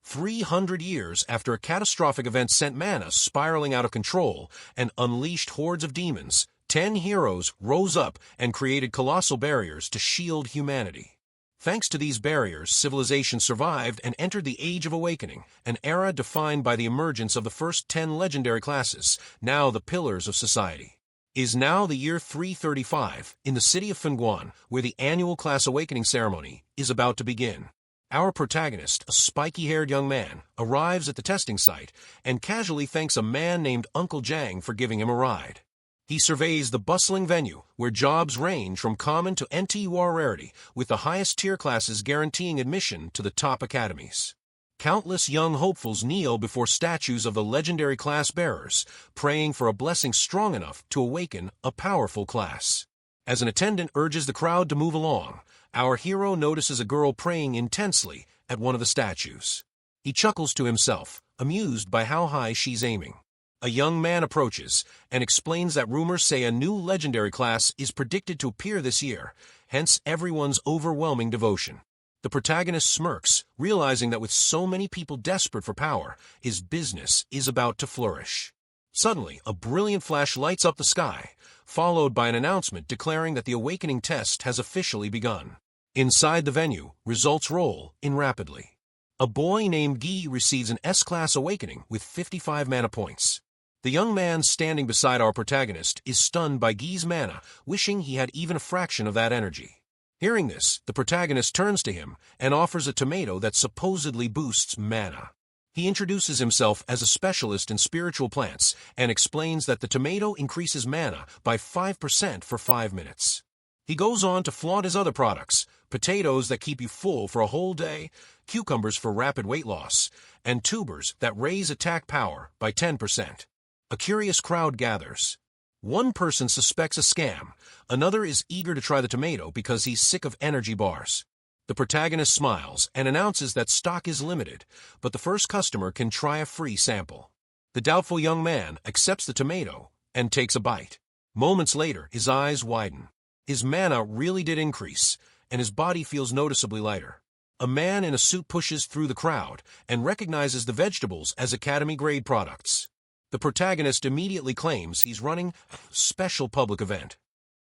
300 years after a catastrophic event sent mana spiraling out of control and unleashed hordes of demons, 10 heroes rose up and created colossal barriers to shield humanity. Thanks to these barriers, civilization survived and entered the Age of Awakening, an era defined by the emergence of the first 10 legendary classes, now the pillars of society. Is now the year 335 in the city of Fenguan, where the annual class awakening ceremony is about to begin. Our protagonist, a spiky-haired young man, arrives at the testing site and casually thanks a man named Uncle Jang for giving him a ride. He surveys the bustling venue, where jobs range from common to NTUR rarity, with the highest tier classes guaranteeing admission to the top academies. Countless young hopefuls kneel before statues of the legendary class bearers, praying for a blessing strong enough to awaken a powerful class. As an attendant urges the crowd to move along, our hero notices a girl praying intensely at one of the statues. He chuckles to himself, amused by how high she's aiming. A young man approaches and explains that rumors say a new legendary class is predicted to appear this year, hence everyone's overwhelming devotion. The protagonist smirks, realizing that with so many people desperate for power, his business is about to flourish. Suddenly, a brilliant flash lights up the sky, followed by an announcement declaring that the awakening test has officially begun. Inside the venue, results roll in rapidly. A boy named Guy receives an S-Class awakening with 55 mana points. The young man standing beside our protagonist is stunned by Guy's mana, wishing he had even a fraction of that energy. Hearing this, the protagonist turns to him and offers a tomato that supposedly boosts mana. He introduces himself as a specialist in spiritual plants and explains that the tomato increases mana by 5% for 5 minutes. He goes on to flaunt his other products: potatoes that keep you full for a whole day, cucumbers for rapid weight loss, and tubers that raise attack power by 10%. A curious crowd gathers. One person suspects a scam, another is eager to try the tomato because he's sick of energy bars. The protagonist smiles and announces that stock is limited, but the first customer can try a free sample. The doubtful young man accepts the tomato and takes a bite. Moments later, his eyes widen. His mana really did increase, and his body feels noticeably lighter. A man in a suit pushes through the crowd and recognizes the vegetables as academy-grade products. The protagonist immediately claims he's running a special public event.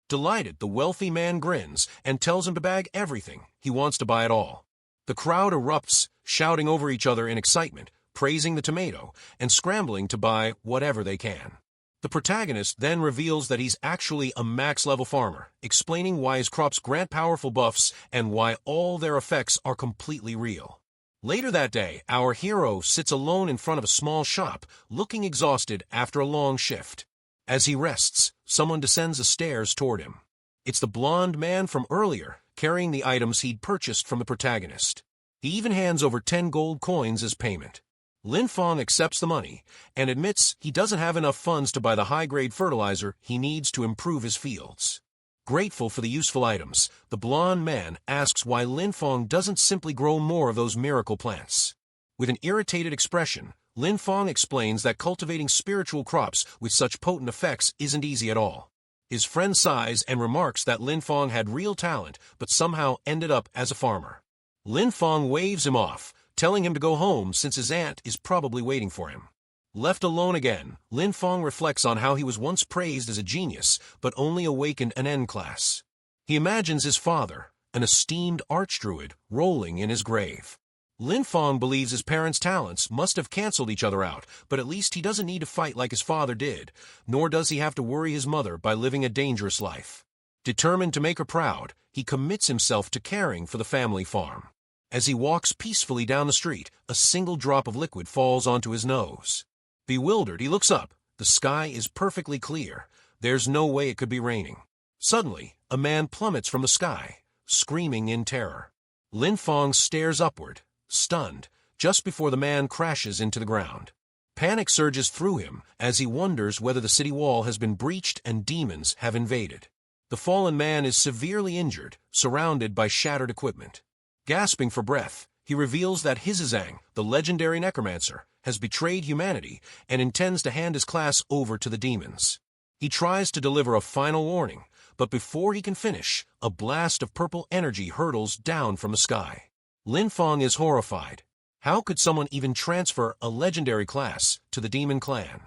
Delighted, the wealthy man grins and tells him to bag everything. He wants to buy it all. The crowd erupts, shouting over each other in excitement, praising the tomato, and scrambling to buy whatever they can. The protagonist then reveals that he's actually a max-level farmer, explaining why his crops grant powerful buffs and why all their effects are completely real. Later that day, our hero sits alone in front of a small shop, looking exhausted after a long shift. As he rests, someone descends the stairs toward him. It's the blonde man from earlier, carrying the items he'd purchased from the protagonist. He even hands over 10 gold coins as payment. Lin Fong accepts the money and admits he doesn't have enough funds to buy the high-grade fertilizer he needs to improve his fields. Grateful for the useful items, the blonde man asks why Lin Fong doesn't simply grow more of those miracle plants. With an irritated expression, Lin Fong explains that cultivating spiritual crops with such potent effects isn't easy at all. His friend sighs and remarks that Lin Fong had real talent but somehow ended up as a farmer. Lin Fong waves him off, telling him to go home since his aunt is probably waiting for him. Left alone again, Lin Fong reflects on how he was once praised as a genius, but only awakened an N class. He imagines his father, an esteemed archdruid, rolling in his grave. Lin Fong believes his parents' talents must have canceled each other out, but at least he doesn't need to fight like his father did, nor does he have to worry his mother by living a dangerous life. Determined to make her proud, he commits himself to caring for the family farm. As he walks peacefully down the street, a single drop of liquid falls onto his nose. Bewildered, he looks up. The sky is perfectly clear. There's no way it could be raining. Suddenly, a man plummets from the sky, screaming in terror. Lin Fong stares upward, stunned, just before the man crashes into the ground. Panic surges through him as he wonders whether the city wall has been breached and demons have invaded. The fallen man is severely injured, surrounded by shattered equipment. Gasping for breath, he reveals that Hizazang, the legendary Necromancer, has betrayed humanity and intends to hand his class over to the demons. He tries to deliver a final warning, but before he can finish, a blast of purple energy hurtles down from the sky. Lin Fong is horrified. How could someone even transfer a legendary class to the demon clan?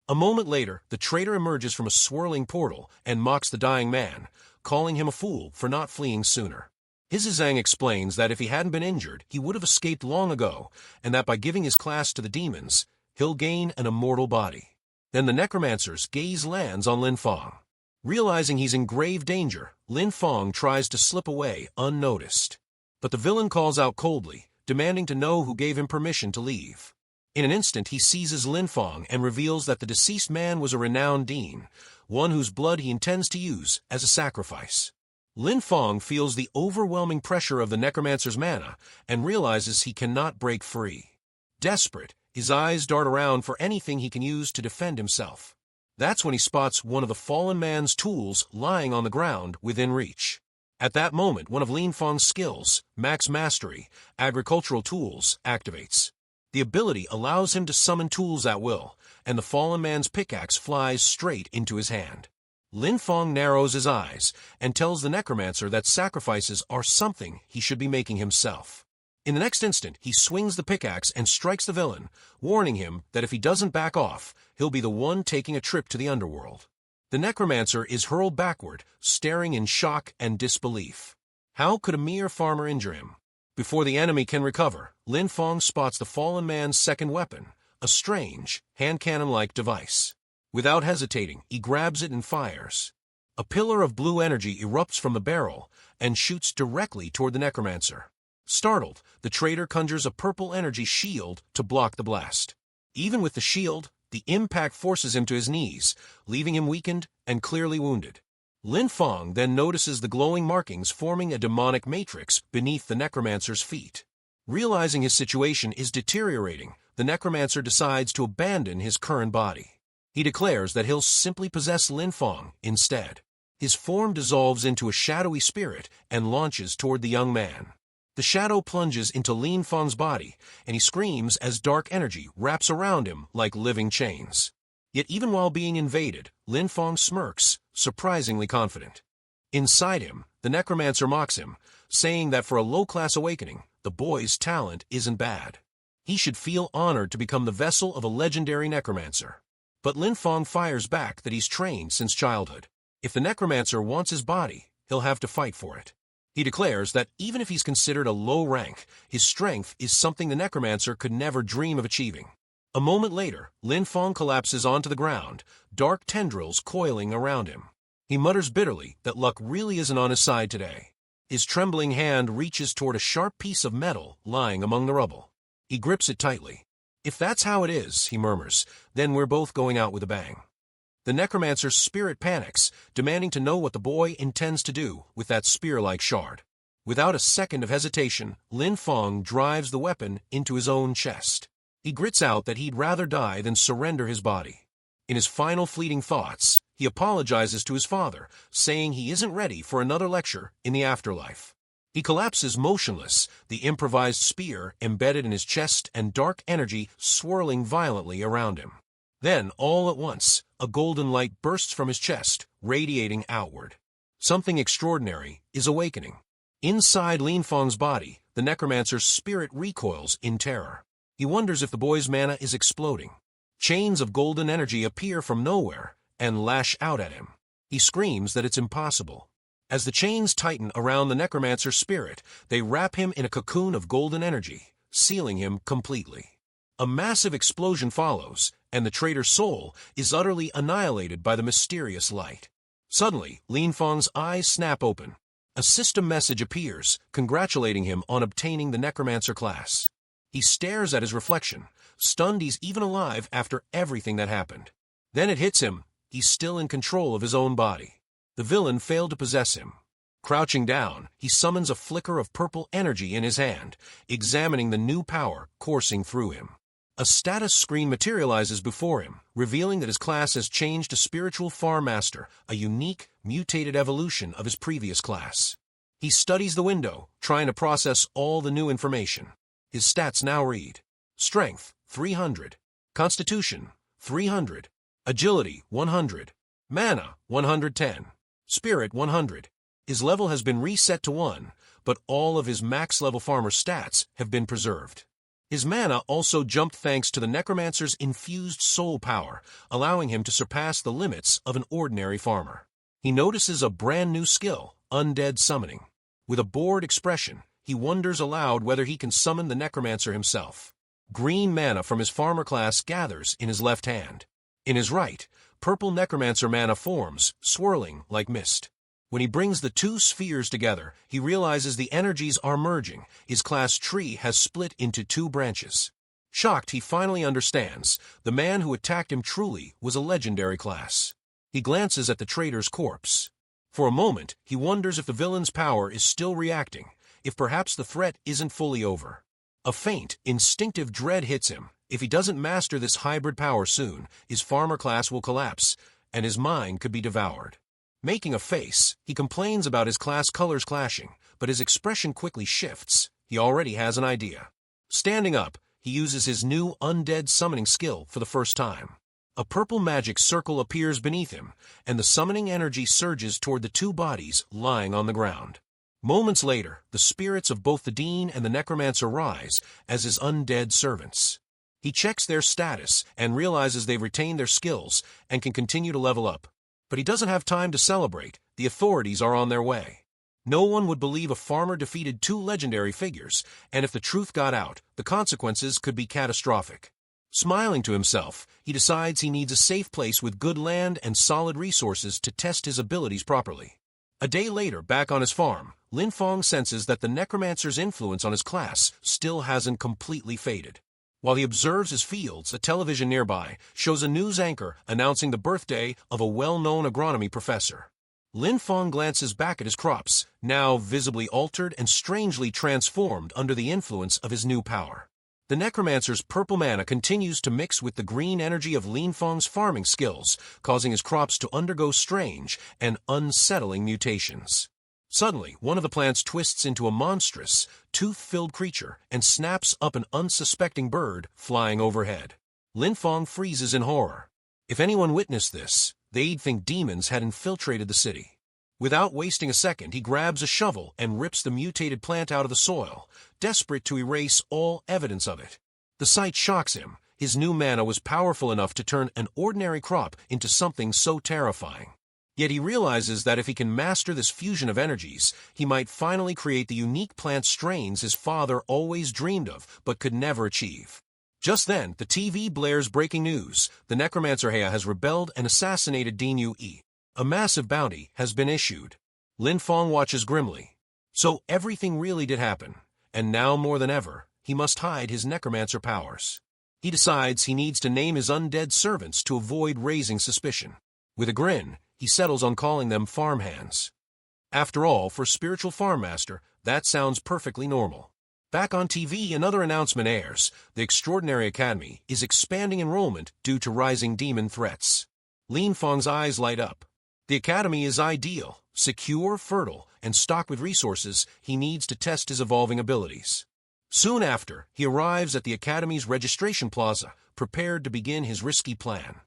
A moment later, the traitor emerges from a swirling portal and mocks the dying man, calling him a fool for not fleeing sooner. His Zhang explains that if he hadn't been injured, he would have escaped long ago, and that by giving his class to the demons, he'll gain an immortal body. Then the Necromancer's gaze lands on Lin Feng. Realizing he's in grave danger, Lin Feng tries to slip away unnoticed. But the villain calls out coldly, demanding to know who gave him permission to leave. In an instant, he seizes Lin Feng and reveals that the deceased man was a renowned Dean, one whose blood he intends to use as a sacrifice. Lin Feng feels the overwhelming pressure of the Necromancer's mana and realizes he cannot break free. Desperate, his eyes dart around for anything he can use to defend himself. That's when he spots one of the fallen man's tools lying on the ground within reach. At that moment, one of Lin Feng's skills, Max Mastery, Agricultural Tools, activates. The ability allows him to summon tools at will, and the fallen man's pickaxe flies straight into his hand. Lin Feng narrows his eyes and tells the Necromancer that sacrifices are something he should be making himself. In the next instant, he swings the pickaxe and strikes the villain, warning him that if he doesn't back off, he'll be the one taking a trip to the underworld. The Necromancer is hurled backward, staring in shock and disbelief. How could a mere farmer injure him? Before the enemy can recover, Lin Feng spots the fallen man's second weapon, a strange, hand cannon-like device. Without hesitating, he grabs it and fires. A pillar of blue energy erupts from the barrel and shoots directly toward the Necromancer. Startled, the traitor conjures a purple energy shield to block the blast. Even with the shield, the impact forces him to his knees, leaving him weakened and clearly wounded. Lin Feng then notices the glowing markings forming a demonic matrix beneath the Necromancer's feet. Realizing his situation is deteriorating, the Necromancer decides to abandon his current body. He declares that he'll simply possess Lin Feng instead. His form dissolves into a shadowy spirit and launches toward the young man. The shadow plunges into Lin Feng's body, and he screams as dark energy wraps around him like living chains. Yet even while being invaded, Lin Feng smirks, surprisingly confident. Inside him, the Necromancer mocks him, saying that for a low-class awakening, the boy's talent isn't bad. He should feel honored to become the vessel of a legendary Necromancer. But Lin Feng fires back that he's trained since childhood. If the Necromancer wants his body, he'll have to fight for it. He declares that even if he's considered a low rank, his strength is something the Necromancer could never dream of achieving. A moment later, Lin Feng collapses onto the ground, dark tendrils coiling around him. He mutters bitterly that luck really isn't on his side today. His trembling hand reaches toward a sharp piece of metal lying among the rubble. He grips it tightly. If that's how it is, he murmurs, then we're both going out with a bang. The Necromancer's spirit panics, demanding to know what the boy intends to do with that spear-like shard. Without a second of hesitation, Lin Feng drives the weapon into his own chest. He grits out that he'd rather die than surrender his body. In his final fleeting thoughts, he apologizes to his father, saying he isn't ready for another lecture in the afterlife. He collapses motionless, the improvised spear embedded in his chest and dark energy swirling violently around him. Then, all at once, a golden light bursts from his chest, radiating outward. Something extraordinary is awakening. Inside Lin Feng's body, the Necromancer's spirit recoils in terror. He wonders if the boy's mana is exploding. Chains of golden energy appear from nowhere and lash out at him. He screams that it's impossible. As the chains tighten around the Necromancer's spirit, they wrap him in a cocoon of golden energy, sealing him completely. A massive explosion follows, and the traitor's soul is utterly annihilated by the mysterious light. Suddenly, Lin Feng's eyes snap open. A system message appears, congratulating him on obtaining the Necromancer class. He stares at his reflection, stunned he's even alive after everything that happened. Then it hits him, he's still in control of his own body. The villain failed to possess him. Crouching down, he summons a flicker of purple energy in his hand, examining the new power coursing through him. A status screen materializes before him, revealing that his class has changed to Spiritual Farm Master, a unique, mutated evolution of his previous class. He studies the window, trying to process all the new information. His stats now read: Strength, 300. Constitution, 300. Agility, 100. Mana, 110. Spirit, 100. His level has been reset to 1, but all of his max-level farmer stats have been preserved. His mana also jumped thanks to the Necromancer's infused soul power, allowing him to surpass the limits of an ordinary farmer. He notices a brand new skill, undead summoning. With a bored expression, he wonders aloud whether he can summon the Necromancer himself. Green mana from his farmer class gathers in his left hand. In his right, purple Necromancer mana forms, swirling like mist. When he brings the two spheres together, he realizes the energies are merging. His class tree has split into two branches. Shocked, he finally understands. The man who attacked him truly was a legendary class. He glances at the traitor's corpse. For a moment, he wonders if the villain's power is still reacting, if perhaps the threat isn't fully over. A faint, instinctive dread hits him. If he doesn't master this hybrid power soon, his farmer class will collapse, and his mind could be devoured. Making a face, he complains about his class colors clashing, but his expression quickly shifts. He already has an idea. Standing up, he uses his new undead summoning skill for the first time. A purple magic circle appears beneath him, and the summoning energy surges toward the two bodies lying on the ground. Moments later, the spirits of both the Dean and the Necromancer rise as his undead servants. He checks their status and realizes they've retained their skills and can continue to level up. But he doesn't have time to celebrate. The authorities are on their way. No one would believe a farmer defeated two legendary figures, and if the truth got out, the consequences could be catastrophic. Smiling to himself, he decides he needs a safe place with good land and solid resources to test his abilities properly. A day later, back on his farm, Lin Fong senses that the Necromancer's influence on his class still hasn't completely faded. While he observes his fields, a television nearby shows a news anchor announcing the birthday of a well-known agronomy professor. Lin Fong glances back at his crops, now visibly altered and strangely transformed under the influence of his new power. The Necromancer's purple mana continues to mix with the green energy of Lin Fong's farming skills, causing his crops to undergo strange and unsettling mutations. Suddenly, one of the plants twists into a monstrous, tooth-filled creature and snaps up an unsuspecting bird flying overhead. Lin Fong freezes in horror. If anyone witnessed this, they'd think demons had infiltrated the city. Without wasting a second, he grabs a shovel and rips the mutated plant out of the soil, desperate to erase all evidence of it. The sight shocks him. His new mana was powerful enough to turn an ordinary crop into something so terrifying. Yet he realizes that if he can master this fusion of energies, he might finally create the unique plant strains his father always dreamed of but could never achieve. Just then, the TV blares breaking news. The Necromancer has rebelled and assassinated Dean Yue. A massive bounty has been issued. Lin Fong watches grimly. So everything really did happen, and now more than ever, he must hide his Necromancer powers. He decides he needs to name his undead servants to avoid raising suspicion. With a grin, he settles on calling them farmhands. After all, for a spiritual farm master, that sounds perfectly normal. Back on TV, another announcement airs. The Extraordinary Academy is expanding enrollment due to rising demon threats. Lin Fong's eyes light up. The academy is ideal, secure, fertile, and stocked with resources he needs to test his evolving abilities. Soon after, he arrives at the academy's registration plaza, prepared to begin his risky plan.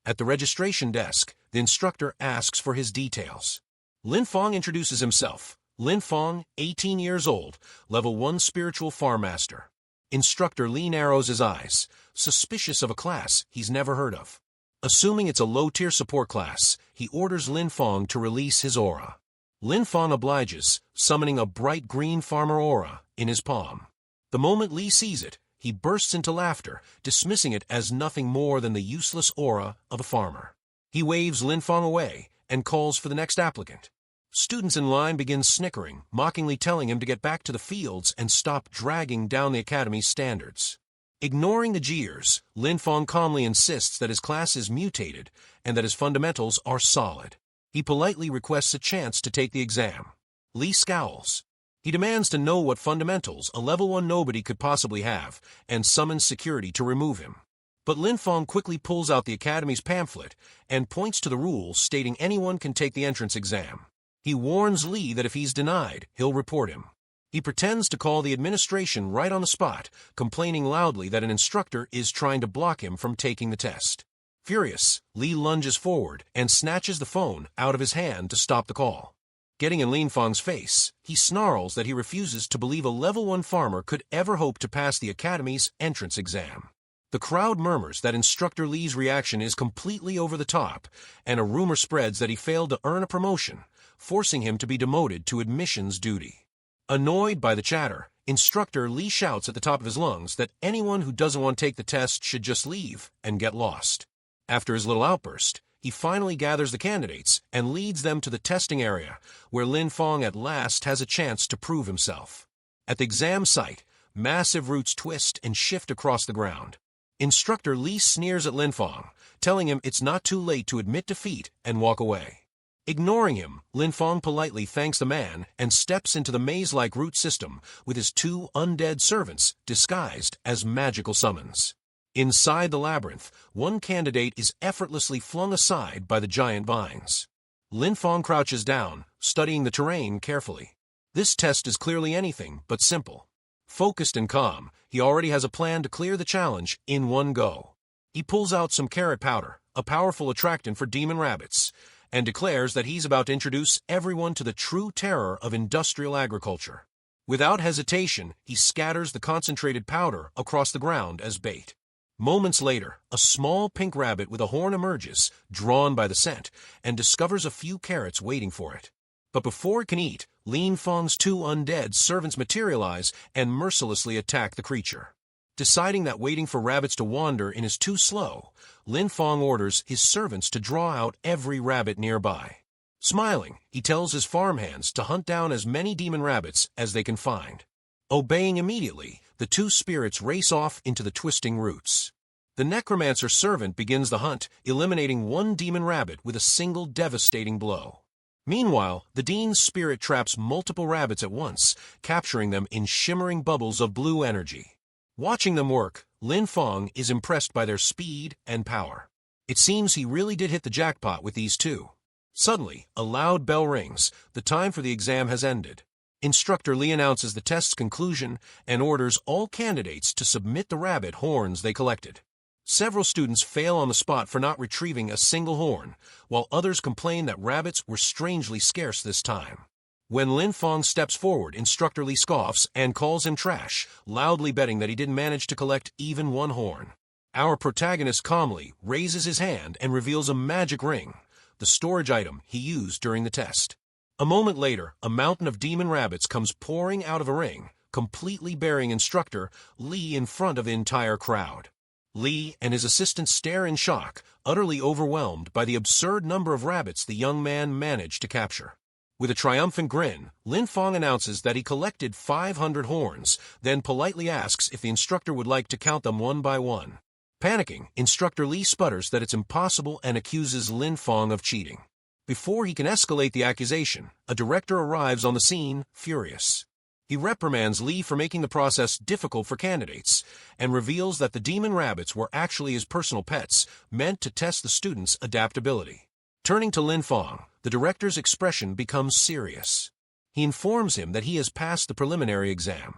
At the registration desk, the instructor asks for his details. Lin Fong introduces himself. Lin Fong, 18 years old, level 1 spiritual farm master. Instructor Li narrows his eyes, suspicious of a class he's never heard of. Assuming it's a low-tier support class, he orders Lin Fong to release his aura. Lin Fong obliges, summoning a bright green farmer aura in his palm. The moment Li sees it, he bursts into laughter, dismissing it as nothing more than the useless aura of a farmer. He waves Lin Fong away and calls for the next applicant. Students in line begin snickering, mockingly telling him to get back to the fields and stop dragging down the academy's standards. Ignoring the jeers, Lin Fong calmly insists that his class is mutated and that his fundamentals are solid. He politely requests a chance to take the exam. Li scowls. He demands to know what fundamentals a level 1 nobody could possibly have and summons security to remove him. But Lin Fong quickly pulls out the academy's pamphlet and points to the rules stating anyone can take the entrance exam. He warns Li that if he's denied, he'll report him. He pretends to call the administration right on the spot, complaining loudly that an instructor is trying to block him from taking the test. Furious, Li lunges forward and snatches the phone out of his hand to stop the call. Getting in Lin Fang's face, he snarls that he refuses to believe a level 1 farmer could ever hope to pass the academy's entrance exam. The crowd murmurs that Instructor Li's reaction is completely over the top, and a rumor spreads that he failed to earn a promotion, forcing him to be demoted to admissions duty. Annoyed by the chatter, Instructor Li shouts at the top of his lungs that anyone who doesn't want to take the test should just leave and get lost. After his little outburst, he finally gathers the candidates and leads them to the testing area, where Lin Fang at last has a chance to prove himself. At the exam site, massive roots twist and shift across the ground. Instructor Li sneers at Lin Fang, telling him it's not too late to admit defeat and walk away. Ignoring him, Lin Fang politely thanks the man and steps into the maze-like root system with his 2 undead servants disguised as magical summons. Inside the labyrinth, one candidate is effortlessly flung aside by the giant vines. Lin Fang crouches down, studying the terrain carefully. This test is clearly anything but simple. Focused and calm, he already has a plan to clear the challenge in one go. He pulls out some carrot powder, a powerful attractant for demon rabbits, and declares that he's about to introduce everyone to the true terror of industrial agriculture. Without hesitation, he scatters the concentrated powder across the ground as bait. Moments later, a small pink rabbit with a horn emerges, drawn by the scent, and discovers a few carrots waiting for it. But before it can eat, Lin Fang's 2 undead servants materialize and mercilessly attack the creature. Deciding that waiting for rabbits to wander in is too slow, Lin Fang orders his servants to draw out every rabbit nearby. Smiling, he tells his farmhands to hunt down as many demon rabbits as they can find. Obeying immediately, the 2 spirits race off into the twisting roots. The Necromancer servant begins the hunt, eliminating 1 demon rabbit with a single devastating blow. Meanwhile, the Dean's spirit traps multiple rabbits at once, capturing them in shimmering bubbles of blue energy. Watching them work, Lin Fang is impressed by their speed and power. It seems he really did hit the jackpot with these 2. Suddenly, a loud bell rings. The time for the exam has ended. Instructor Li announces the test's conclusion and orders all candidates to submit the rabbit horns they collected. Several students fail on the spot for not retrieving a single horn, while others complain that rabbits were strangely scarce this time. When Lin Fang steps forward, Instructor Li scoffs and calls him trash, loudly betting that he didn't manage to collect even 1 horn. Our protagonist calmly raises his hand and reveals a magic ring, the storage item he used during the test. A moment later, a mountain of demon rabbits comes pouring out of a ring, completely burying Instructor Li in front of the entire crowd. Li and his assistant stare in shock, utterly overwhelmed by the absurd number of rabbits the young man managed to capture. With a triumphant grin, Lin Fang announces that he collected 500 horns, then politely asks if the instructor would like to count them one by one. Panicking, Instructor Li sputters that it's impossible and accuses Lin Fang of cheating. Before he can escalate the accusation, a director arrives on the scene, furious. He reprimands Li for making the process difficult for candidates, and reveals that the demon rabbits were actually his personal pets, meant to test the students' adaptability. Turning to Lin Fang, the director's expression becomes serious. He informs him that he has passed the preliminary exam.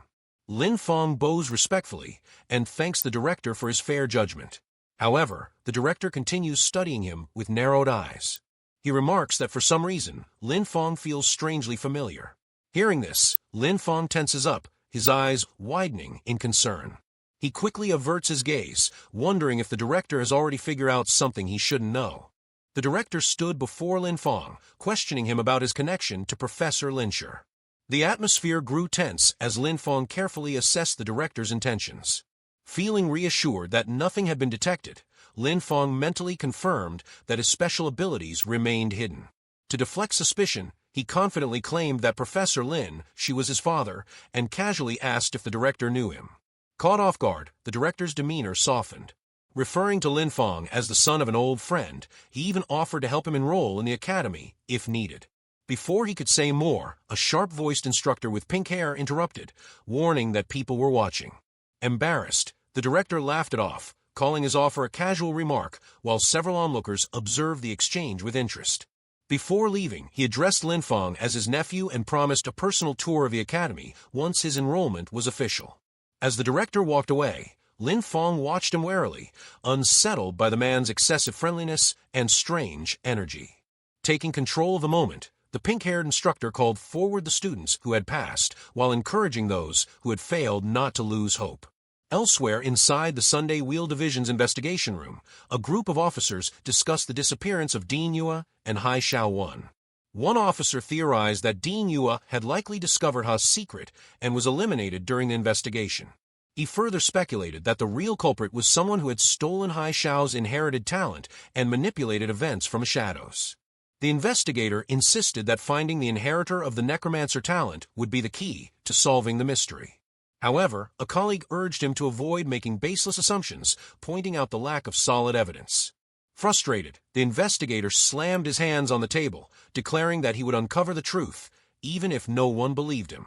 Lin Fang bows respectfully and thanks the director for his fair judgment. However, the director continues studying him with narrowed eyes. He remarks that for some reason, Lin Fang feels strangely familiar. Hearing this, Lin Fang tenses up, his eyes widening in concern. He quickly averts his gaze, wondering if the director has already figured out something he shouldn't know. The director stood before Lin Fang, questioning him about his connection to Professor Lyncher. The atmosphere grew tense as Lin Fang carefully assessed the director's intentions. Feeling reassured that nothing had been detected, Lin Fang mentally confirmed that his special abilities remained hidden. To deflect suspicion, he confidently claimed that Professor Lin, she was his father, and casually asked if the director knew him. Caught off guard, the director's demeanor softened. Referring to Lin Fang as the son of an old friend, he even offered to help him enroll in the academy if needed. Before he could say more, a sharp-voiced instructor with pink hair interrupted, warning that people were watching. Embarrassed, the director laughed it off, calling his offer a casual remark, while several onlookers observed the exchange with interest. Before leaving, he addressed Lin Fang as his nephew and promised a personal tour of the academy once his enrollment was official. As the director walked away, Lin Fang watched him warily, unsettled by the man's excessive friendliness and strange energy. Taking control of the moment, The pink-haired instructor called forward the students who had passed, while encouraging those who had failed not to lose hope. Elsewhere inside the Sunday Wheel Division's investigation room, a group of officers discussed the disappearance of Dean Yua and Hai Xiao-1. One officer theorized that Dean Yua had likely discovered Ha's secret and was eliminated during the investigation. He further speculated that the real culprit was someone who had stolen Hai Xiao's inherited talent and manipulated events from the shadows. The investigator insisted that finding the inheritor of the Necromancer talent would be the key to solving the mystery. However, a colleague urged him to avoid making baseless assumptions, pointing out the lack of solid evidence. Frustrated, the investigator slammed his hands on the table, declaring that he would uncover the truth, even if no one believed him.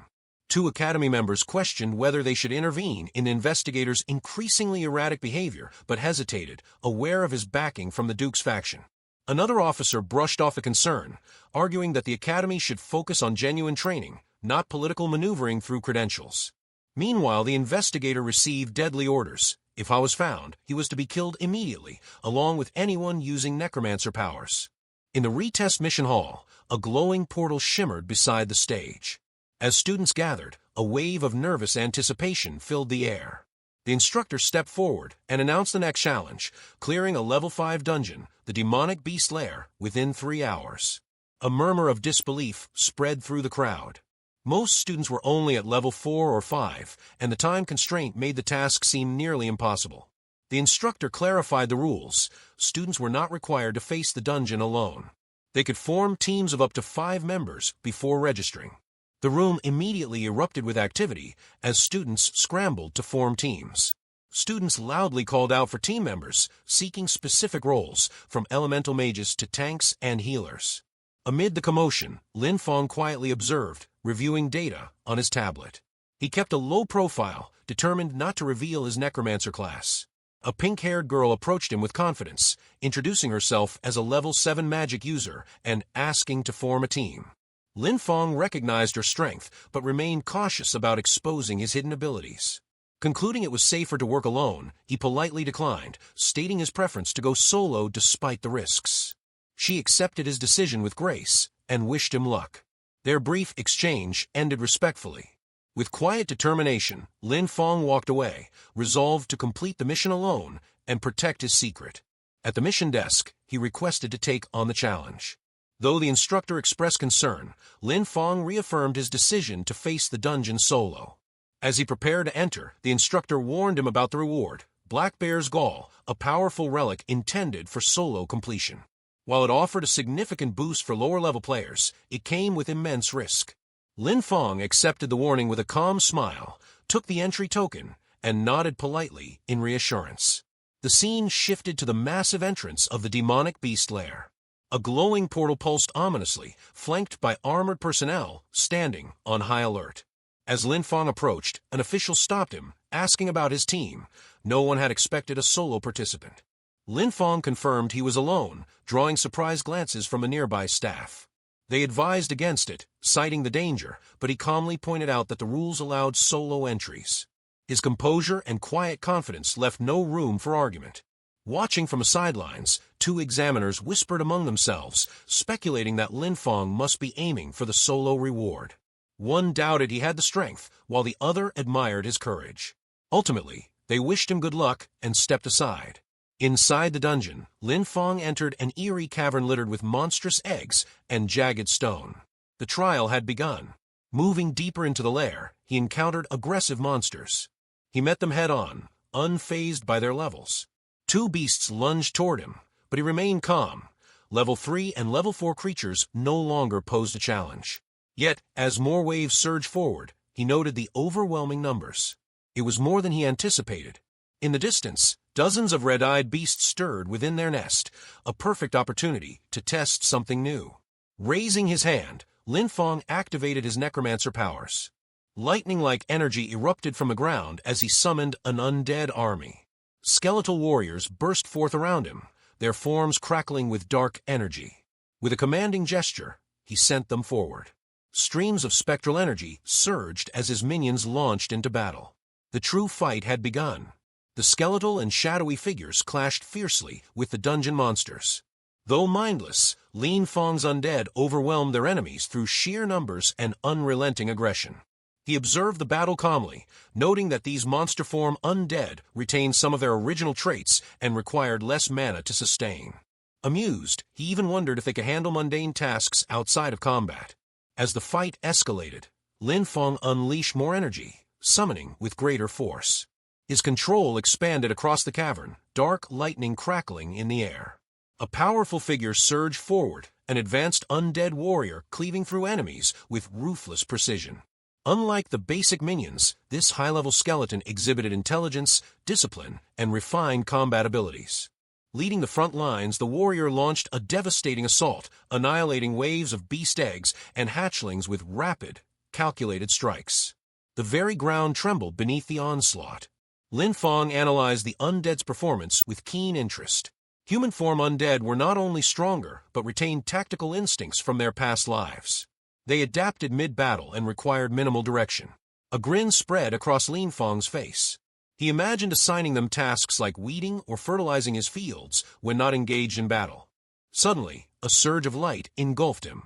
Two Academy members questioned whether they should intervene in the investigator's increasingly erratic behavior, but hesitated, aware of his backing from the Duke's faction. Another officer brushed off the concern, arguing that the Academy should focus on genuine training, not political maneuvering through credentials. Meanwhile, the investigator received deadly orders. If Ha was found, he was to be killed immediately, along with anyone using Necromancer powers. In the retest mission hall, a glowing portal shimmered beside the stage. As students gathered, a wave of nervous anticipation filled the air. The instructor stepped forward and announced the next challenge, clearing a level 5 dungeon, the demonic beast lair, within 3 hours. A murmur of disbelief spread through the crowd. Most students were only at level 4 or 5, and the time constraint made the task seem nearly impossible. The instructor clarified the rules. Students were not required to face the dungeon alone. They could form teams of up to 5 members before registering. The room immediately erupted with activity as students scrambled to form teams. Students loudly called out for team members, seeking specific roles, from elemental mages to tanks and healers. Amid the commotion, Lin Feng quietly observed, reviewing data on his tablet. He kept a low profile, determined not to reveal his necromancer class. A pink-haired girl approached him with confidence, introducing herself as a level 7 magic user and asking to form a team. Lin Feng recognized her strength, but remained cautious about exposing his hidden abilities. Concluding it was safer to work alone, he politely declined, stating his preference to go solo despite the risks. She accepted his decision with grace and wished him luck. Their brief exchange ended respectfully. With quiet determination, Lin Feng walked away, resolved to complete the mission alone and protect his secret. At the mission desk, he requested to take on the challenge. Though the instructor expressed concern, Lin Feng reaffirmed his decision to face the dungeon solo. As he prepared to enter, the instructor warned him about the reward, Black Bear's Gall, a powerful relic intended for solo completion. While it offered a significant boost for lower-level players, it came with immense risk. Lin Feng accepted the warning with a calm smile, took the entry token, and nodded politely in reassurance. The scene shifted to the massive entrance of the demonic beast lair. A glowing portal pulsed ominously, flanked by armored personnel standing on high alert. As Lin Feng approached, an official stopped him, asking about his team. No one had expected a solo participant. Lin Feng confirmed he was alone, drawing surprised glances from a nearby staff. They advised against it, citing the danger, but he calmly pointed out that the rules allowed solo entries. His composure and quiet confidence left no room for argument. Watching from the sidelines, 2 examiners whispered among themselves, speculating that Lin Feng must be aiming for the solo reward. One doubted he had the strength, while the other admired his courage. Ultimately, they wished him good luck and stepped aside. Inside the dungeon, Lin Feng entered an eerie cavern littered with monstrous eggs and jagged stone. The trial had begun. Moving deeper into the lair, he encountered aggressive monsters. He met them head-on, unfazed by their levels. 2 beasts lunged toward him, but he remained calm. Level 3 and Level 4 creatures no longer posed a challenge. Yet, as more waves surged forward, he noted the overwhelming numbers. It was more than he anticipated. In the distance, dozens of red-eyed beasts stirred within their nest, a perfect opportunity to test something new. Raising his hand, Lin Feng activated his necromancer powers. Lightning-like energy erupted from the ground as he summoned an undead army. Skeletal warriors burst forth around him, their forms crackling with dark energy. With a commanding gesture, he sent them forward. Streams of spectral energy surged as his minions launched into battle. The true fight had begun. The skeletal and shadowy figures clashed fiercely with the dungeon monsters. Though mindless, Lin Feng's undead overwhelmed their enemies through sheer numbers and unrelenting aggression. He observed the battle calmly, noting that these monster-form undead retained some of their original traits and required less mana to sustain. Amused, he even wondered if they could handle mundane tasks outside of combat. As the fight escalated, Lin Feng unleashed more energy, summoning with greater force. His control expanded across the cavern, dark lightning crackling in the air. A powerful figure surged forward, an advanced undead warrior cleaving through enemies with ruthless precision. Unlike the basic minions, this high-level skeleton exhibited intelligence, discipline, and refined combat abilities. Leading the front lines, the warrior launched a devastating assault, annihilating waves of beast eggs and hatchlings with rapid, calculated strikes. The very ground trembled beneath the onslaught. Lin Feng analyzed the undead's performance with keen interest. Human form undead were not only stronger, but retained tactical instincts from their past lives. They adapted mid-battle and required minimal direction. A grin spread across Lin Feng's face. He imagined assigning them tasks like weeding or fertilizing his fields when not engaged in battle. Suddenly, a surge of light engulfed him.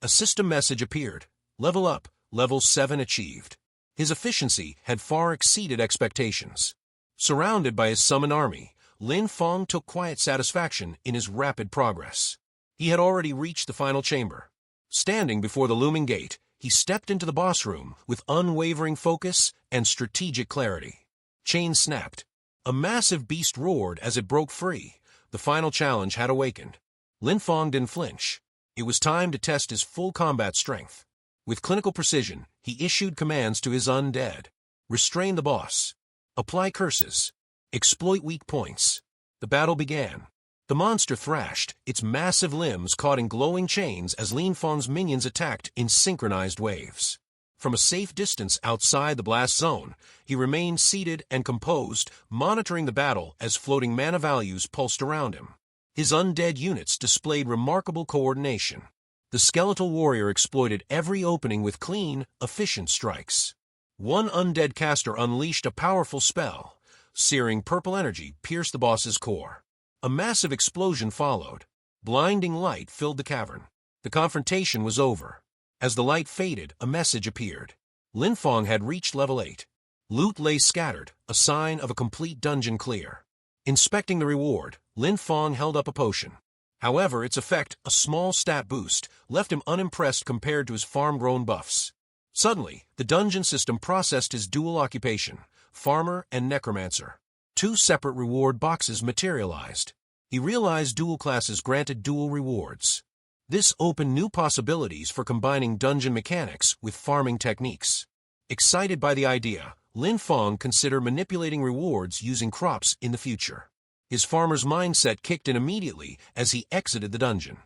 A system message appeared. Level up, level 7 achieved. His efficiency had far exceeded expectations. Surrounded by his summoned army, Lin Feng took quiet satisfaction in his rapid progress. He had already reached the final chamber. Standing before the looming gate, he stepped into the boss room with unwavering focus and strategic clarity. Chains snapped. A massive beast roared as it broke free. The final challenge had awakened. Lin Feng didn't flinch. It was time to test his full combat strength. With clinical precision, he issued commands to his undead. Restrain the boss. Apply curses. Exploit weak points. The battle began. The monster thrashed, its massive limbs caught in glowing chains as Lin Feng's minions attacked in synchronized waves. From a safe distance outside the blast zone, he remained seated and composed, monitoring the battle as floating mana values pulsed around him. His undead units displayed remarkable coordination. The skeletal warrior exploited every opening with clean, efficient strikes. One undead caster unleashed a powerful spell. Searing purple energy pierced the boss's core. A massive explosion followed. Blinding light filled the cavern. The confrontation was over. As the light faded, a message appeared. Lin Feng had reached level 8. Loot lay scattered, a sign of a complete dungeon clear. Inspecting the reward, Lin Feng held up a potion. However, its effect, a small stat boost, left him unimpressed compared to his farm-grown buffs. Suddenly, the dungeon system processed his dual occupation, farmer and necromancer. 2 separate reward boxes materialized. He realized dual classes granted dual rewards. This opened new possibilities for combining dungeon mechanics with farming techniques. Excited by the idea, Lin Feng considered manipulating rewards using crops in the future. His farmer's mindset kicked in immediately as he exited the dungeon.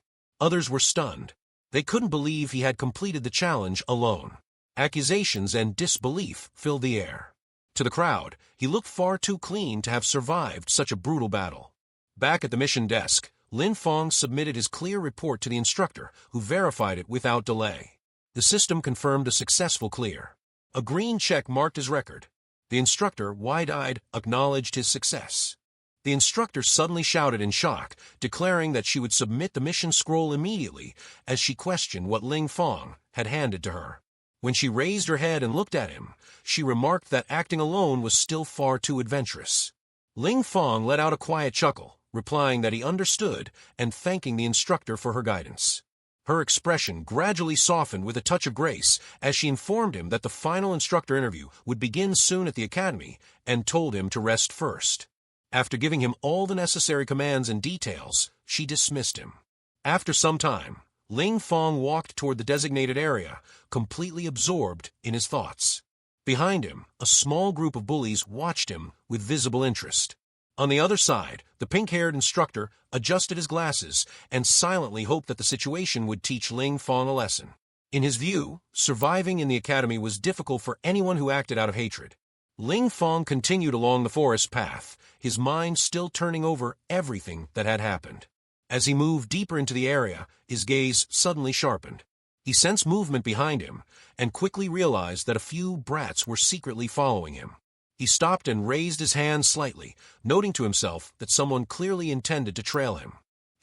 Others were stunned. They couldn't believe he had completed the challenge alone. Accusations and disbelief filled the air. To the crowd, he looked far too clean to have survived such a brutal battle. Back at the mission desk, Lin Feng submitted his clear report to the instructor, who verified it without delay. The system confirmed a successful clear. A green check marked his record. The instructor, wide-eyed, acknowledged his success. The instructor suddenly shouted in shock, declaring that she would submit the mission scroll immediately as she questioned what Lin Feng had handed to her. When she raised her head and looked at him, she remarked that acting alone was still far too adventurous. Lin Feng let out a quiet chuckle, replying that he understood and thanking the instructor for her guidance. Her expression gradually softened with a touch of grace as she informed him that the final instructor interview would begin soon at the academy and told him to rest first. After giving him all the necessary commands and details, she dismissed him. After some time, Lin Feng walked toward the designated area, completely absorbed in his thoughts. Behind him, a small group of bullies watched him with visible interest. On the other side, the pink-haired instructor adjusted his glasses and silently hoped that the situation would teach Lin Feng a lesson. In his view, surviving in the academy was difficult for anyone who acted out of hatred. Lin Feng continued along the forest path, his mind still turning over everything that had happened. As he moved deeper into the area, his gaze suddenly sharpened. He sensed movement behind him and quickly realized that a few brats were secretly following him. He stopped and raised his hand slightly, noting to himself that someone clearly intended to trail him.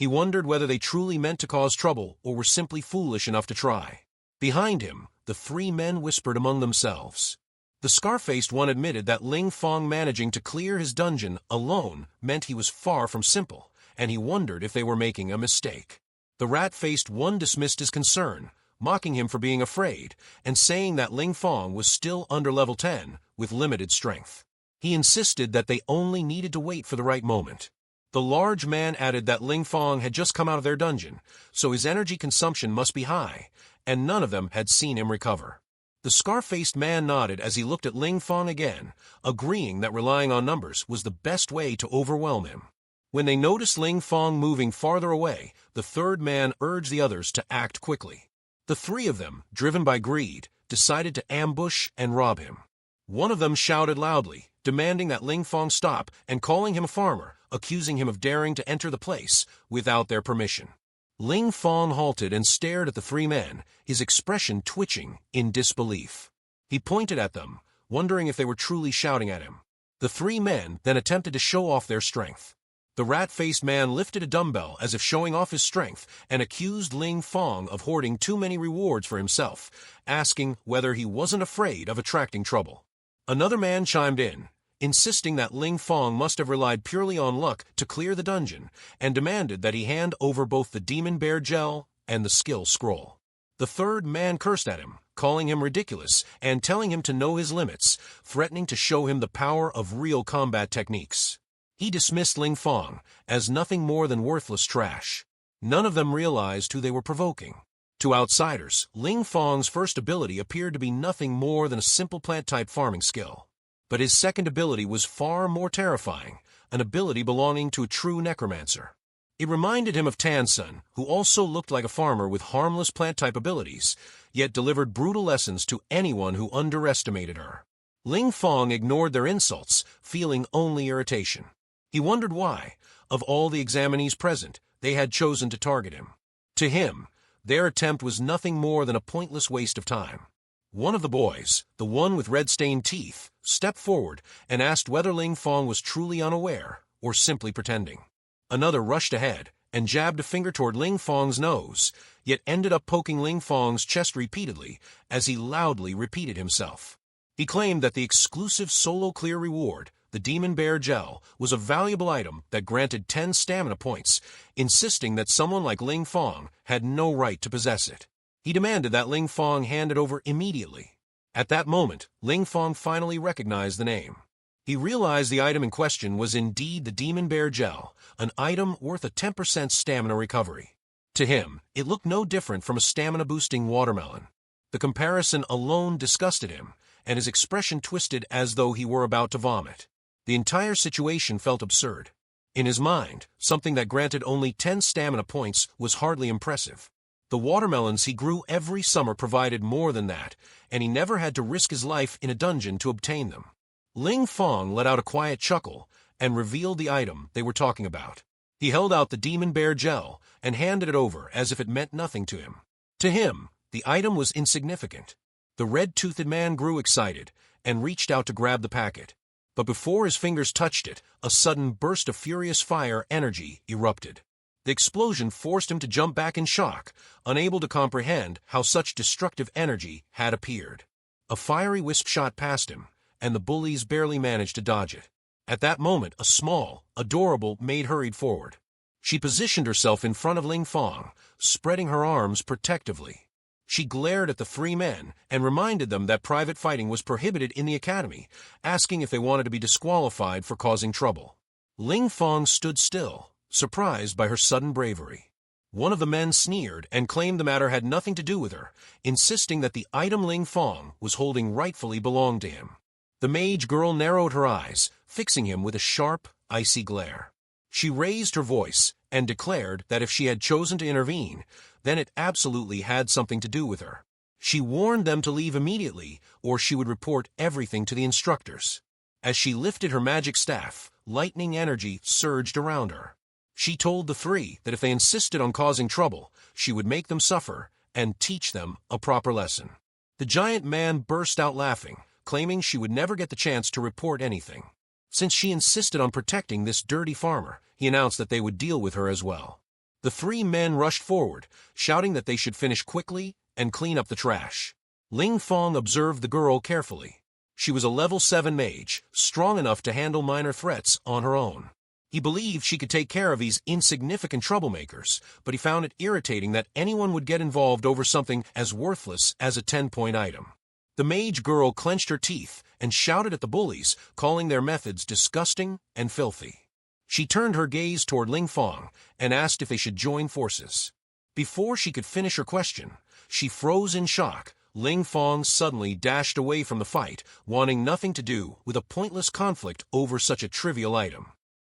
He wondered whether they truly meant to cause trouble or were simply foolish enough to try. Behind him, the three men whispered among themselves. The scar-faced one admitted that Ling Fong managing to clear his dungeon alone meant he was far from simple, and he wondered if they were making a mistake. The rat-faced one dismissed his concern, mocking him for being afraid, and saying that Ling Fong was still under level 10, with limited strength. He insisted that they only needed to wait for the right moment. The large man added that Ling Fong had just come out of their dungeon, so his energy consumption must be high, and none of them had seen him recover. The scar-faced man nodded as he looked at Ling Fong again, agreeing that relying on numbers was the best way to overwhelm him. When they noticed Ling Fong moving farther away, the third man urged the others to act quickly. The three of them, driven by greed, decided to ambush and rob him. One of them shouted loudly, demanding that Ling Fong stop and calling him a farmer, accusing him of daring to enter the place without their permission. Ling Fong halted and stared at the three men, his expression twitching in disbelief. He pointed at them, wondering if they were truly shouting at him. The three men then attempted to show off their strength. The rat-faced man lifted a dumbbell as if showing off his strength and accused Ling Fong of hoarding too many rewards for himself, asking whether he wasn't afraid of attracting trouble. Another man chimed in, insisting that Ling Fong must have relied purely on luck to clear the dungeon, and demanded that he hand over both the demon bear gel and the skill scroll. The third man cursed at him, calling him ridiculous and telling him to know his limits, threatening to show him the power of real combat techniques. He dismissed Ling Fong as nothing more than worthless trash. None of them realized who they were provoking. To outsiders, Ling Fong's first ability appeared to be nothing more than a simple plant-type farming skill. But his second ability was far more terrifying, an ability belonging to a true necromancer. It reminded him of Tan-sun, who also looked like a farmer with harmless plant-type abilities, yet delivered brutal lessons to anyone who underestimated her. Ling Fong ignored their insults, feeling only irritation. He wondered why, of all the examinees present, they had chosen to target him. To him, their attempt was nothing more than a pointless waste of time. One of the boys, the one with red-stained teeth, stepped forward and asked whether Ling Fong was truly unaware or simply pretending. Another rushed ahead and jabbed a finger toward Ling Fong's nose, yet ended up poking Ling Fong's chest repeatedly as he loudly repeated himself. He claimed that the exclusive solo clear reward, the Demon Bear Gel, was a valuable item that granted 10 stamina points, insisting that someone like Ling Fong had no right to possess it. He demanded that Ling Fong hand it over immediately. At that moment, Ling Fong finally recognized the name. He realized the item in question was indeed the Demon Bear Gel, an item worth a 10% stamina recovery. To him, it looked no different from a stamina-boosting watermelon. The comparison alone disgusted him, and his expression twisted as though he were about to vomit. The entire situation felt absurd. In his mind, something that granted only 10 stamina points was hardly impressive. The watermelons he grew every summer provided more than that, and he never had to risk his life in a dungeon to obtain them. Ling Fong let out a quiet chuckle and revealed the item they were talking about. He held out the Demon Bear Gel and handed it over as if it meant nothing to him. To him, the item was insignificant. The red-toothed man grew excited and reached out to grab the packet. But before his fingers touched it, a sudden burst of furious fire energy erupted. The explosion forced him to jump back in shock, unable to comprehend how such destructive energy had appeared. A fiery wisp shot past him, and the bullies barely managed to dodge it. At that moment, a small, adorable maid hurried forward. She positioned herself in front of Ling Fong, spreading her arms protectively. She glared at the three men and reminded them that private fighting was prohibited in the academy, asking if they wanted to be disqualified for causing trouble. Ling Fong stood still, surprised by her sudden bravery. One of the men sneered and claimed the matter had nothing to do with her, insisting that the item Ling Fong was holding rightfully belonged to him. The mage girl narrowed her eyes, fixing him with a sharp, icy glare. She raised her voice and declared that if she had chosen to intervene, then it absolutely had something to do with her. She warned them to leave immediately, or she would report everything to the instructors. As she lifted her magic staff, lightning energy surged around her. She told the three that if they insisted on causing trouble, she would make them suffer and teach them a proper lesson. The giant man burst out laughing, claiming she would never get the chance to report anything. Since she insisted on protecting this dirty farmer, he announced that they would deal with her as well. The three men rushed forward, shouting that they should finish quickly and clean up the trash. Ling Fong observed the girl carefully. She was a level 7 mage, strong enough to handle minor threats on her own. He believed she could take care of these insignificant troublemakers, but he found it irritating that anyone would get involved over something as worthless as a 10-point item. The mage girl clenched her teeth and shouted at the bullies, calling their methods disgusting and filthy. She turned her gaze toward Ling Fong and asked if they should join forces. Before she could finish her question, she froze in shock. Ling Fong suddenly dashed away from the fight, wanting nothing to do with a pointless conflict over such a trivial item.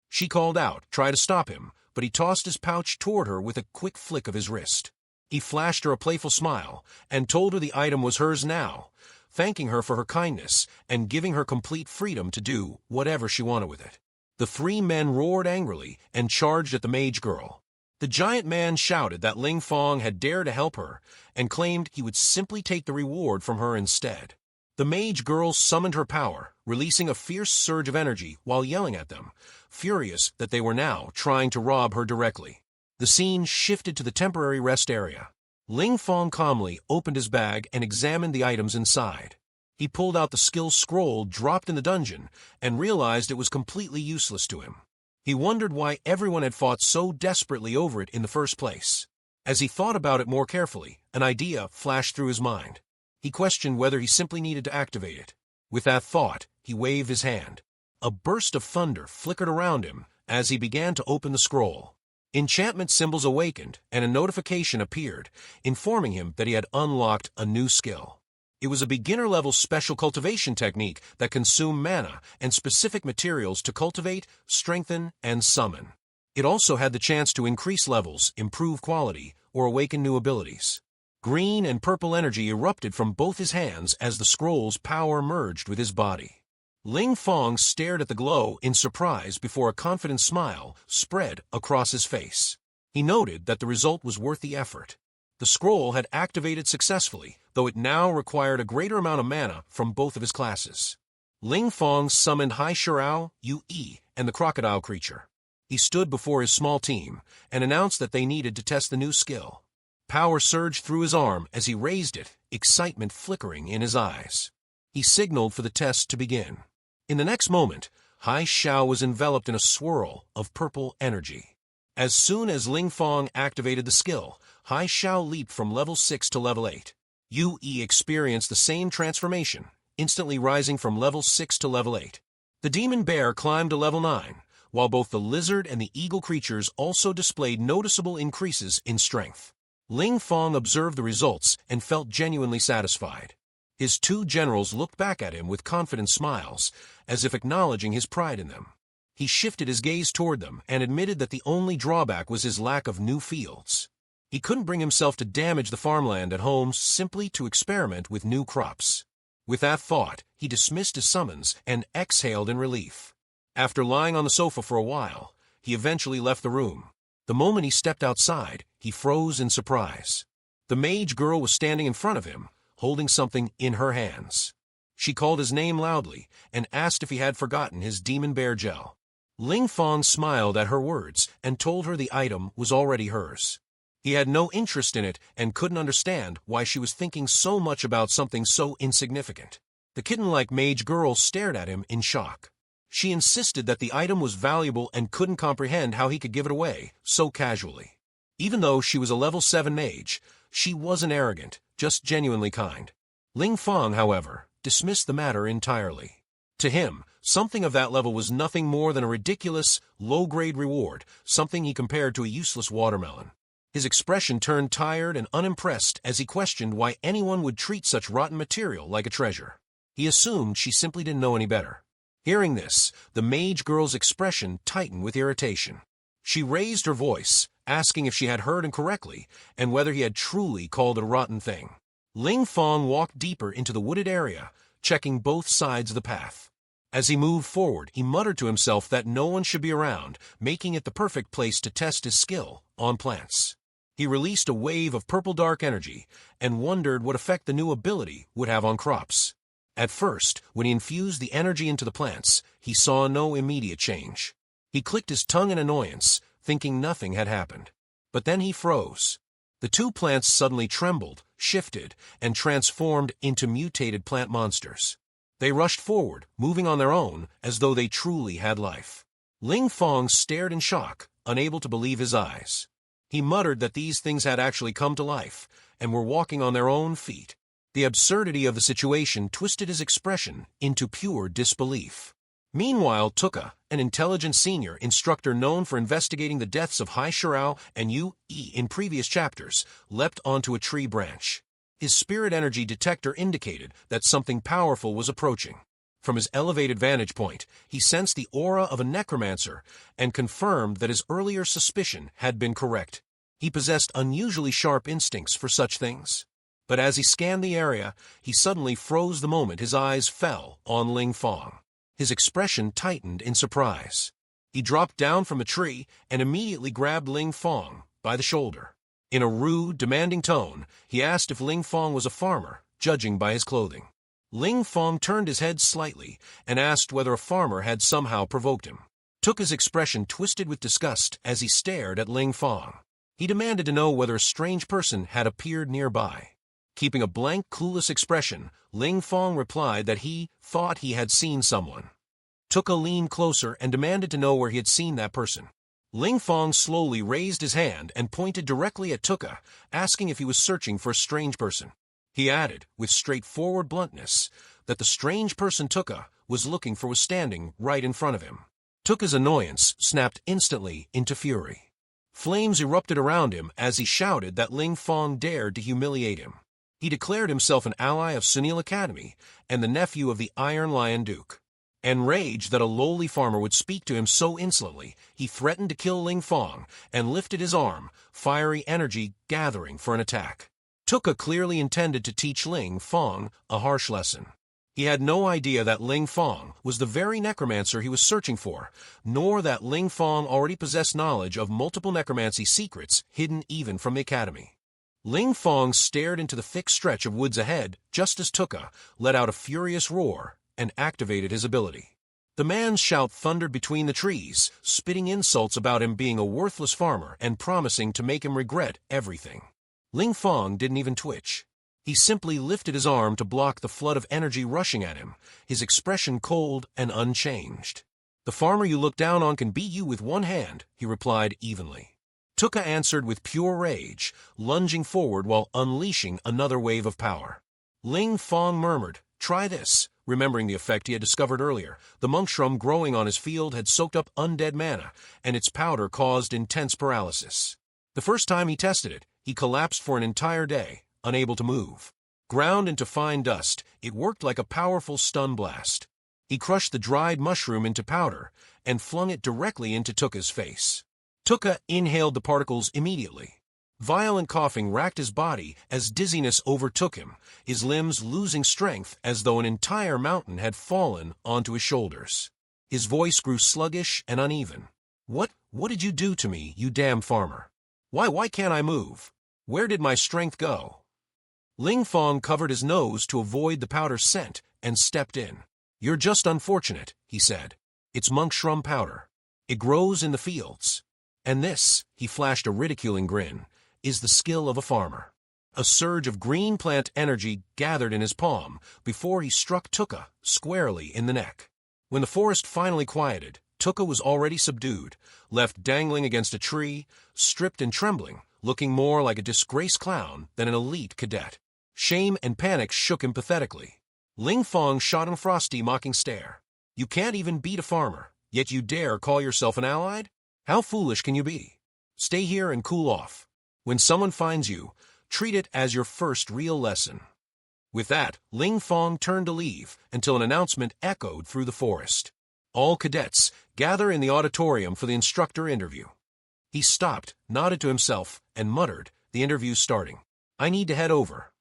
She called out, trying to stop him, but he tossed his pouch toward her with a quick flick of his wrist. He flashed her a playful smile and told her the item was hers now, thanking her for her kindness and giving her complete freedom to do whatever she wanted with it. The three men roared angrily and charged at the mage girl. The giant man shouted that Ling Fong had dared to help her and claimed he would simply take the reward from her instead. The mage girl summoned her power, releasing a fierce surge of energy while yelling at them, furious that they were now trying to rob her directly. The scene shifted to the temporary rest area. Ling Fong calmly opened his bag and examined the items inside. He pulled out the skill scroll dropped in the dungeon and realized it was completely useless to him. He wondered why everyone had fought so desperately over it in the first place. As he thought about it more carefully, an idea flashed through his mind. He questioned whether he simply needed to activate it. With that thought, he waved his hand. A burst of thunder flickered around him as he began to open the scroll. Enchantment symbols awakened, and a notification appeared, informing him that he had unlocked a new skill. It was a beginner-level special cultivation technique that consumed mana and specific materials to cultivate, strengthen, and summon. It also had the chance to increase levels, improve quality, or awaken new abilities. Green and purple energy erupted from both his hands as the scroll's power merged with his body. Ling Fong stared at the glow in surprise before a confident smile spread across his face. He noted that the result was worth the effort. The scroll had activated successfully, though it now required a greater amount of mana from both of his classes. Ling Fong summoned Hai Shirao, Yu Yi, and the crocodile creature. He stood before his small team and announced that they needed to test the new skill. Power surged through his arm as he raised it, excitement flickering in his eyes. He signaled for the test to begin. In the next moment, Hai Xiao was enveloped in a swirl of purple energy. As soon as Ling Fong activated the skill, Hai Xiao leaped from level 6 to level 8. Yu Yi experienced the same transformation, instantly rising from level 6 to level 8. The demon bear climbed to level 9, while both the lizard and the eagle creatures also displayed noticeable increases in strength. Ling Fong observed the results and felt genuinely satisfied. His two generals looked back at him with confident smiles, as if acknowledging his pride in them. He shifted his gaze toward them and admitted that the only drawback was his lack of new fields. He couldn't bring himself to damage the farmland at home simply to experiment with new crops. With that thought, he dismissed his summons and exhaled in relief. After lying on the sofa for a while, he eventually left the room. The moment he stepped outside, he froze in surprise. The mage girl was standing in front of him, holding something in her hands. She called his name loudly and asked if he had forgotten his demon bear gel. Ling Fong smiled at her words and told her the item was already hers. He had no interest in it and couldn't understand why she was thinking so much about something so insignificant. The kitten-like mage girl stared at him in shock. She insisted that the item was valuable and couldn't comprehend how he could give it away so casually. Even though she was a level 7 mage, she wasn't arrogant, just genuinely kind. Ling Fong, however, dismissed the matter entirely. To him, something of that level was nothing more than a ridiculous, low-grade reward, something he compared to a useless watermelon. His expression turned tired and unimpressed as he questioned why anyone would treat such rotten material like a treasure. He assumed she simply didn't know any better. Hearing this, the mage girl's expression tightened with irritation. She raised her voice, asking if she had heard him correctly and whether he had truly called it a rotten thing. Ling Fong walked deeper into the wooded area, checking both sides of the path. As he moved forward, he muttered to himself that no one should be around, making it the perfect place to test his skill on plants. He released a wave of purple dark energy and wondered what effect the new ability would have on crops. At first, when he infused the energy into the plants, he saw no immediate change. He clicked his tongue in annoyance, thinking nothing had happened. But then he froze. The two plants suddenly trembled, shifted, and transformed into mutated plant monsters. They rushed forward, moving on their own, as though they truly had life. Ling Fong stared in shock, unable to believe his eyes. He muttered that these things had actually come to life, and were walking on their own feet. The absurdity of the situation twisted his expression into pure disbelief. Meanwhile, Tuka, an intelligent senior instructor known for investigating the deaths of Hai Shirao and Yu Yi in previous chapters, leapt onto a tree branch. His spirit energy detector indicated that something powerful was approaching. From his elevated vantage point, he sensed the aura of a necromancer and confirmed that his earlier suspicion had been correct. He possessed unusually sharp instincts for such things. But as he scanned the area, he suddenly froze the moment his eyes fell on Ling Fong. His expression tightened in surprise. He dropped down from the tree and immediately grabbed Ling Fong by the shoulder. In a rude, demanding tone, he asked if Ling Fong was a farmer, judging by his clothing. Ling Fong turned his head slightly and asked whether a farmer had somehow provoked him. Tuka's expression twisted with disgust as he stared at Ling Fong. He demanded to know whether a strange person had appeared nearby. Keeping a blank, clueless expression, Ling Fong replied that he thought he had seen someone. Tuka leaned closer and demanded to know where he had seen that person. Ling Fong slowly raised his hand and pointed directly at Tuka, asking if he was searching for a strange person. He added, with straightforward bluntness, that the strange person Tuka was looking for was standing right in front of him. Tuka's annoyance snapped instantly into fury. Flames erupted around him as he shouted that Ling Fong dared to humiliate him. He declared himself an ally of Sunil Academy and the nephew of the Iron Lion Duke. Enraged that a lowly farmer would speak to him so insolently, he threatened to kill Ling Fong and lifted his arm, fiery energy gathering for an attack. Tuka clearly intended to teach Ling Fong a harsh lesson. He had no idea that Ling Fong was the very necromancer he was searching for, nor that Ling Fong already possessed knowledge of multiple necromancy secrets hidden even from the academy. Ling Fong stared into the thick stretch of woods ahead just as Tuka let out a furious roar and activated his ability. The man's shout thundered between the trees, spitting insults about him being a worthless farmer and promising to make him regret everything. Ling Fong didn't even twitch. He simply lifted his arm to block the flood of energy rushing at him, his expression cold and unchanged. "The farmer you look down on can beat you with one hand," he replied evenly. Tuka answered with pure rage, lunging forward while unleashing another wave of power. Ling Fong murmured, "Try this," remembering the effect he had discovered earlier. The monk shroom growing on his field had soaked up undead mana, and its powder caused intense paralysis. The first time he tested it, he collapsed for an entire day, unable to move. Ground into fine dust, it worked like a powerful stun blast. He crushed the dried mushroom into powder and flung it directly into Tuka's face. Tuka inhaled the particles immediately. Violent coughing racked his body as dizziness overtook him, his limbs losing strength as though an entire mountain had fallen onto his shoulders. His voice grew sluggish and uneven. What did you do to me, you damn farmer? Why can't I move? Where did my strength go?" Ling Fong covered his nose to avoid the powder's scent and stepped in. "You're just unfortunate," he said. "It's monk shroom powder. It grows in the fields. And this," he flashed a ridiculing grin, "is the skill of a farmer." A surge of green plant energy gathered in his palm before he struck Tuka squarely in the neck. When the forest finally quieted, Tuka was already subdued, left dangling against a tree, stripped and trembling, looking more like a disgraced clown than an elite cadet. Shame and panic shook him pathetically. Ling Fong shot him a frosty, mocking stare. "You can't even beat a farmer, yet you dare call yourself an allied? How foolish can you be? Stay here and cool off. When someone finds you, treat it as your first real lesson." With that, Ling Fong turned to leave until an announcement echoed through the forest. "All cadets, gather in the auditorium for the instructor interview." He stopped, nodded to himself, and muttered, "The interview's starting. I need to head over."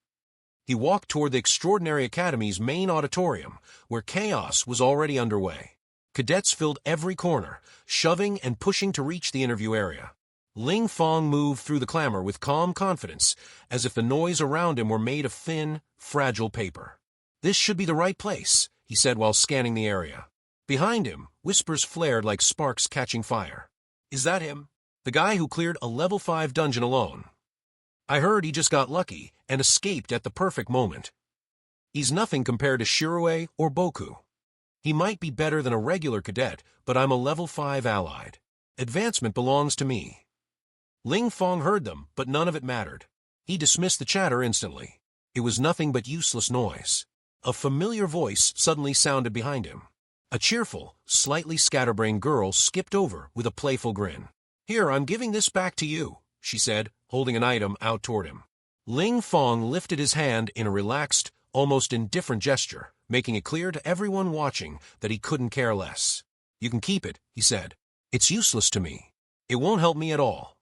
He walked toward the Extraordinary Academy's main auditorium, where chaos was already underway. Cadets filled every corner, shoving and pushing to reach the interview area. Ling Fong moved through the clamor with calm confidence, as if the noise around him were made of thin, fragile paper. "This should be the right place," he said while scanning the area. Behind him, whispers flared like sparks catching fire. "Is that him? The guy who cleared a level 5 dungeon alone. I heard he just got lucky and escaped at the perfect moment. He's nothing compared to Shirue or Boku. He might be better than a regular cadet, but I'm a level 5 allied. Advancement belongs to me. Ling Fong heard them, but none of it mattered. He dismissed the chatter instantly. It was nothing but useless noise. A familiar voice suddenly sounded behind him. A cheerful, slightly scatterbrained girl skipped over with a playful grin. "Here, I'm giving this back to you," she said, holding an item out toward him. Ling Fong lifted his hand in a relaxed, almost indifferent gesture, making it clear to everyone watching that he couldn't care less. "You can keep it," he said. "It's useless to me. It won't help me at all."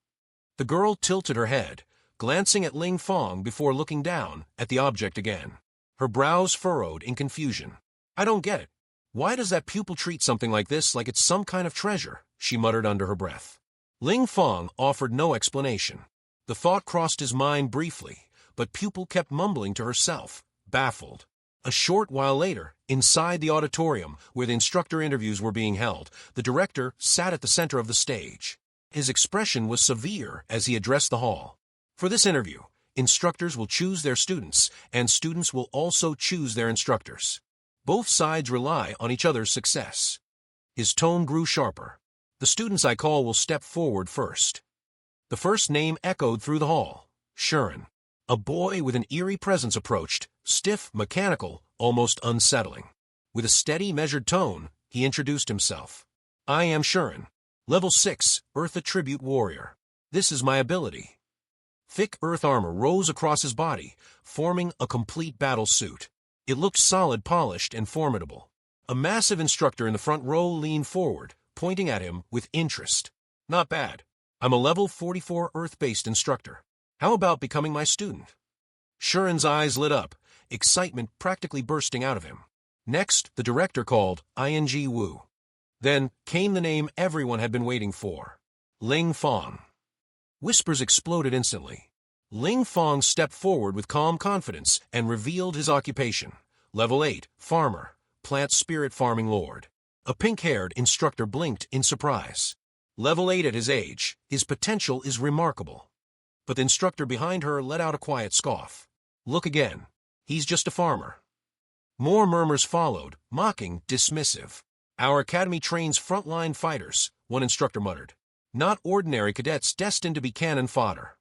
The girl tilted her head, glancing at Ling Fong before looking down at the object again. Her brows furrowed in confusion. "I don't get it. Why does that pupil treat something like this like it's some kind of treasure?" she muttered under her breath. Ling Fong offered no explanation. The thought crossed his mind briefly, but pupil kept mumbling to herself, baffled. A short while later, inside the auditorium where the instructor interviews were being held, the director sat at the center of the stage. His expression was severe as he addressed the hall. "For this interview, instructors will choose their students, and students will also choose their instructors. Both sides rely on each other's success." His tone grew sharper. "The students I call will step forward first." The first name echoed through the hall. Shuren. A boy with an eerie presence approached, stiff, mechanical, almost unsettling. With a steady, measured tone, he introduced himself. "I am Shuren, level 6, Earth Attribute Warrior. This is my ability." Thick earth armor rose across his body, forming a complete battle suit. It looked solid, polished, and formidable. A massive instructor in the front row leaned forward, pointing at him with interest. "Not bad. I'm a level 44 Earth-based instructor. How about becoming my student?" Shuren's eyes lit up, excitement practically bursting out of him. Next, the director called Ing Wu. Then came the name everyone had been waiting for. Ling Fong. Whispers exploded instantly. Ling Fong stepped forward with calm confidence and revealed his occupation. Level 8, farmer, plant spirit farming lord. A pink-haired instructor blinked in surprise. Level 8 at his age, his potential is remarkable. But the instructor behind her let out a quiet scoff. "Look again. He's just a farmer." More murmurs followed, mocking, dismissive. "Our academy trains frontline fighters," one instructor muttered. "Not ordinary cadets destined to be cannon fodder."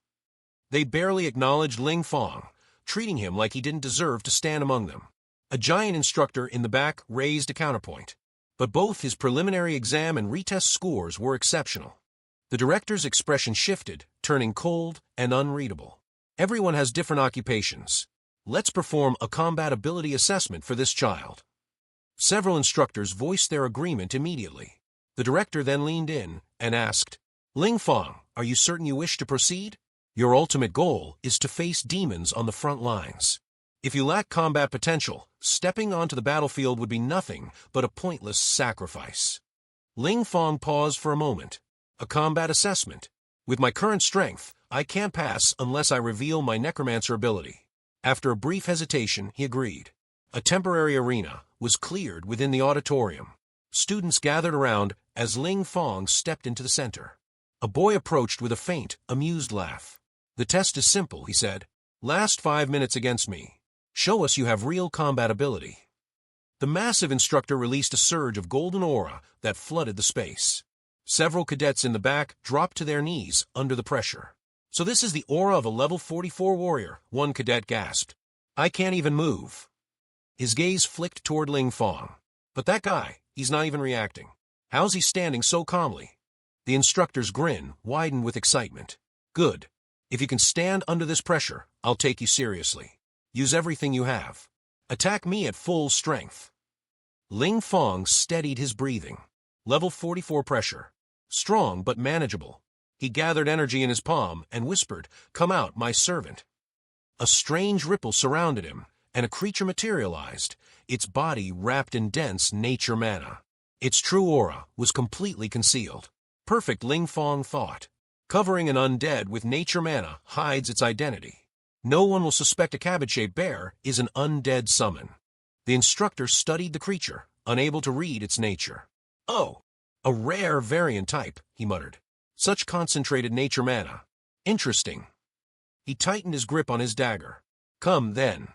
They barely acknowledged Ling Fong, treating him like he didn't deserve to stand among them. A giant instructor in the back raised a counterpoint. But both his preliminary exam and retest scores were exceptional. The director's expression shifted, turning cold and unreadable. "Everyone has different occupations. Let's perform a combat ability assessment for this child." Several instructors voiced their agreement immediately. The director then leaned in and asked, "Ling Fong, are you certain you wish to proceed? Your ultimate goal is to face demons on the front lines. If you lack combat potential, stepping onto the battlefield would be nothing but a pointless sacrifice." Ling Fong paused for a moment. "A combat assessment. With my current strength, I can't pass unless I reveal my Necromancer ability." After a brief hesitation, he agreed. A temporary arena was cleared within the auditorium. Students gathered around as Ling Fong stepped into the center. A boy approached with a faint, amused laugh. "The test is simple," he said. "Last 5 minutes against me. Show us you have real combat ability." The massive instructor released a surge of golden aura that flooded the space. Several cadets in the back dropped to their knees under the pressure. "So this is the aura of a level 44 warrior," one cadet gasped. "I can't even move." His gaze flicked toward Ling Fong. "But that guy, he's not even reacting. How's he standing so calmly?" The instructor's grin widened with excitement. "Good. If you can stand under this pressure, I'll take you seriously. Use everything you have. Attack me at full strength." Ling Fong steadied his breathing. Level 44 pressure. Strong but manageable. He gathered energy in his palm and whispered, "Come out, my servant." A strange ripple surrounded him, and a creature materialized, its body wrapped in dense nature mana. Its true aura was completely concealed. Perfect, Ling Fong thought. Covering an undead with nature mana hides its identity. No one will suspect a cabbage-shaped bear is an undead summon. The instructor studied the creature, unable to read its nature. "Oh, a rare variant type," he muttered. Such concentrated nature mana. Interesting. He tightened his grip on his dagger. Come, then.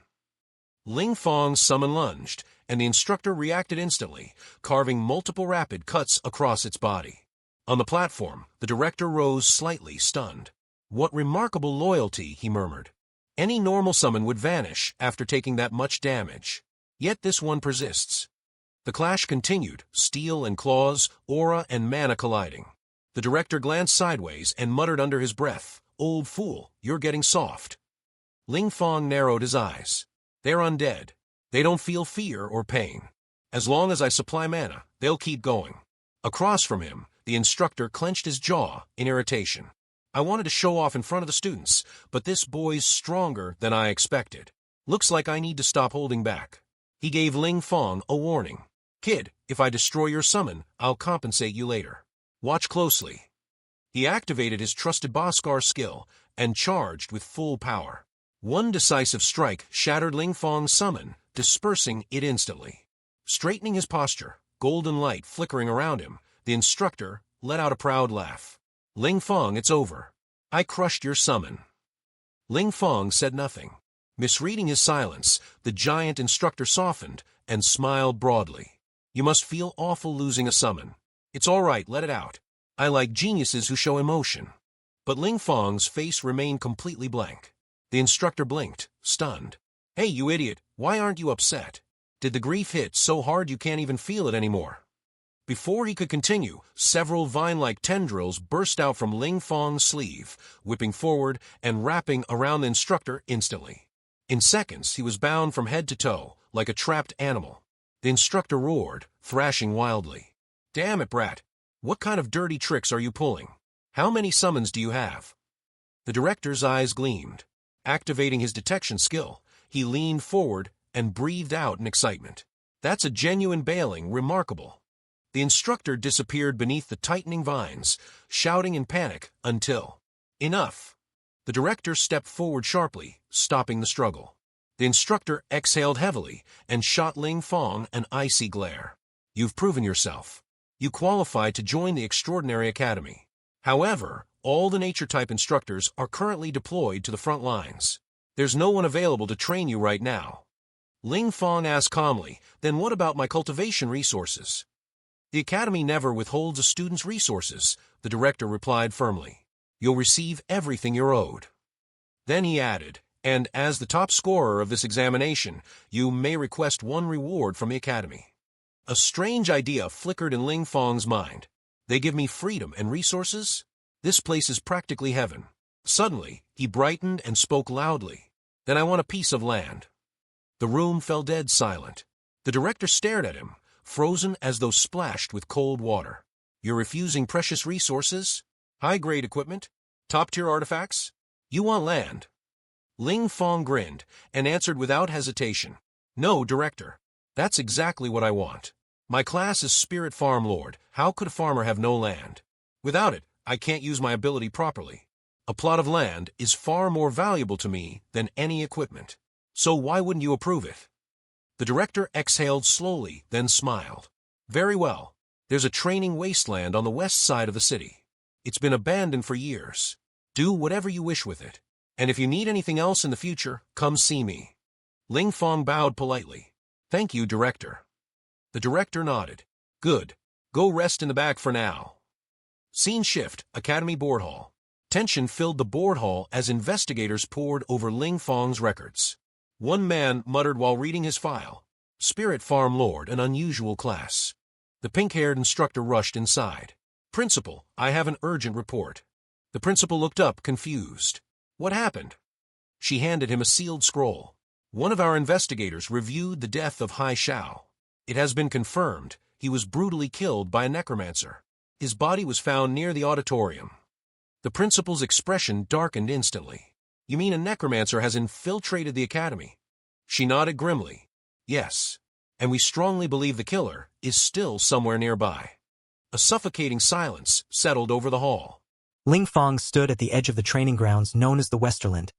Ling Fong's summon lunged, and the instructor reacted instantly, carving multiple rapid cuts across its body. On the platform, the director rose slightly, stunned. What remarkable loyalty, he murmured. Any normal summon would vanish after taking that much damage. Yet this one persists. The clash continued, steel and claws, aura and mana colliding. The director glanced sideways and muttered under his breath, "Old fool, you're getting soft." Ling Fong narrowed his eyes. They're undead. They don't feel fear or pain. As long as I supply mana, they'll keep going. Across from him, the instructor clenched his jaw in irritation. I wanted to show off in front of the students, but this boy's stronger than I expected. Looks like I need to stop holding back. He gave Ling Fong a warning. Kid, if I destroy your summon, I'll compensate you later. Watch closely. He activated his trusted Bhaskar skill and charged with full power. One decisive strike shattered Ling Fong's summon, dispersing it instantly. Straightening his posture, golden light flickering around him, the instructor let out a proud laugh. Ling Fong, it's over. I crushed your summon. Ling Fong said nothing. Misreading his silence, the giant instructor softened and smiled broadly. You must feel awful losing a summon. It's all right, let it out. I like geniuses who show emotion. But Ling Fong's face remained completely blank. The instructor blinked, stunned. Hey, you idiot, why aren't you upset? Did the grief hit so hard you can't even feel it anymore? Before he could continue, several vine-like tendrils burst out from Ling Fong's sleeve, whipping forward and wrapping around the instructor instantly. In seconds, he was bound from head to toe, like a trapped animal. The instructor roared, thrashing wildly. Damn it, brat. What kind of dirty tricks are you pulling? How many summons do you have? The director's eyes gleamed. Activating his detection skill, he leaned forward and breathed out in excitement. That's a genuine bailing, remarkable. The instructor disappeared beneath the tightening vines, shouting in panic until... Enough! The director stepped forward sharply, stopping the struggle. The instructor exhaled heavily and shot Ling Fong an icy glare. You've proven yourself. You qualify to join the Extraordinary Academy. However, all the nature-type instructors are currently deployed to the front lines. There's no one available to train you right now. Ling Fong asked calmly, then what about my cultivation resources? The Academy never withholds a student's resources, the director replied firmly. You'll receive everything you're owed. Then he added, and as the top scorer of this examination, you may request one reward from the Academy. A strange idea flickered in Ling Fong's mind. They give me freedom and resources? This place is practically heaven. Suddenly, he brightened and spoke loudly. Then I want a piece of land. The room fell dead silent. The director stared at him, frozen as though splashed with cold water. You're refusing precious resources? High-grade equipment? Top-tier artifacts? You want land? Ling Fong grinned and answered without hesitation. No, director. That's exactly what I want. My class is Spirit Farm Lord. How could a farmer have no land? Without it, I can't use my ability properly. A plot of land is far more valuable to me than any equipment. So why wouldn't you approve it? The director exhaled slowly, then smiled. Very well. There's a training wasteland on the west side of the city. It's been abandoned for years. Do whatever you wish with it. And if you need anything else in the future, come see me. Ling Fong bowed politely. Thank you, director. The director nodded. Good. Go rest in the back for now. Scene shift, Academy Board Hall. Tension filled the board hall as investigators pored over Ling Fong's records. One man muttered while reading his file. Spirit Farm Lord, an unusual class. The pink-haired instructor rushed inside. Principal, I have an urgent report. The principal looked up, confused. What happened? She handed him a sealed scroll. One of our investigators reviewed the death of Hai Shao. It has been confirmed he was brutally killed by a necromancer. His body was found near the auditorium. The principal's expression darkened instantly. You mean a necromancer has infiltrated the academy? She nodded grimly. Yes, and we strongly believe the killer is still somewhere nearby. A suffocating silence settled over the hall. Ling Fong stood at the edge of the training grounds known as the Westerland,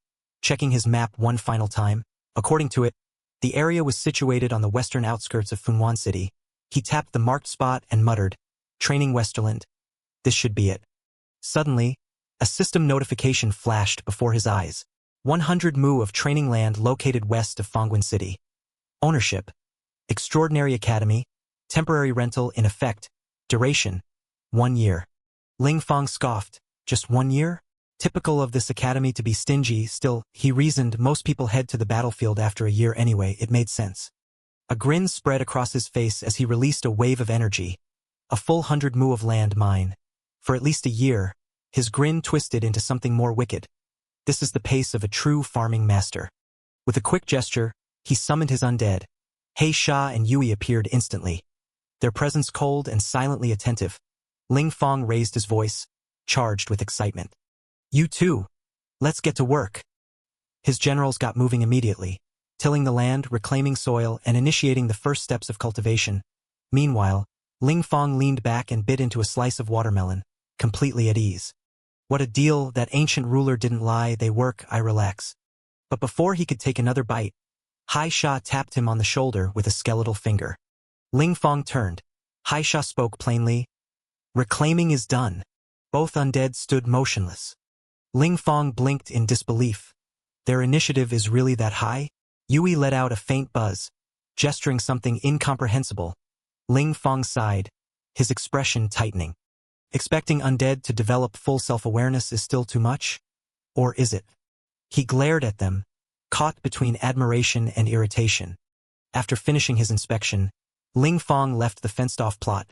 checking his map one final time. According to it, the area was situated on the western outskirts of Funwan City. He tapped the marked spot and muttered, Training Westerland. This should be it. Suddenly, a system notification flashed before his eyes. 100 mu of training land located west of Fongwen City. Ownership: Extraordinary Academy, temporary rental in effect, duration: 1 year. Ling Fong scoffed. Just 1 year? Typical of this academy to be stingy. Still, he reasoned, most people head to the battlefield after a year anyway. It made sense. A grin spread across his face as he released a wave of energy. A full 100 mu of land mine. For at least a year, his grin twisted into something more wicked. This is the pace of a true farming master. With a quick gesture, he summoned his undead. Hei Sha and Yui appeared instantly. Their presence cold and silently attentive. Ling Fong raised his voice, charged with excitement. You too. Let's get to work. His generals got moving immediately, tilling the land, reclaiming soil, and initiating the first steps of cultivation. Meanwhile, Ling Fong leaned back and bit into a slice of watermelon, completely at ease. What a deal, that ancient ruler didn't lie. They work, I relax. But before he could take another bite, Hai Sha tapped him on the shoulder with a skeletal finger. Ling Fong turned. Hai Sha spoke plainly. Reclaiming is done. Both undead stood motionless. Ling Fong blinked in disbelief. Their initiative is really that high? Yui let out a faint buzz, gesturing something incomprehensible. Ling Fong sighed, his expression tightening. Expecting undead to develop full self-awareness is still too much? Or is it? He glared at them, caught between admiration and irritation. After finishing his inspection, Ling Fong left the fenced-off plot.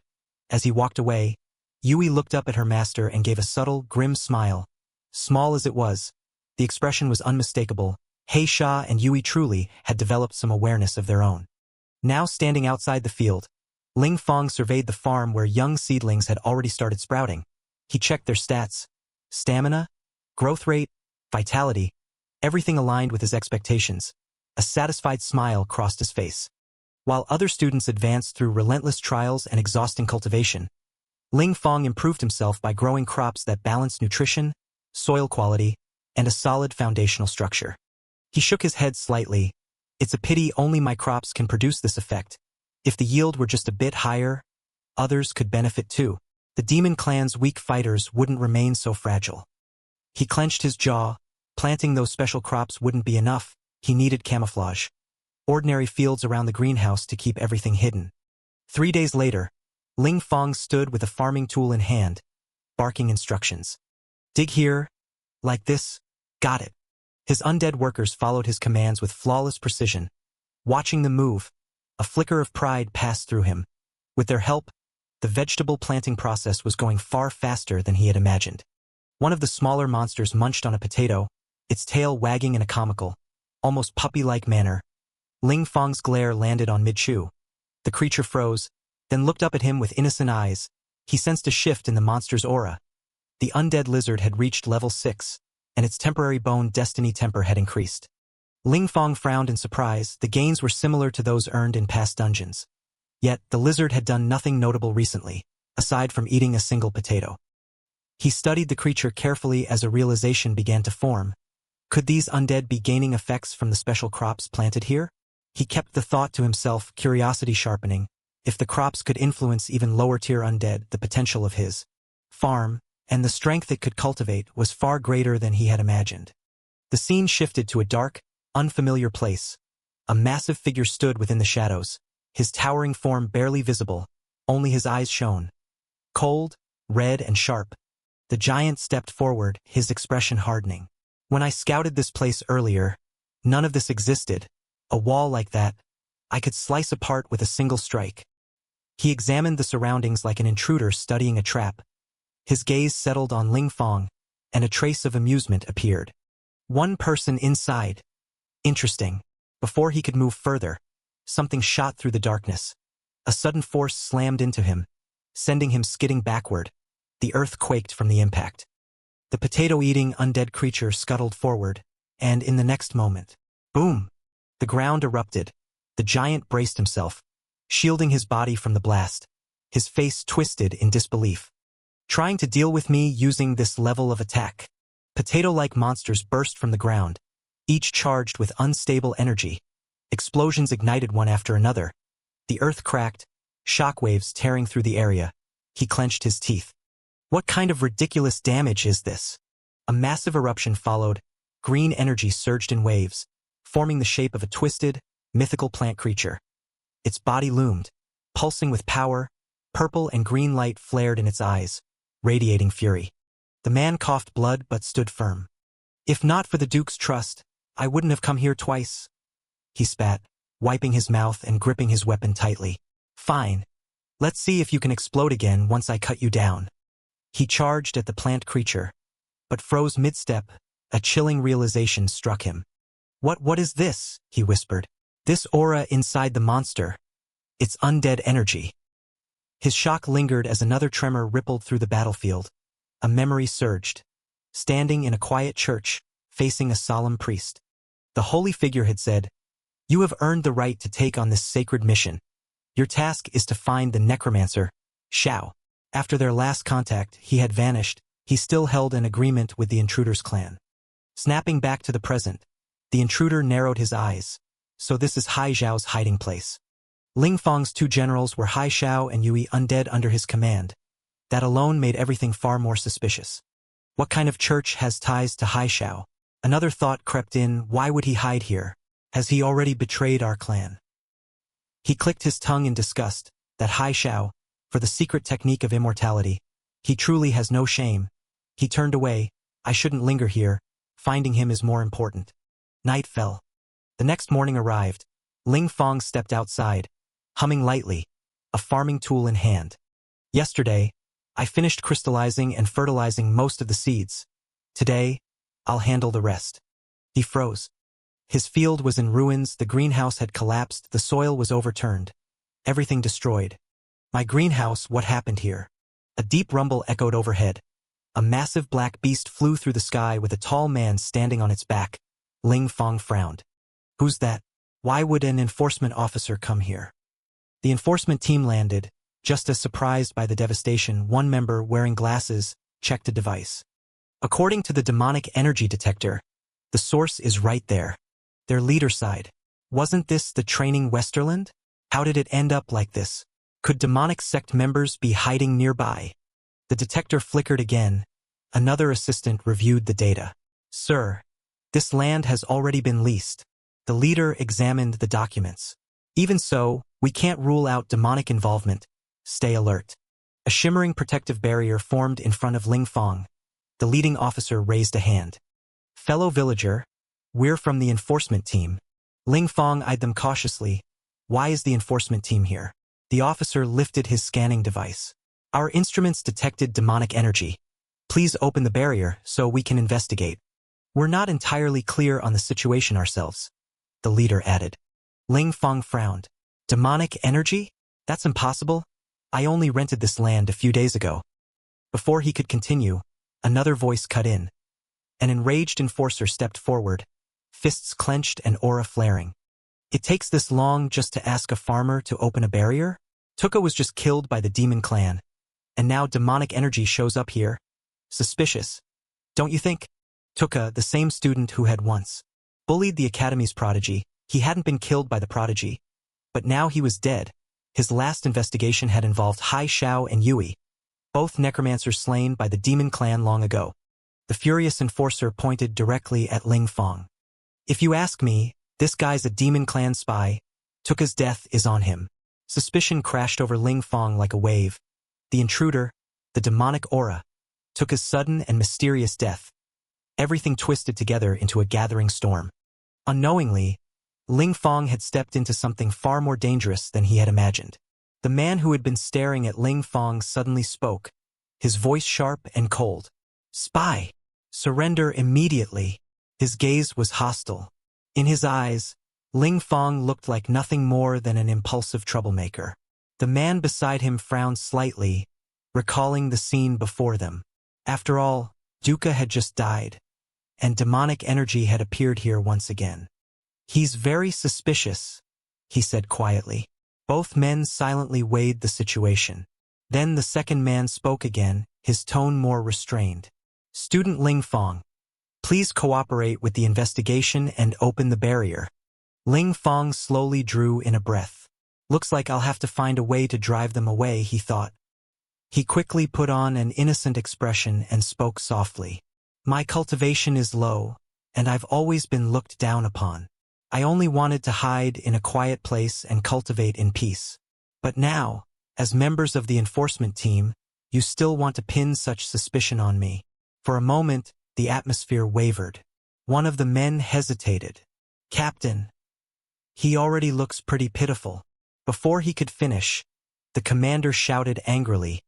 As he walked away, Yui looked up at her master and gave a subtle, grim smile. Small as it was, the expression was unmistakable. Hei Sha and Yui truly had developed some awareness of their own. Now standing outside the field, Ling Fong surveyed the farm where young seedlings had already started sprouting. He checked their stats. Stamina, growth rate, vitality, everything aligned with his expectations. A satisfied smile crossed his face. While other students advanced through relentless trials and exhausting cultivation, Ling Fong improved himself by growing crops that balanced nutrition, soil quality, and a solid foundational structure. He shook his head slightly. It's a pity only my crops can produce this effect. If the yield were just a bit higher, others could benefit too. The demon clan's weak fighters wouldn't remain so fragile. He clenched his jaw. Planting those special crops wouldn't be enough. He needed camouflage. Ordinary fields around the greenhouse to keep everything hidden. 3 days later, Ling Fong stood with a farming tool in hand, barking instructions. Dig here, like this, got it. His undead workers followed his commands with flawless precision. Watching them move, a flicker of pride passed through him. With their help, the vegetable planting process was going far faster than he had imagined. One of the smaller monsters munched on a potato, its tail wagging in a comical, almost puppy-like manner. Ling Fong's glare landed on mid-chew. The creature froze, then looked up at him with innocent eyes. He sensed a shift in the monster's aura. The undead lizard had reached level 6, and its temporary bone destiny temper had increased. Ling Fong frowned in surprise. The gains were similar to those earned in past dungeons. Yet, the lizard had done nothing notable recently, aside from eating a single potato. He studied the creature carefully as a realization began to form. Could these undead be gaining effects from the special crops planted here? He kept the thought to himself, curiosity sharpening. If the crops could influence even lower-tier undead, the potential of his farm and the strength it could cultivate was far greater than he had imagined. The scene shifted to a dark, unfamiliar place. A massive figure stood within the shadows, his towering form barely visible, only his eyes shone. Cold, red, and sharp, the giant stepped forward, his expression hardening. When I scouted this place earlier, none of this existed. A wall like that, I could slice apart with a single strike. He examined the surroundings like an intruder studying a trap. His gaze settled on Ling Fong, and a trace of amusement appeared. One person inside. Interesting. Before he could move further, something shot through the darkness. A sudden force slammed into him, sending him skidding backward. The earth quaked from the impact. The potato-eating undead creature scuttled forward, and in the next moment, boom! The ground erupted. The giant braced himself, shielding his body from the blast. His face twisted in disbelief. Trying to deal with me using this level of attack. Potato-like monsters burst from the ground, each charged with unstable energy. Explosions ignited one after another. The earth cracked, shockwaves tearing through the area. He clenched his teeth. What kind of ridiculous damage is this? A massive eruption followed. Green energy surged in waves, forming the shape of a twisted, mythical plant creature. Its body loomed, pulsing with power. Purple and green light flared in its eyes, radiating fury. The man coughed blood but stood firm. If not for the Duke's trust, I wouldn't have come here twice. He spat, wiping his mouth and gripping his weapon tightly. Fine. Let's see if you can explode again once I cut you down. He charged at the plant creature, but froze mid-step. A chilling realization struck him. What is this? He whispered. This aura inside the monster. It's undead energy. His shock lingered as another tremor rippled through the battlefield. A memory surged. Standing in a quiet church, facing a solemn priest. The holy figure had said, "You have earned the right to take on this sacred mission. Your task is to find the Necromancer, Shao." After their last contact, he had vanished. He still held an agreement with the intruder's clan. Snapping back to the present, the intruder narrowed his eyes. So this is Hai Zhao's hiding place. Ling Fong's two generals were Hai Shao and Yui, undead under his command. That alone made everything far more suspicious. What kind of church has ties to Hai Shao? Another thought crept in. Why would he hide here? Has he already betrayed our clan? He clicked his tongue in disgust. That Hai Shao, for the secret technique of immortality. He truly has no shame. He turned away. I shouldn't linger here. Finding him is more important. Night fell. The next morning arrived. Ling Fong stepped outside, humming lightly, a farming tool in hand. Yesterday, I finished crystallizing and fertilizing most of the seeds. Today, I'll handle the rest. He froze. His field was in ruins, the greenhouse had collapsed, the soil was overturned. Everything destroyed. My greenhouse, what happened here? A deep rumble echoed overhead. A massive black beast flew through the sky with a tall man standing on its back. Ling Fong frowned. Who's that? Why would an enforcement officer come here? The enforcement team landed. Just as surprised by the devastation, one member wearing glasses checked a device. According to the demonic energy detector, the source is right there. Their leader sighed. Wasn't this the training Westerland? How did it end up like this? Could demonic sect members be hiding nearby? The detector flickered again. Another assistant reviewed the data. Sir, this land has already been leased. The leader examined the documents. Even so, we can't rule out demonic involvement. Stay alert. A shimmering protective barrier formed in front of Ling Fong. The leading officer raised a hand. Fellow villager, we're from the enforcement team. Ling Fong eyed them cautiously. Why is the enforcement team here? The officer lifted his scanning device. Our instruments detected demonic energy. Please open the barrier so we can investigate. We're not entirely clear on the situation ourselves, the leader added. Ling Fong frowned. Demonic energy? That's impossible. I only rented this land a few days ago. Before he could continue, another voice cut in. An enraged enforcer stepped forward, fists clenched and aura flaring. It takes this long just to ask a farmer to open a barrier? Tuka was just killed by the demon clan. And now demonic energy shows up here. Suspicious. Don't you think? Tuka, the same student who had once bullied the academy's prodigy, he hadn't been killed by the prodigy. But now he was dead. His last investigation had involved Hai Shao and Yui, both necromancers slain by the demon clan long ago. The furious enforcer pointed directly at Ling Fong. If you ask me, this guy's a demon clan spy. Tuka's death is on him. Suspicion crashed over Ling Fong like a wave. The intruder, the demonic aura, Tuka's sudden and mysterious death. Everything twisted together into a gathering storm. Unknowingly, Ling Fong had stepped into something far more dangerous than he had imagined. The man who had been staring at Ling Fong suddenly spoke, his voice sharp and cold. Spy! Surrender immediately. His gaze was hostile. In his eyes, Ling Fong looked like nothing more than an impulsive troublemaker. The man beside him frowned slightly, recalling the scene before them. After all, Duca had just died, and demonic energy had appeared here once again. He's very suspicious, he said quietly. Both men silently weighed the situation. Then the second man spoke again, his tone more restrained. Student Ling Fong, please cooperate with the investigation and open the barrier. Ling Fong slowly drew in a breath. Looks like I'll have to find a way to drive them away, he thought. He quickly put on an innocent expression and spoke softly. My cultivation is low, and I've always been looked down upon. I only wanted to hide in a quiet place and cultivate in peace. But now, as members of the enforcement team, you still want to pin such suspicion on me. For a moment, the atmosphere wavered. One of the men hesitated. Captain. He already looks pretty pitiful. Before he could finish, the commander shouted angrily,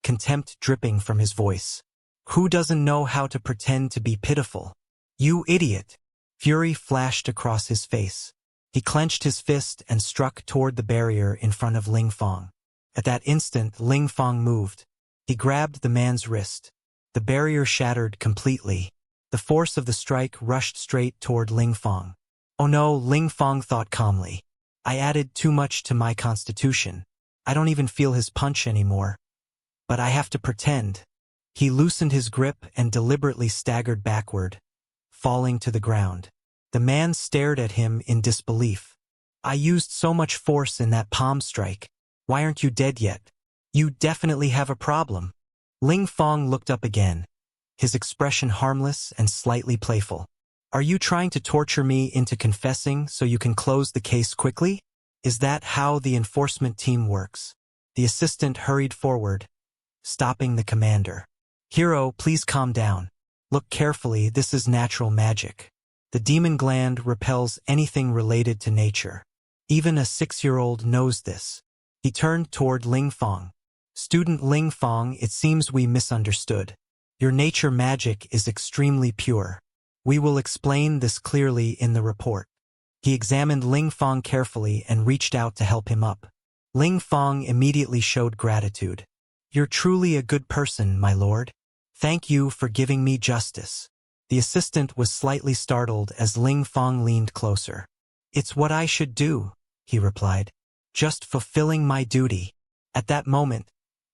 contempt dripping from his voice. Who doesn't know how to pretend to be pitiful? You idiot! Fury flashed across his face. He clenched his fist and struck toward the barrier in front of Ling Fong. At that instant, Ling Fong moved. He grabbed the man's wrist. The barrier shattered completely. The force of the strike rushed straight toward Ling Fong. Oh no, Ling Fong thought calmly. I added too much to my constitution. I don't even feel his punch anymore. But I have to pretend. He loosened his grip and deliberately staggered backward, falling to the ground. The man stared at him in disbelief. I used so much force in that palm strike. Why aren't you dead yet? You definitely have a problem. Ling Fong looked up again, his expression harmless and slightly playful. Are you trying to torture me into confessing so you can close the case quickly? Is that how the enforcement team works? The assistant hurried forward, stopping the commander. Hero, please calm down. Look carefully, this is natural magic. The demon gland repels anything related to nature. Even a 6-year-old knows this. He turned toward Ling Fong. Student Ling Fong, it seems we misunderstood. Your nature magic is extremely pure. We will explain this clearly in the report. He examined Ling Fong carefully and reached out to help him up. Ling Fong immediately showed gratitude. You're truly a good person, my lord. Thank you for giving me justice. The assistant was slightly startled as Ling Fong leaned closer. It's what I should do, he replied. Just fulfilling my duty. At that moment,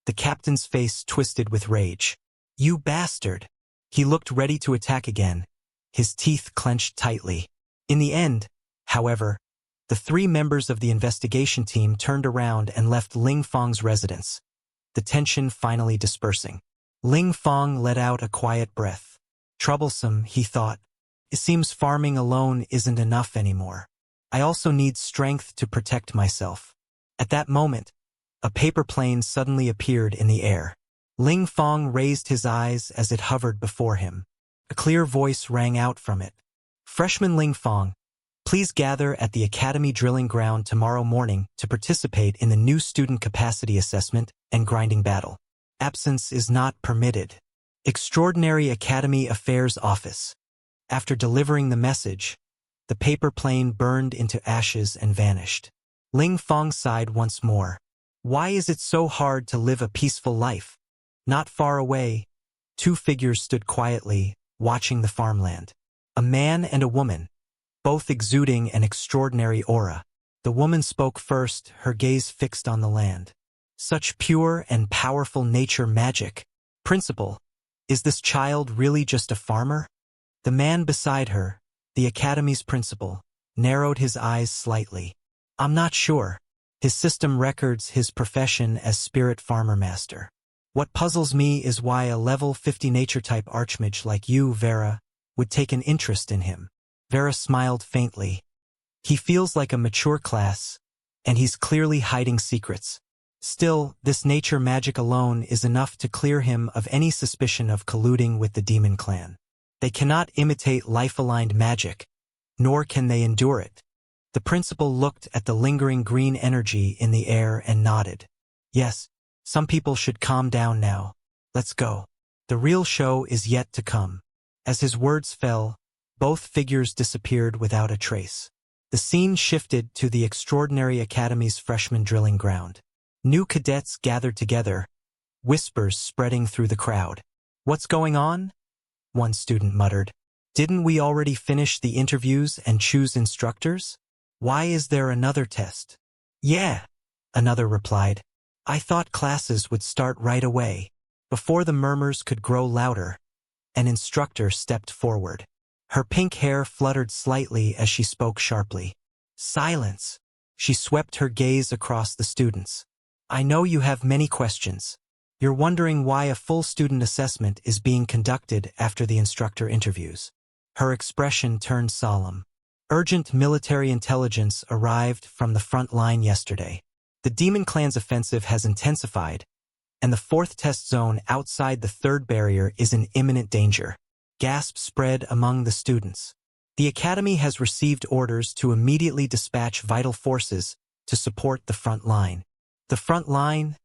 the captain's face twisted with rage. You bastard! He looked ready to attack again, his teeth clenched tightly. In the end, however, the 3 members of the investigation team turned around and left Ling Fong's residence, the tension finally dispersing. Ling Fong let out a quiet breath. Troublesome, he thought. It seems farming alone isn't enough anymore. I also need strength to protect myself. At that moment, a paper plane suddenly appeared in the air. Ling Fong raised his eyes as it hovered before him. A clear voice rang out from it. Freshman Ling Fong, please gather at the Academy Drilling Ground tomorrow morning to participate in the new student capacity assessment and grinding battle. Absence is not permitted. Extraordinary Academy Affairs Office. After delivering the message, the paper plane burned into ashes and vanished. Ling Fong sighed once more. Why is it so hard to live a peaceful life? Not far away, 2 figures stood quietly, watching the farmland. A man and a woman, both exuding an extraordinary aura. The woman spoke first, her gaze fixed on the land. Such pure and powerful nature magic. Principal, is this child really just a farmer? The man beside her, the academy's principal, narrowed his eyes slightly. I'm not sure. His system records his profession as spirit farmer master. What puzzles me is why a level 50 nature-type archmage like you, Vera, would take an interest in him. Vera smiled faintly. He feels like a mature class, and he's clearly hiding secrets. Still, this nature magic alone is enough to clear him of any suspicion of colluding with the demon clan. They cannot imitate life-aligned magic, nor can they endure it. The principal looked at the lingering green energy in the air and nodded. Yes, some people should calm down now. Let's go. The real show is yet to come. As his words fell, both figures disappeared without a trace. The scene shifted to the Extraordinary Academy's freshman drilling ground. New cadets gathered together, whispers spreading through the crowd. What's going on? One student muttered. Didn't we already finish the interviews and choose instructors? Why is there another test? Yeah, another replied. I thought classes would start right away. Before the murmurs could grow louder, an instructor stepped forward. Her pink hair fluttered slightly as she spoke sharply. Silence. She swept her gaze across the students. I know you have many questions. You're wondering why a full student assessment is being conducted after the instructor interviews. Her expression turned solemn. Urgent military intelligence arrived from the front line yesterday. The Demon Clan's offensive has intensified, and the fourth test zone outside the third barrier is in imminent danger. Gasps spread among the students. The Academy has received orders to immediately dispatch vital forces to support the front line. The front line?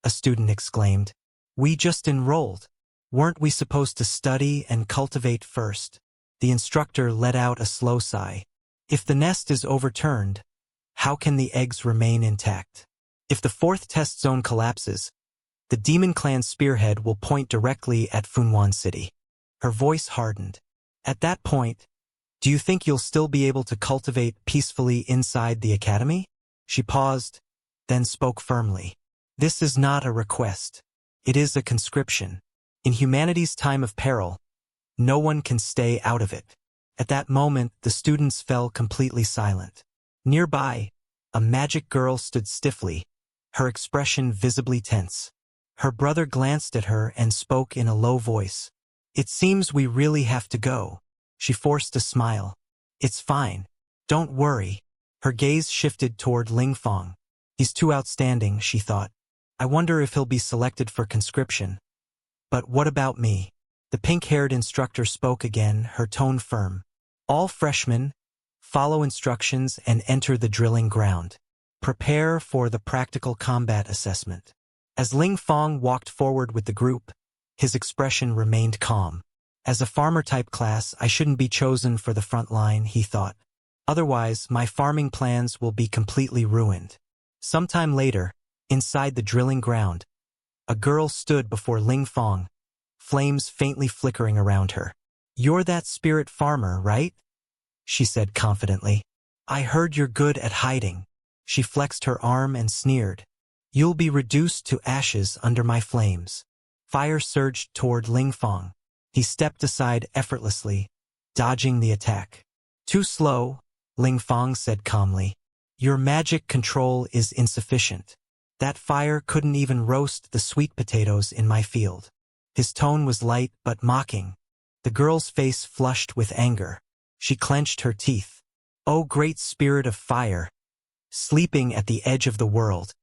A student exclaimed. We just enrolled. Weren't we supposed to study and cultivate first? The instructor let out a slow sigh. If the nest is overturned, how can the eggs remain intact? If the fourth test zone collapses, the Demon Clan spearhead will point directly at Funwan City. Her voice hardened. At that point, do you think you'll still be able to cultivate peacefully inside the academy? She paused, then spoke firmly. This is not a request. It is a conscription. In humanity's time of peril, no one can stay out of it. At that moment, the students fell completely silent. Nearby, a magic girl stood stiffly, her expression visibly tense. Her brother glanced at her and spoke in a low voice. It seems we really have to go. She forced a smile. It's fine. Don't worry. Her gaze shifted toward Ling Fong. He's too outstanding, she thought. I wonder if he'll be selected for conscription. But what about me? The pink-haired instructor spoke again, her tone firm. All freshmen, follow instructions and enter the drilling ground. Prepare for the practical combat assessment. As Ling Fong walked forward with the group, his expression remained calm. As a farmer-type class, I shouldn't be chosen for the front line, he thought. Otherwise, my farming plans will be completely ruined. Sometime later, inside the drilling ground, a girl stood before Ling Fong, flames faintly flickering around her. You're that spirit farmer, right? She said confidently. I heard you're good at hiding. She flexed her arm and sneered. You'll be reduced to ashes under my flames. Fire surged toward Ling Fong. He stepped aside effortlessly, dodging the attack. Too slow, Ling Fong said calmly. Your magic control is insufficient. That fire couldn't even roast the sweet potatoes in my field. His tone was light but mocking. The girl's face flushed with anger. She clenched her teeth. O great spirit of fire, sleeping at the edge of the world.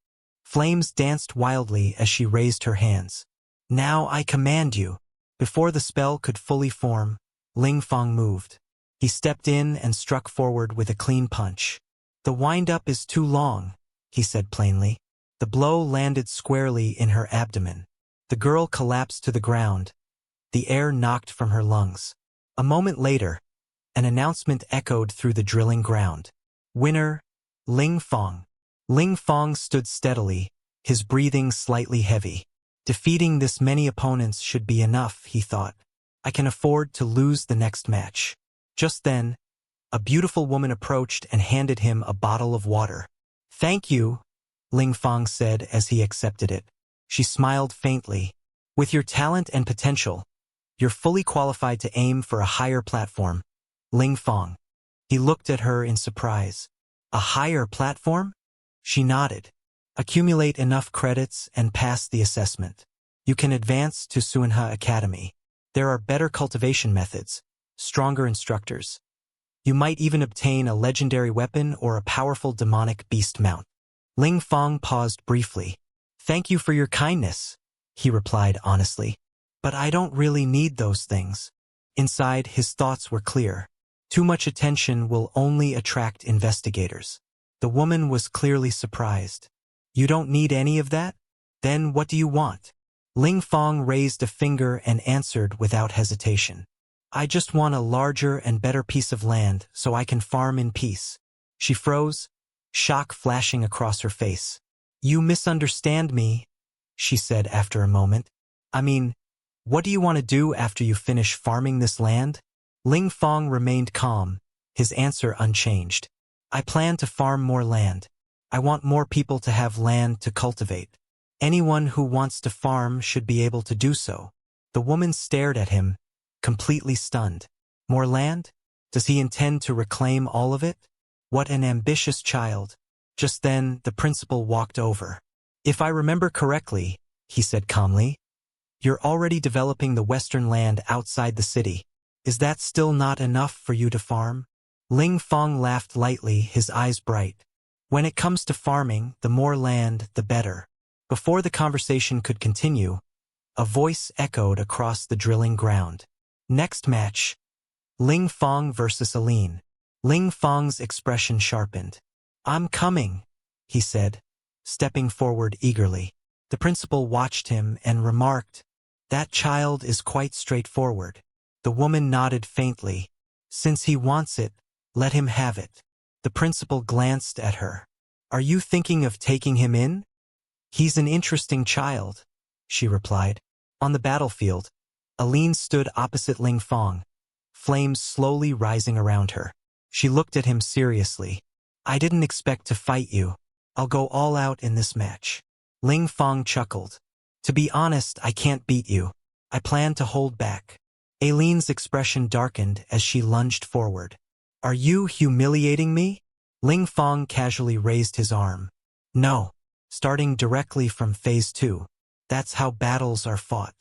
Flames danced wildly as she raised her hands. Now I command you. Before the spell could fully form, Ling Fong moved. He stepped in and struck forward with a clean punch. The wind-up is too long, he said plainly. The blow landed squarely in her abdomen. The girl collapsed to the ground. The air knocked from her lungs. A moment later, an announcement echoed through the drilling ground. Winner, Ling Fong. Ling Fong stood steadily, his breathing slightly heavy. Defeating this many opponents should be enough, he thought. I can afford to lose the next match. Just then, a beautiful woman approached and handed him a bottle of water. Thank you, Ling Fong said as he accepted it. She smiled faintly. With your talent and potential, you're fully qualified to aim for a higher platform, Ling Fong. He looked at her in surprise. A higher platform? She nodded. Accumulate enough credits and pass the assessment. You can advance to Suinha Academy. There are better cultivation methods, stronger instructors. You might even obtain a legendary weapon or a powerful demonic beast mount. Ling Fong paused briefly. Thank you for your kindness, he replied honestly. But I don't really need those things. Inside, his thoughts were clear. Too much attention will only attract investigators. The woman was clearly surprised. You don't need any of that? Then what do you want? Ling Fong raised a finger and answered without hesitation. I just want a larger and better piece of land so I can farm in peace. She froze, shock flashing across her face. You misunderstand me, she said after a moment. I mean, what do you want to do after you finish farming this land? Ling Fong remained calm, his answer unchanged. I plan to farm more land. I want more people to have land to cultivate. Anyone who wants to farm should be able to do so. The woman stared at him, completely stunned. More land? Does he intend to reclaim all of it? What an ambitious child. Just then, the principal walked over. If I remember correctly, he said calmly. You're already developing the western land outside the city. Is that still not enough for you to farm? Ling Fong laughed lightly, his eyes bright. When it comes to farming, the more land, the better. Before the conversation could continue, a voice echoed across the drilling ground. Next match. Ling Fong versus Aline. Ling Fong's expression sharpened. I'm coming, he said, stepping forward eagerly. The principal watched him and remarked, that child is quite straightforward. The woman nodded faintly. Since he wants it, let him have it. The principal glanced at her. Are you thinking of taking him in? He's an interesting child, she replied. On the battlefield, Aline stood opposite Ling Fong, flames slowly rising around her. She looked at him seriously. I didn't expect to fight you. I'll go all out in this match. Ling Fong chuckled. To be honest, I can't beat you. I plan to hold back. Aline's expression darkened as she lunged forward. Are you humiliating me? Ling Fong casually raised his arm. No. Starting directly from phase 2. That's how battles are fought.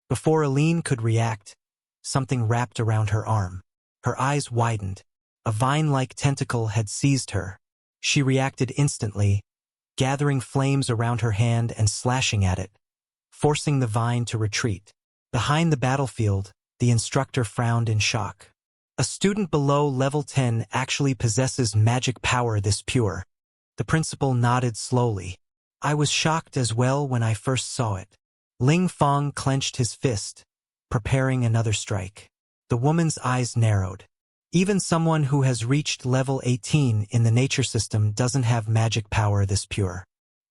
Before Aline could react, something wrapped around her arm. Her eyes widened. A vine-like tentacle had seized her. She reacted instantly, gathering flames around her hand and slashing at it, forcing the vine to retreat. Behind the battlefield, the instructor frowned in shock. A student below level 10 actually possesses magic power this pure. The principal nodded slowly. I was shocked as well when I first saw it. Ling Fong clenched his fist, preparing another strike. The woman's eyes narrowed. Even someone who has reached level 18 in the nature system doesn't have magic power this pure.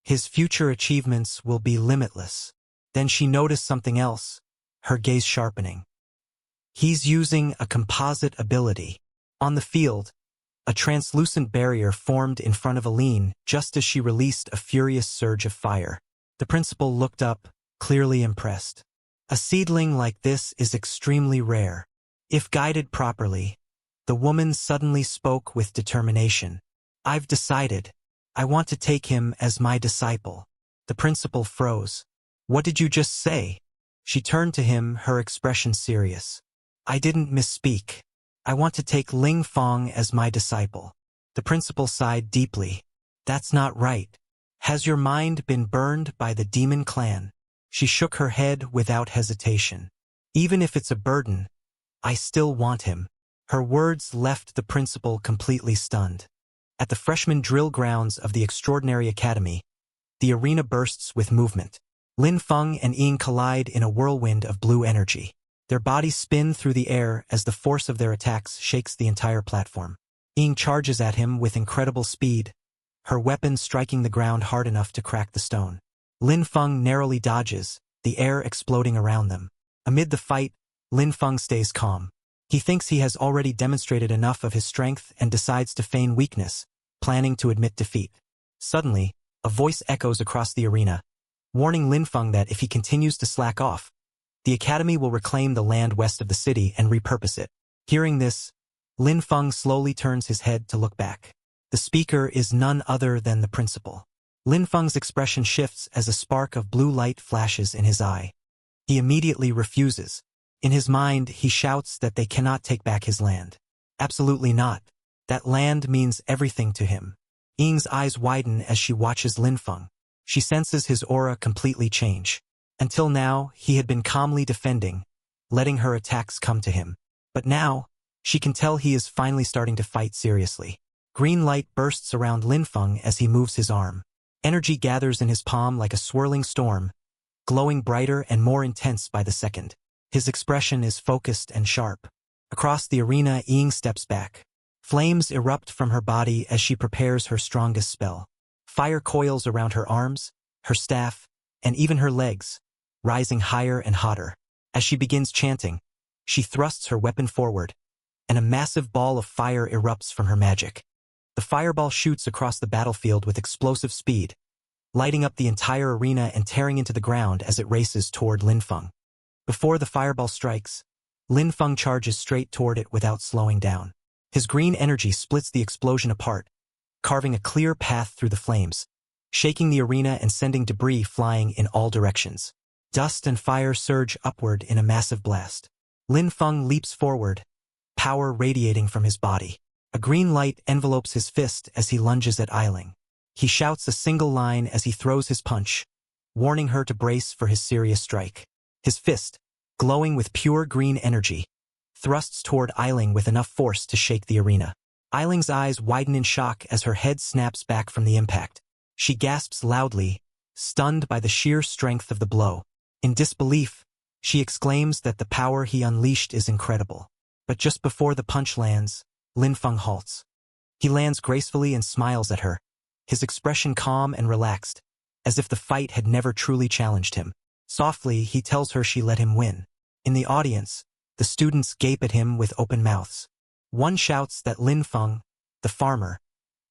His future achievements will be limitless. Then she noticed something else, her gaze sharpening. He's using a composite ability. On the field, a translucent barrier formed in front of Aline just as she released a furious surge of fire. The principal looked up, clearly impressed. A seedling like this is extremely rare. If guided properly, the woman suddenly spoke with determination. I've decided. I want to take him as my disciple. The principal froze. What did you just say? She turned to him, her expression serious. I didn't misspeak. I want to take Ling Fong as my disciple. The principal sighed deeply. That's not right. Has your mind been burned by the demon clan? She shook her head without hesitation. Even if it's a burden, I still want him. Her words left the principal completely stunned. At the freshman drill grounds of the Extraordinary Academy, the arena bursts with movement. Lin Feng and Ying collide in a whirlwind of blue energy. Their bodies spin through the air as the force of their attacks shakes the entire platform. Ying charges at him with incredible speed, her weapon striking the ground hard enough to crack the stone. Lin Feng narrowly dodges, the air exploding around them. Amid the fight, Lin Feng stays calm. He thinks he has already demonstrated enough of his strength and decides to feign weakness, planning to admit defeat. Suddenly, a voice echoes across the arena, warning Lin Feng that if he continues to slack off, the academy will reclaim the land west of the city and repurpose it. Hearing this, Lin Feng slowly turns his head to look back. The speaker is none other than the principal. Lin Feng's expression shifts as a spark of blue light flashes in his eye. He immediately refuses. In his mind, he shouts that they cannot take back his land. Absolutely not. That land means everything to him. Ying's eyes widen as she watches Lin Feng. She senses his aura completely change. Until now, he had been calmly defending, letting her attacks come to him. But now, she can tell he is finally starting to fight seriously. Green light bursts around Lin Feng as he moves his arm. Energy gathers in his palm like a swirling storm, glowing brighter and more intense by the second. His expression is focused and sharp. Across the arena, Ying steps back. Flames erupt from her body as she prepares her strongest spell. Fire coils around her arms, her staff, and even her legs, rising higher and hotter. As she begins chanting, she thrusts her weapon forward, and a massive ball of fire erupts from her magic. The fireball shoots across the battlefield with explosive speed, lighting up the entire arena and tearing into the ground as it races toward Lin Feng. Before the fireball strikes, Lin Feng charges straight toward it without slowing down. His green energy splits the explosion apart, carving a clear path through the flames. shaking the arena and sending debris flying in all directions. Dust and fire surge upward in a massive blast. Lin Feng leaps forward, power radiating from his body. A green light envelopes his fist as he lunges at Ailing. He shouts a single line as he throws his punch, warning her to brace for his serious strike. His fist, glowing with pure green energy, thrusts toward Ailing with enough force to shake the arena. Ailing's eyes widen in shock as her head snaps back from the impact. She gasps loudly, stunned by the sheer strength of the blow. In disbelief, she exclaims that the power he unleashed is incredible. But just before the punch lands, Lin Feng halts. He lands gracefully and smiles at her, his expression calm and relaxed, as if the fight had never truly challenged him. Softly, he tells her she let him win. In the audience, the students gape at him with open mouths. One shouts that Lin Feng, the farmer,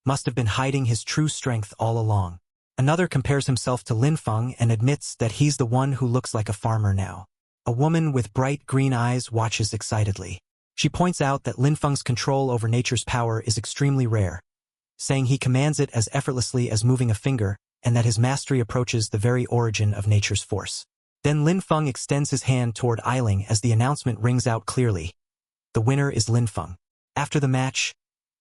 must have been hiding his true strength all along. Another compares himself to Lin Feng and admits that he's the one who looks like a farmer now. A woman with bright green eyes watches excitedly. She points out that Lin Feng's control over nature's power is extremely rare, saying he commands it as effortlessly as moving a finger and that his mastery approaches the very origin of nature's force. Then Lin Feng extends his hand toward Ailing as the announcement rings out clearly. The winner is Lin Feng. After the match,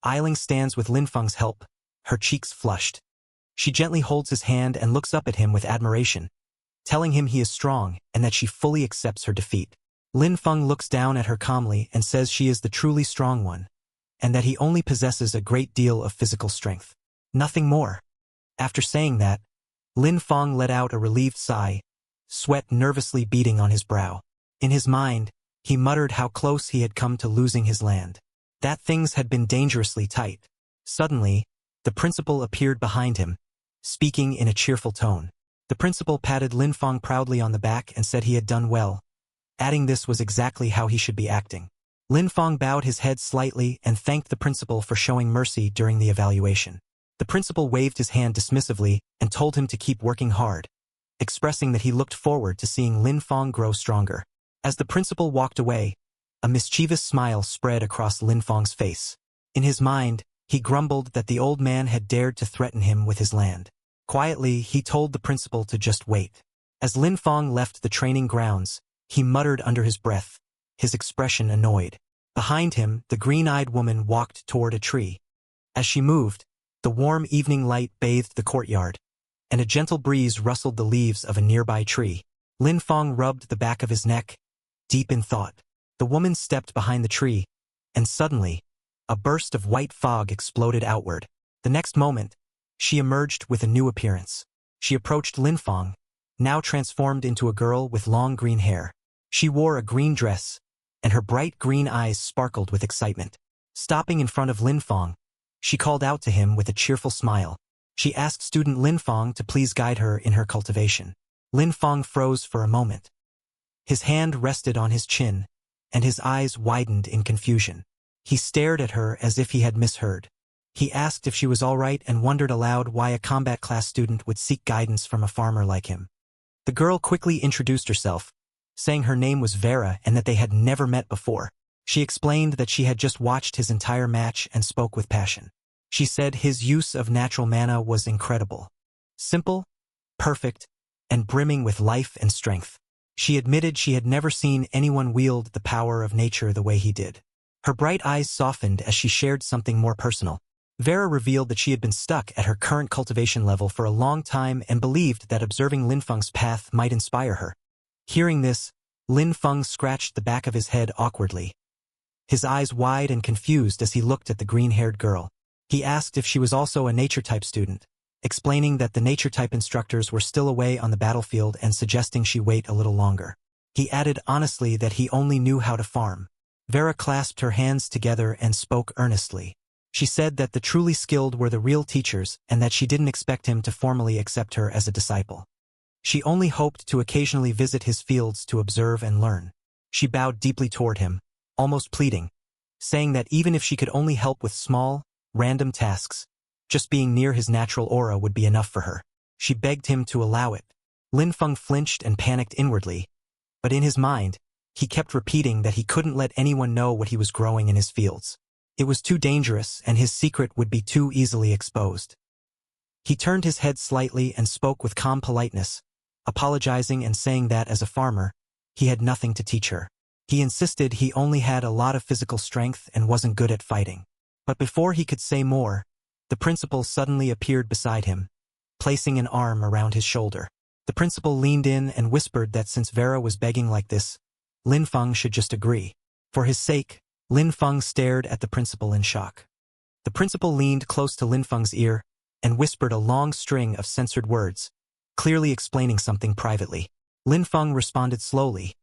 Ailing stands with Lin Feng's help, her cheeks flushed. She gently holds his hand and looks up at him with admiration, telling him he is strong and that she fully accepts her defeat. Lin Feng looks down at her calmly and says she is the truly strong one, and that he only possesses a great deal of physical strength. Nothing more. After saying that, Lin Feng let out a relieved sigh, sweat nervously beading on his brow. In his mind, he muttered how close he had come to losing his land. That things had been dangerously tight. Suddenly, the principal appeared behind him, speaking in a cheerful tone. The principal patted Lin Feng proudly on the back and said he had done well, adding this was exactly how he should be acting. Lin Feng bowed his head slightly and thanked the principal for showing mercy during the evaluation. The principal waved his hand dismissively and told him to keep working hard, expressing that he looked forward to seeing Lin Feng grow stronger. As the principal walked away, a mischievous smile spread across Lin Feng's face. In his mind, he grumbled that the old man had dared to threaten him with his land. Quietly, he told the principal to just wait. As Lin Feng left the training grounds, he muttered under his breath, his expression annoyed. Behind him, the green-eyed woman walked toward a tree. As she moved, the warm evening light bathed the courtyard, and a gentle breeze rustled the leaves of a nearby tree. Lin Feng rubbed the back of his neck, deep in thought. The woman stepped behind the tree, and suddenly, a burst of white fog exploded outward. The next moment, she emerged with a new appearance. She approached Lin Feng, now transformed into a girl with long green hair. She wore a green dress, and her bright green eyes sparkled with excitement. Stopping in front of Lin Feng, she called out to him with a cheerful smile. She asked student Lin Feng to please guide her in her cultivation. Lin Feng froze for a moment. His hand rested on his chin, and his eyes widened in confusion. He stared at her as if he had misheard. He asked if she was all right and wondered aloud why a combat class student would seek guidance from a farmer like him. The girl quickly introduced herself, saying her name was Vera and that they had never met before. She explained that she had just watched his entire match and spoke with passion. She said his use of natural mana was incredible. Simple, perfect, and brimming with life and strength. She admitted she had never seen anyone wield the power of nature the way he did. Her bright eyes softened as she shared something more personal. Vera revealed that she had been stuck at her current cultivation level for a long time and believed that observing Lin Feng's path might inspire her. Hearing this, Lin Feng scratched the back of his head awkwardly, his eyes wide and confused as he looked at the green-haired girl. He asked if she was also a nature-type student, explaining that the nature-type instructors were still away on the battlefield and suggesting she wait a little longer. He added honestly that he only knew how to farm. Vera clasped her hands together and spoke earnestly. She said that the truly skilled were the real teachers and that she didn't expect him to formally accept her as a disciple. She only hoped to occasionally visit his fields to observe and learn. She bowed deeply toward him, almost pleading, saying that even if she could only help with small, random tasks, just being near his natural aura would be enough for her. She begged him to allow it. Lin Feng flinched and panicked inwardly, but in his mind, he kept repeating that he couldn't let anyone know what he was growing in his fields. It was too dangerous and his secret would be too easily exposed. He turned his head slightly and spoke with calm politeness, apologizing and saying that as a farmer, he had nothing to teach her. He insisted he only had a lot of physical strength and wasn't good at fighting. But before he could say more, the principal suddenly appeared beside him, placing an arm around his shoulder. The principal leaned in and whispered that since Vera was begging like this, Lin Feng should just agree. For his sake, Lin Feng stared at the principal in shock. The principal leaned close to Lin Feng's ear and whispered a long string of censored words, clearly explaining something privately. Lin Feng responded slowly,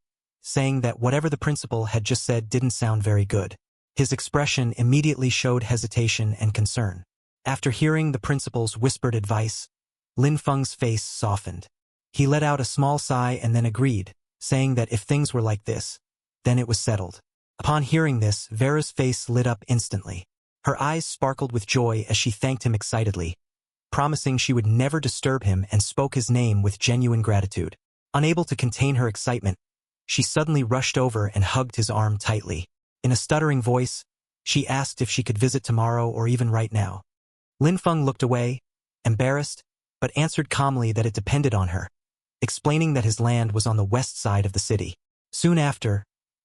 saying that whatever the principal had just said didn't sound very good. His expression immediately showed hesitation and concern. After hearing the principal's whispered advice, Lin Feng's face softened. He let out a small sigh and then agreed, saying that if things were like this, then it was settled. Upon hearing this, Vera's face lit up instantly. Her eyes sparkled with joy as she thanked him excitedly, promising she would never disturb him, and spoke his name with genuine gratitude. Unable to contain her excitement, she suddenly rushed over and hugged his arm tightly. In a stuttering voice, she asked if she could visit tomorrow or even right now. Lin Feng looked away, embarrassed, but answered calmly that it depended on her, explaining that his land was on the west side of the city. Soon after,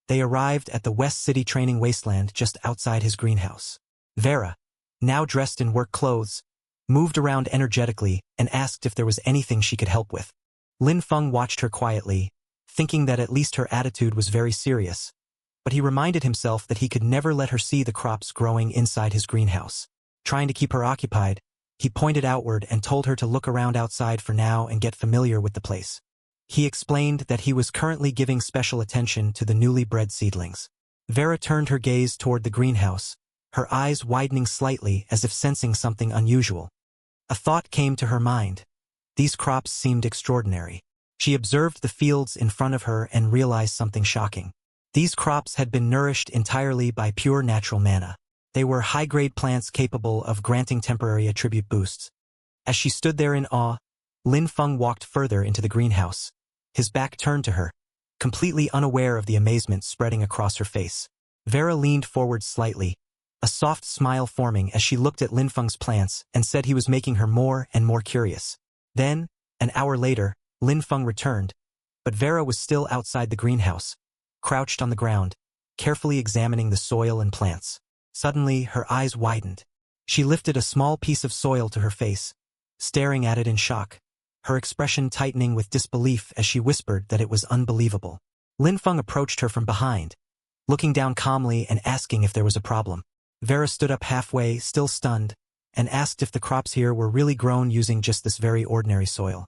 they arrived at the West City training wasteland just outside his greenhouse. Vera, now dressed in work clothes, moved around energetically and asked if there was anything she could help with. Lin Feng watched her quietly, thinking that at least her attitude was very serious, but he reminded himself that he could never let her see the crops growing inside his greenhouse. Trying to keep her occupied, he pointed outward and told her to look around outside for now and get familiar with the place. He explained that he was currently giving special attention to the newly bred seedlings. Vera turned her gaze toward the greenhouse, her eyes widening slightly as if sensing something unusual. A thought came to her mind. These crops seemed extraordinary. She observed the fields in front of her and realized something shocking. These crops had been nourished entirely by pure natural mana. They were high-grade plants capable of granting temporary attribute boosts. As she stood there in awe, Lin Feng walked further into the greenhouse, his back turned to her, completely unaware of the amazement spreading across her face. Vera leaned forward slightly, a soft smile forming as she looked at Lin Feng's plants and said he was making her more and more curious. Then, an hour later, Lin Feng returned, but Vera was still outside the greenhouse, crouched on the ground, carefully examining the soil and plants. Suddenly, her eyes widened. She lifted a small piece of soil to her face, staring at it in shock, her expression tightening with disbelief as she whispered that it was unbelievable. Lin Feng approached her from behind, looking down calmly and asking if there was a problem. Vera stood up halfway, still stunned, and asked if the crops here were really grown using just this very ordinary soil.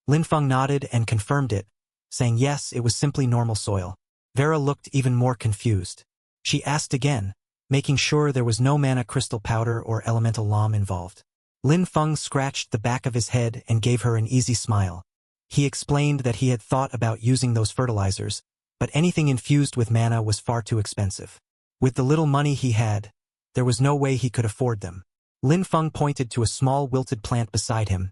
Lin Feng nodded and confirmed it, saying yes, it was simply normal soil. Vera looked even more confused. She asked again, making sure there was no mana crystal powder or elemental lom involved. Lin Feng scratched the back of his head and gave her an easy smile. He explained that he had thought about using those fertilizers, but anything infused with mana was far too expensive. With the little money he had, there was no way he could afford them. Lin Feng pointed to a small wilted plant beside him,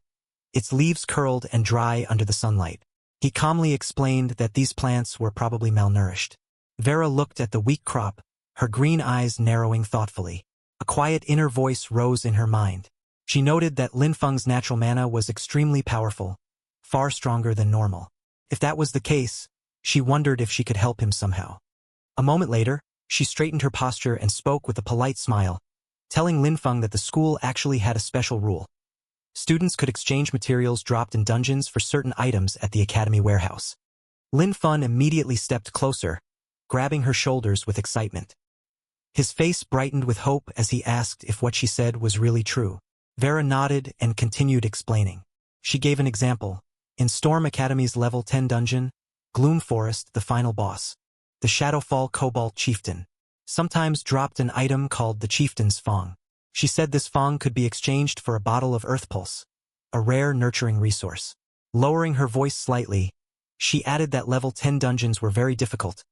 its leaves curled and dry under the sunlight. He calmly explained that these plants were probably malnourished. Vera looked at the weak crop, her green eyes narrowing thoughtfully. A quiet inner voice rose in her mind. She noted that Lin Feng's natural mana was extremely powerful, far stronger than normal. If that was the case, she wondered if she could help him somehow. A moment later, she straightened her posture and spoke with a polite smile, telling Lin Feng that the school actually had a special rule. Students could exchange materials dropped in dungeons for certain items at the academy warehouse. Lin Feng immediately stepped closer, grabbing her shoulders with excitement. His face brightened with hope as he asked if what she said was really true. Vera nodded and continued explaining. She gave an example. In Storm Academy's level 10 dungeon, Gloom Forest, the final boss, the Shadowfall Cobalt Chieftain, sometimes dropped an item called the Chieftain's Fong. She said this Fong could be exchanged for a bottle of Earth Pulse, a rare nurturing resource. Lowering her voice slightly, she added that level 10 dungeons were very difficult,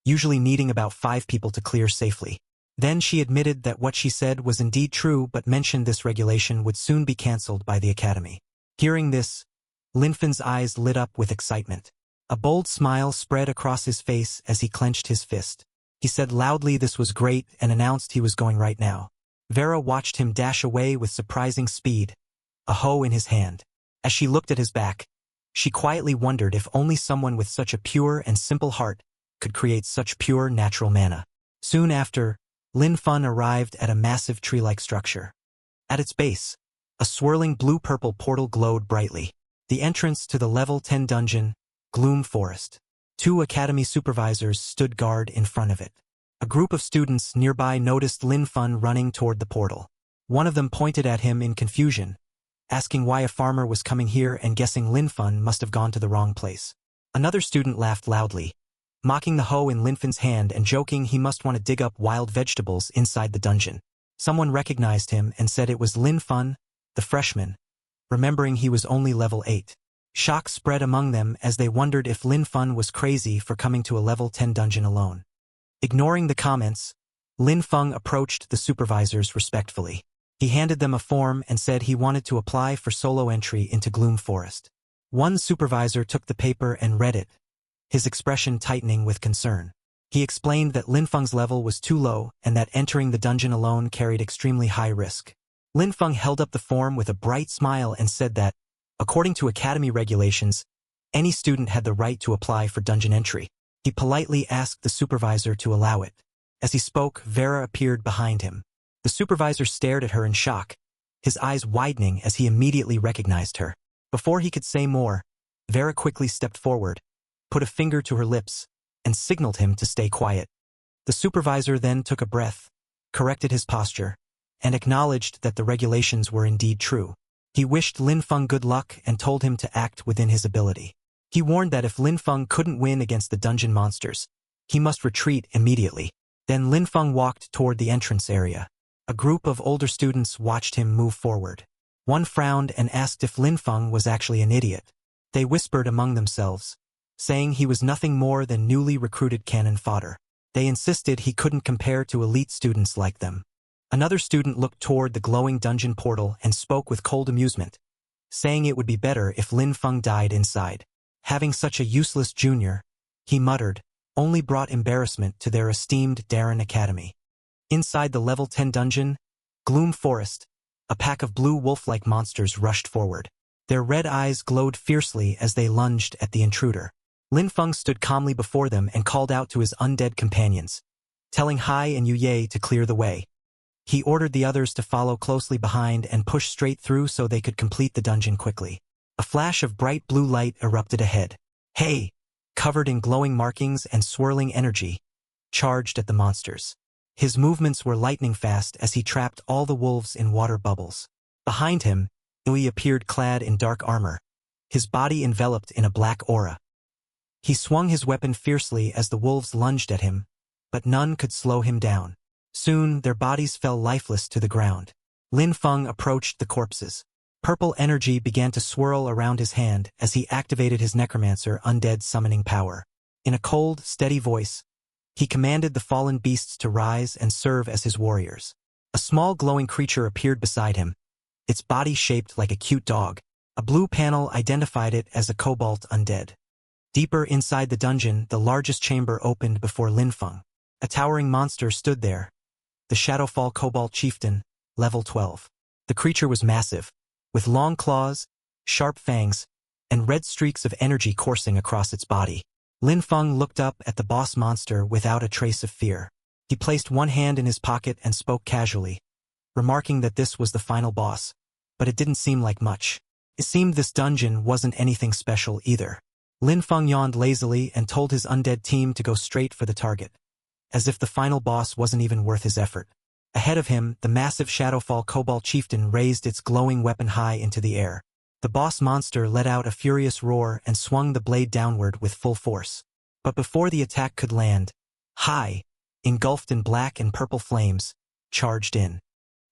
usually needing about 5 people to clear safely. Then she admitted that what she said was indeed true but mentioned this regulation would soon be cancelled by the academy. Hearing this, Lin Feng's eyes lit up with excitement. A bold smile spread across his face as he clenched his fist. He said loudly this was great and announced he was going right now. Vera watched him dash away with surprising speed, a hoe in his hand. As she looked at his back, she quietly wondered if only someone with such a pure and simple heart could create such pure natural mana. Soon after, Lin Fun arrived at a massive tree-like structure. At its base, a swirling blue-purple portal glowed brightly. The entrance to the level 10 dungeon, Gloom Forest. 2 academy supervisors stood guard in front of it. A group of students nearby noticed Lin Fun running toward the portal. One of them pointed at him in confusion, asking why a farmer was coming here and guessing Lin Fun must have gone to the wrong place. Another student laughed loudly, mocking the hoe in Lin Fun's hand and joking he must want to dig up wild vegetables inside the dungeon. Someone recognized him and said it was Lin Fun, the freshman, remembering he was only level 8. Shock spread among them as they wondered if Lin Fun was crazy for coming to a level 10 dungeon alone. Ignoring the comments, Lin Fun approached the supervisors respectfully. He handed them a form and said he wanted to apply for solo entry into Gloom Forest. One supervisor took the paper and read it, his expression tightening with concern. He explained that Lin Fun's level was too low and that entering the dungeon alone carried extremely high risk. Lin Fun held up the form with a bright smile and said that, according to academy regulations, any student had the right to apply for dungeon entry. He politely asked the supervisor to allow it. As he spoke, Vera appeared behind him. The supervisor stared at her in shock, his eyes widening as he immediately recognized her. Before he could say more, Vera quickly stepped forward, put a finger to her lips, and signaled him to stay quiet. The supervisor then took a breath, corrected his posture, and acknowledged that the regulations were indeed true. He wished Lin Fun good luck and told him to act within his ability. He warned that if Lin Fun couldn't win against the dungeon monsters, he must retreat immediately. Then Lin Fun walked toward the entrance area. A group of older students watched him move forward. One frowned and asked if Lin Fun was actually an idiot. They whispered among themselves, saying he was nothing more than newly recruited cannon fodder. They insisted he couldn't compare to elite students like them. Another student looked toward the glowing dungeon portal and spoke with cold amusement, saying it would be better if Lin Fun died inside. Having such a useless junior, he muttered, only brought embarrassment to their esteemed Darren Academy. Inside the level 10 dungeon, Gloom Forest, a pack of blue wolf-like monsters rushed forward. Their red eyes glowed fiercely as they lunged at the intruder. Lin Fun stood calmly before them and called out to his undead companions, telling Hai and Yuye to clear the way. He ordered the others to follow closely behind and push straight through so they could complete the dungeon quickly. A flash of bright blue light erupted ahead. Hey, covered in glowing markings and swirling energy, charged at the monsters. His movements were lightning fast as he trapped all the wolves in water bubbles. Behind him, Ui appeared clad in dark armor, his body enveloped in a black aura. He swung his weapon fiercely as the wolves lunged at him, but none could slow him down. Soon, their bodies fell lifeless to the ground. Lin Fun approached the corpses. Purple energy began to swirl around his hand as he activated his Necromancer undead summoning power. In a cold, steady voice, he commanded the fallen beasts to rise and serve as his warriors. A small glowing creature appeared beside him, its body shaped like a cute dog. A blue panel identified it as a Cobalt undead. Deeper inside the dungeon, the largest chamber opened before Lin Fun. A towering monster stood there, the Shadowfall Cobalt Chieftain, level 12. The creature was massive, with long claws, sharp fangs, and red streaks of energy coursing across its body. Lin Fun looked up at the boss monster without a trace of fear. He placed one hand in his pocket and spoke casually, remarking that this was the final boss, but it didn't seem like much. It seemed this dungeon wasn't anything special either. Lin Fun yawned lazily and told his undead team to go straight for the target, as if the final boss wasn't even worth his effort. Ahead of him, the massive Shadowfall Cobalt Chieftain raised its glowing weapon high into the air. The boss monster let out a furious roar and swung the blade downward with full force. But before the attack could land, Hai, engulfed in black and purple flames, charged in.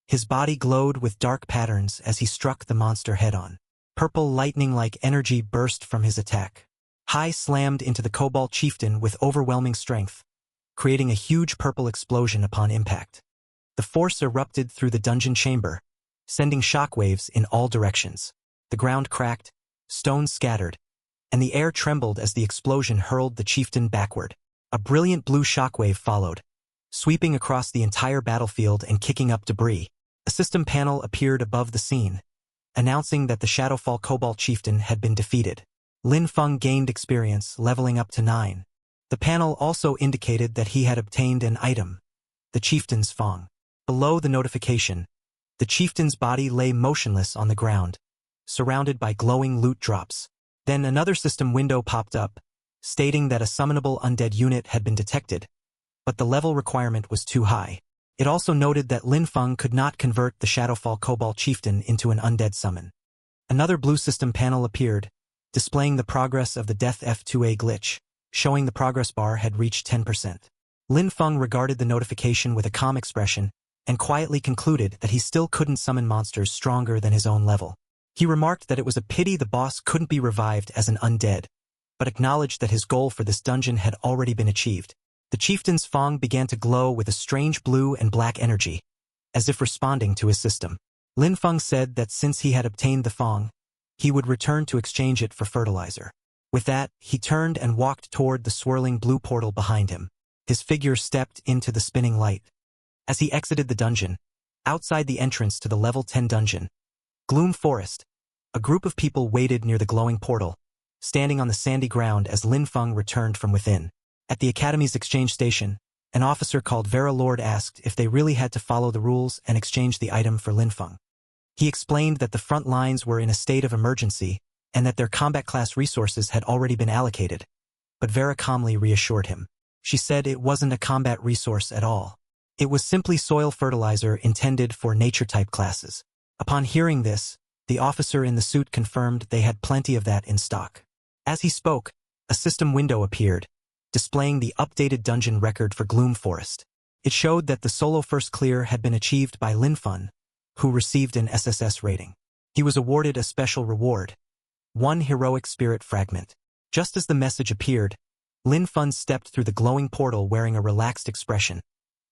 His body glowed with dark patterns as he struck the monster head-on. Purple lightning-like energy burst from his attack. Hai slammed into the Cobalt Chieftain with overwhelming strength, creating a huge purple explosion upon impact. The force erupted through the dungeon chamber, sending shockwaves in all directions. The ground cracked, stones scattered, and the air trembled as the explosion hurled the chieftain backward. A brilliant blue shockwave followed, sweeping across the entire battlefield and kicking up debris. A system panel appeared above the scene, announcing that the Shadowfall Cobalt Chieftain had been defeated. Lin Feng gained experience, leveling up to 9. The panel also indicated that he had obtained an item, the Chieftain's Fong. Below the notification, the Chieftain's body lay motionless on the ground, surrounded by glowing loot drops. Then another system window popped up, stating that a summonable undead unit had been detected, but the level requirement was too high. It also noted that Lin Feng could not convert the Shadowfall Cobalt Chieftain into an undead summon. Another blue system panel appeared, displaying the progress of the Death F2A glitch, showing the progress bar had reached 10%. Lin Feng regarded the notification with a calm expression and quietly concluded that he still couldn't summon monsters stronger than his own level. He remarked that it was a pity the boss couldn't be revived as an undead, but acknowledged that his goal for this dungeon had already been achieved. The Chieftain's Fong began to glow with a strange blue and black energy, as if responding to his system. Lin Feng said that since he had obtained the Fong, he would return to exchange it for fertilizer. With that, he turned and walked toward the swirling blue portal behind him. His figure stepped into the spinning light. As he exited the dungeon, outside the entrance to the level 10 dungeon, Gloom Forest, a group of people waited near the glowing portal, standing on the sandy ground as Lin Feng returned from within. At the Academy's exchange station, an officer called Vera Lord asked if they really had to follow the rules and exchange the item for Lin Feng. He explained that the front lines were in a state of emergency and that their combat class resources had already been allocated, but Vera calmly reassured him. She said it wasn't a combat resource at all. It was simply soil fertilizer intended for nature-type classes. Upon hearing this, the officer in the suit confirmed they had plenty of that in stock. As he spoke, a system window appeared, displaying the updated dungeon record for Gloom Forest. It showed that the solo first clear had been achieved by Lin Feng, who received an SSS rating. He was awarded a special reward, 1 heroic spirit fragment. Just as the message appeared, Lin Feng stepped through the glowing portal wearing a relaxed expression,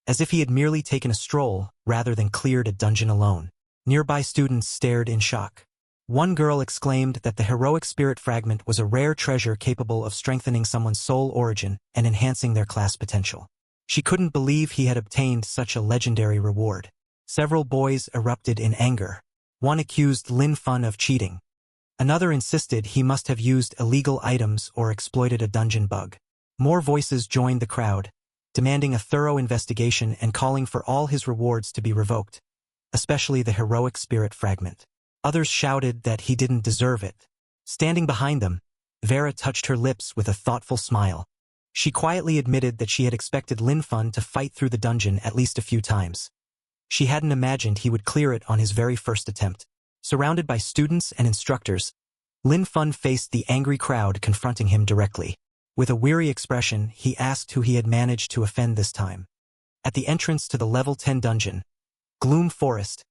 as if he had merely taken a stroll rather than cleared a dungeon alone. Nearby students stared in shock. One girl exclaimed that the heroic spirit fragment was a rare treasure capable of strengthening someone's soul origin and enhancing their class potential. She couldn't believe he had obtained such a legendary reward. Several boys erupted in anger. One accused Lin Feng of cheating. Another insisted he must have used illegal items or exploited a dungeon bug. More voices joined the crowd, demanding a thorough investigation and calling for all his rewards to be revoked, especially the heroic spirit fragment. Others shouted that he didn't deserve it. Standing behind them, Vera touched her lips with a thoughtful smile. She quietly admitted that she had expected Lin Feng to fight through the dungeon at least a few times. She hadn't imagined he would clear it on his very first attempt. Surrounded by students and instructors, Lin Feng faced the angry crowd confronting him directly. With a weary expression, he asked who he had managed to offend this time. At the entrance to the level 10 dungeon, Gloom Forest,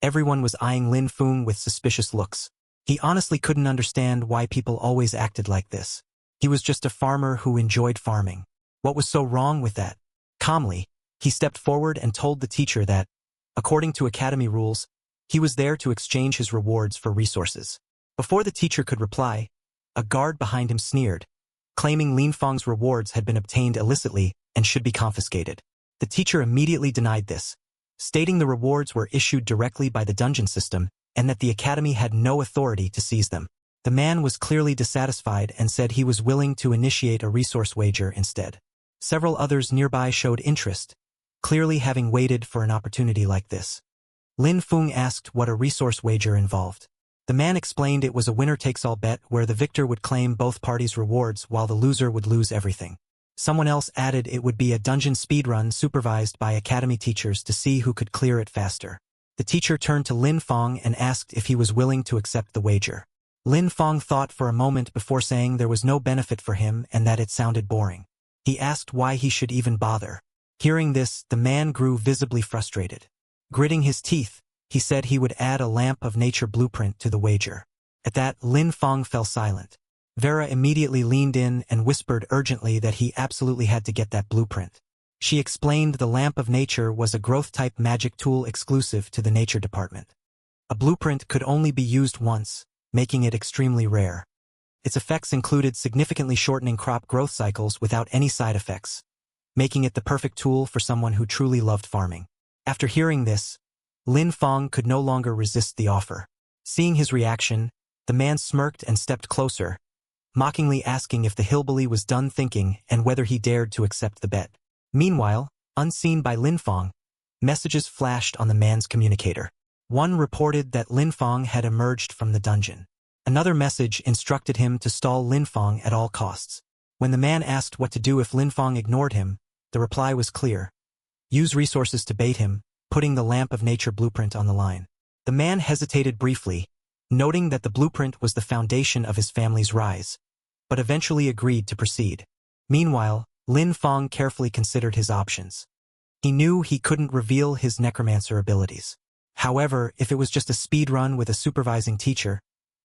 everyone was eyeing Lin Feng with suspicious looks. He honestly couldn't understand why people always acted like this. He was just a farmer who enjoyed farming. What was so wrong with that? Calmly, he stepped forward and told the teacher that, according to Academy rules, he was there to exchange his rewards for resources. Before the teacher could reply, a guard behind him sneered, claiming Lin Feng's rewards had been obtained illicitly and should be confiscated. The teacher immediately denied this, stating the rewards were issued directly by the dungeon system and that the Academy had no authority to seize them. The man was clearly dissatisfied and said he was willing to initiate a resource wager instead. Several others nearby showed interest, clearly having waited for an opportunity like this. Lin Feng asked what a resource wager involved. The man explained it was a winner-takes-all bet where the victor would claim both parties' rewards while the loser would lose everything. Someone else added it would be a dungeon speedrun supervised by Academy teachers to see who could clear it faster. The teacher turned to Lin Feng and asked if he was willing to accept the wager. Lin Feng thought for a moment before saying there was no benefit for him and that it sounded boring. He asked why he should even bother. Hearing this, the man grew visibly frustrated. Gritting his teeth, he said he would add a lamp of nature blueprint to the wager. At that, Lin Feng fell silent. Vera immediately leaned in and whispered urgently that he absolutely had to get that blueprint. She explained the lamp of nature was a growth-type magic tool exclusive to the nature department. A blueprint could only be used once, making it extremely rare. Its effects included significantly shortening crop growth cycles without any side effects, making it the perfect tool for someone who truly loved farming. After hearing this, Lin Feng could no longer resist the offer. Seeing his reaction, the man smirked and stepped closer, mockingly asking if the hillbilly was done thinking and whether he dared to accept the bet. Meanwhile, unseen by Lin Fong, messages flashed on the man's communicator. One reported that Lin Fong had emerged from the dungeon. Another message instructed him to stall Lin Fong at all costs. When the man asked what to do if Lin Fong ignored him, the reply was clear. Use resources to bait him, putting the Lamp of Nature blueprint on the line. The man hesitated briefly, noting that the blueprint was the foundation of his family's rise, but eventually agreed to proceed. Meanwhile, Lin Fong carefully considered his options. He knew he couldn't reveal his necromancer abilities. However, if it was just a speed run with a supervising teacher,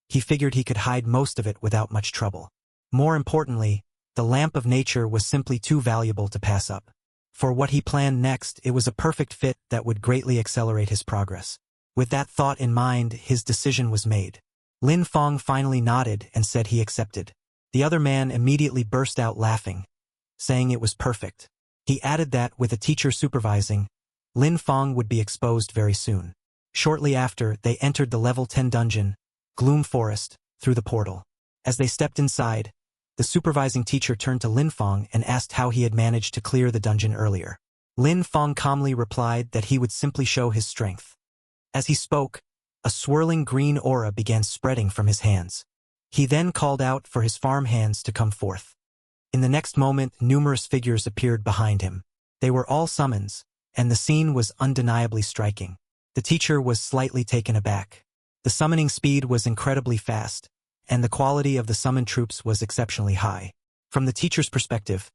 he figured he could hide most of it without much trouble. More importantly, the Lamp of Nature was simply too valuable to pass up. For what he planned next, it was a perfect fit that would greatly accelerate his progress. With that thought in mind, his decision was made. Lin Fong finally nodded and said he accepted. The other man immediately burst out laughing, saying it was perfect. He added that, with a teacher supervising, Lin Fong would be exposed very soon. Shortly after, they entered the level 10 dungeon, Gloom Forest, through the portal. As they stepped inside, the supervising teacher turned to Lin Fong and asked how he had managed to clear the dungeon earlier. Lin Fong calmly replied that he would simply show his strength. As he spoke, a swirling green aura began spreading from his hands. He then called out for his farm hands to come forth. In the next moment, numerous figures appeared behind him. They were all summons, and the scene was undeniably striking. The teacher was slightly taken aback. The summoning speed was incredibly fast, and the quality of the summoned troops was exceptionally high. From the teacher's perspective,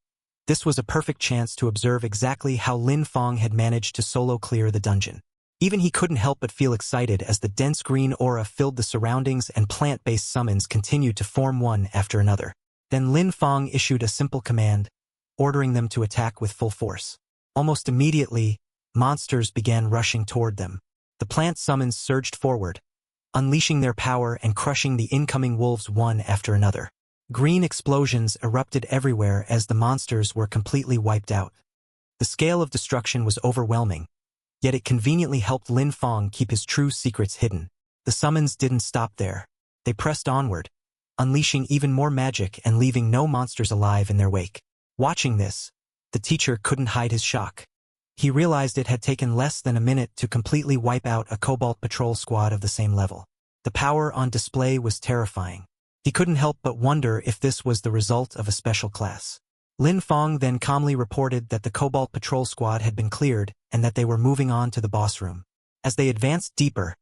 this was a perfect chance to observe exactly how Lin Fong had managed to solo clear the dungeon. Even he couldn't help but feel excited as the dense green aura filled the surroundings and plant-based summons continued to form one after another. Then Lin Fong issued a simple command, ordering them to attack with full force. Almost immediately, monsters began rushing toward them. The plant summons surged forward, unleashing their power and crushing the incoming wolves one after another. Green explosions erupted everywhere as the monsters were completely wiped out. The scale of destruction was overwhelming, yet it conveniently helped Lin Fong keep his true secrets hidden. The summons didn't stop there. They pressed onward, unleashing even more magic and leaving no monsters alive in their wake. Watching this, the teacher couldn't hide his shock. He realized it had taken less than a minute to completely wipe out a Cobalt Patrol squad of the same level. The power on display was terrifying. He couldn't help but wonder if this was the result of a special class. Lin Fong then calmly reported that the Cobalt Patrol squad had been cleared and that they were moving on to the boss room. As they advanced deeper,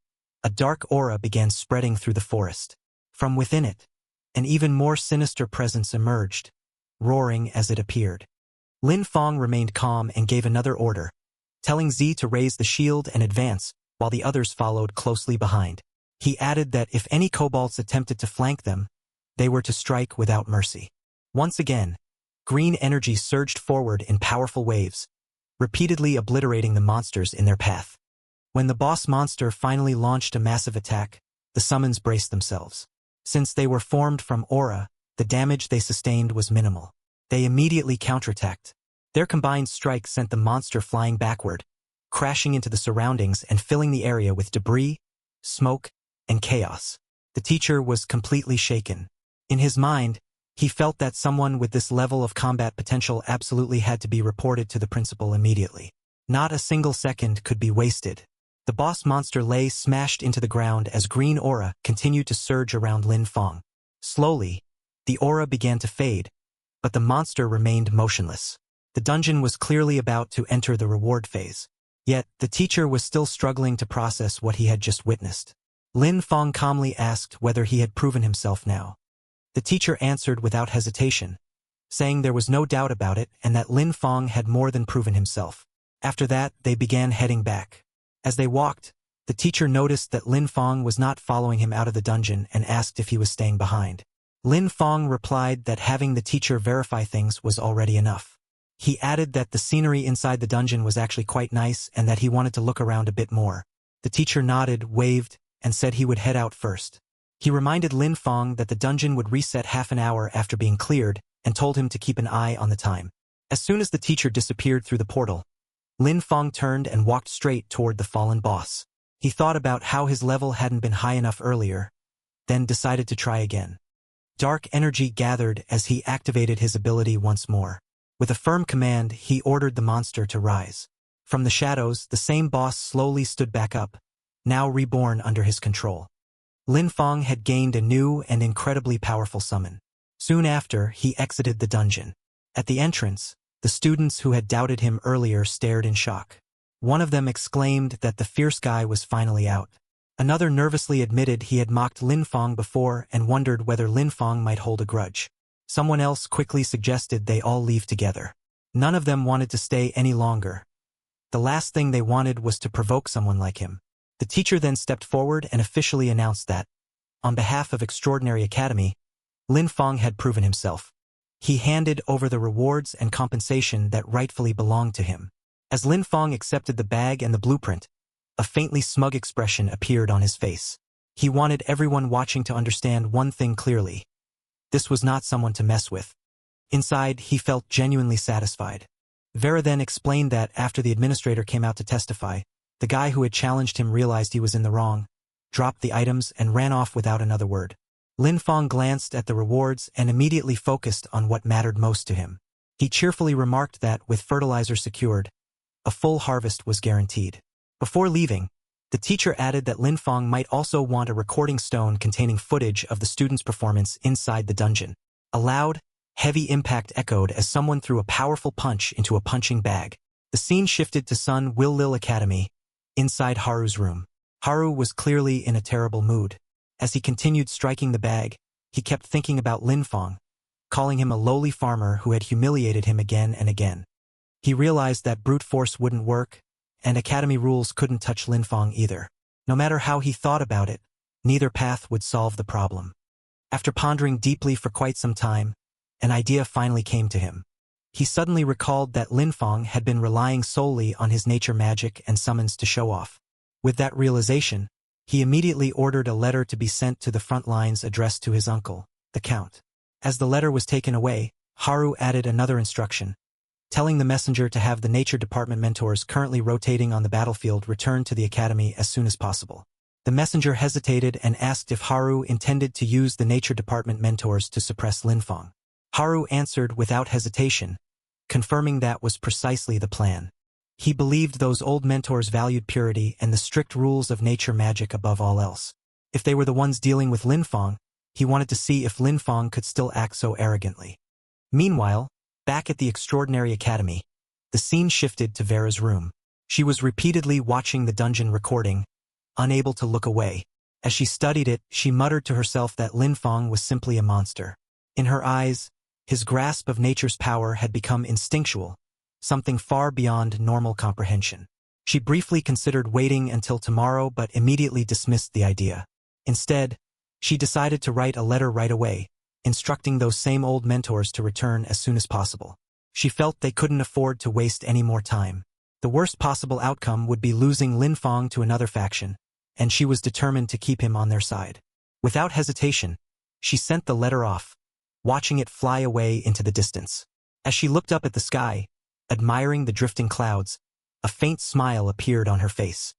a dark aura began spreading through the forest. From within it, an even more sinister presence emerged, roaring as it appeared. Lin Fong remained calm and gave another order, telling Z to raise the shield and advance, while the others followed closely behind. He added that if any kobolds attempted to flank them, they were to strike without mercy. Once again, green energy surged forward in powerful waves, repeatedly obliterating the monsters in their path. When the boss monster finally launched a massive attack, the summons braced themselves. Since they were formed from aura, the damage they sustained was minimal. They immediately counterattacked. Their combined strike sent the monster flying backward, crashing into the surroundings and filling the area with debris, smoke, and chaos. The teacher was completely shaken. In his mind, he felt that someone with this level of combat potential absolutely had to be reported to the principal immediately. Not a single second could be wasted. The boss monster lay smashed into the ground as green aura continued to surge around Lin Fong. Slowly, the aura began to fade, but the monster remained motionless. The dungeon was clearly about to enter the reward phase. Yet, the teacher was still struggling to process what he had just witnessed. Lin Fong calmly asked whether he had proven himself now. The teacher answered without hesitation, saying there was no doubt about it and that Lin Fong had more than proven himself. After that, they began heading back. As they walked, the teacher noticed that Lin Fong was not following him out of the dungeon and asked if he was staying behind. Lin Fong replied that having the teacher verify things was already enough. He added that the scenery inside the dungeon was actually quite nice and that he wanted to look around a bit more. The teacher nodded, waved, and said he would head out first. He reminded Lin Fong that the dungeon would reset half an hour after being cleared and told him to keep an eye on the time. As soon as the teacher disappeared through the portal, Lin Fong turned and walked straight toward the fallen boss. He thought about how his level hadn't been high enough earlier, then decided to try again. Dark energy gathered as he activated his ability once more. With a firm command, he ordered the monster to rise. From the shadows, the same boss slowly stood back up, now reborn under his control. Lin Feng had gained a new and incredibly powerful summon. Soon after, he exited the dungeon. At the entrance, the students who had doubted him earlier stared in shock. One of them exclaimed that the fierce guy was finally out. Another nervously admitted he had mocked Lin Feng before and wondered whether Lin Feng might hold a grudge. Someone else quickly suggested they all leave together. None of them wanted to stay any longer. The last thing they wanted was to provoke someone like him. The teacher then stepped forward and officially announced that, on behalf of Extraordinary Academy, Lin Feng had proven himself. He handed over the rewards and compensation that rightfully belonged to him. As Lin Feng accepted the bag and the blueprint, a faintly smug expression appeared on his face. He wanted everyone watching to understand one thing clearly. This was not someone to mess with. Inside, he felt genuinely satisfied. Vera then explained that after the administrator came out to testify, the guy who had challenged him realized he was in the wrong, dropped the items, and ran off without another word. Lin Feng glanced at the rewards and immediately focused on what mattered most to him. He cheerfully remarked that, with fertilizer secured, a full harvest was guaranteed. Before leaving, the teacher added that Lin Feng might also want a recording stone containing footage of the student's performance inside the dungeon. A loud, heavy impact echoed as someone threw a powerful punch into a punching bag. The scene shifted to Sun Will Lil Academy, inside Haru's room. Haru was clearly in a terrible mood. As he continued striking the bag, he kept thinking about Lin Feng, calling him a lowly farmer who had humiliated him again and again. He realized that brute force wouldn't work, and academy rules couldn't touch Lin Feng either. No matter how he thought about it, neither path would solve the problem. After pondering deeply for quite some time, an idea finally came to him. He suddenly recalled that Lin Feng had been relying solely on his nature magic and summons to show off. With that realization, he immediately ordered a letter to be sent to the front lines addressed to his uncle, the Count. As the letter was taken away, Haru added another instruction, telling the messenger to have the Nature Department mentors currently rotating on the battlefield return to the academy as soon as possible. The messenger hesitated and asked if Haru intended to use the Nature Department mentors to suppress Lin Feng. Haru answered without hesitation, confirming that was precisely the plan. He believed those old mentors valued purity and the strict rules of nature magic above all else. If they were the ones dealing with Lin Feng, he wanted to see if Lin Feng could still act so arrogantly. Meanwhile, back at the Extraordinary Academy, the scene shifted to Vera's room. She was repeatedly watching the dungeon recording, unable to look away. As she studied it, she muttered to herself that Lin Feng was simply a monster. In her eyes, his grasp of nature's power had become instinctual, something far beyond normal comprehension. She briefly considered waiting until tomorrow but immediately dismissed the idea. Instead, she decided to write a letter right away, instructing those same old mentors to return as soon as possible. She felt they couldn't afford to waste any more time. The worst possible outcome would be losing Lin Feng to another faction, and she was determined to keep him on their side. Without hesitation, she sent the letter off, watching it fly away into the distance. As she looked up at the sky, admiring the drifting clouds, a faint smile appeared on her face.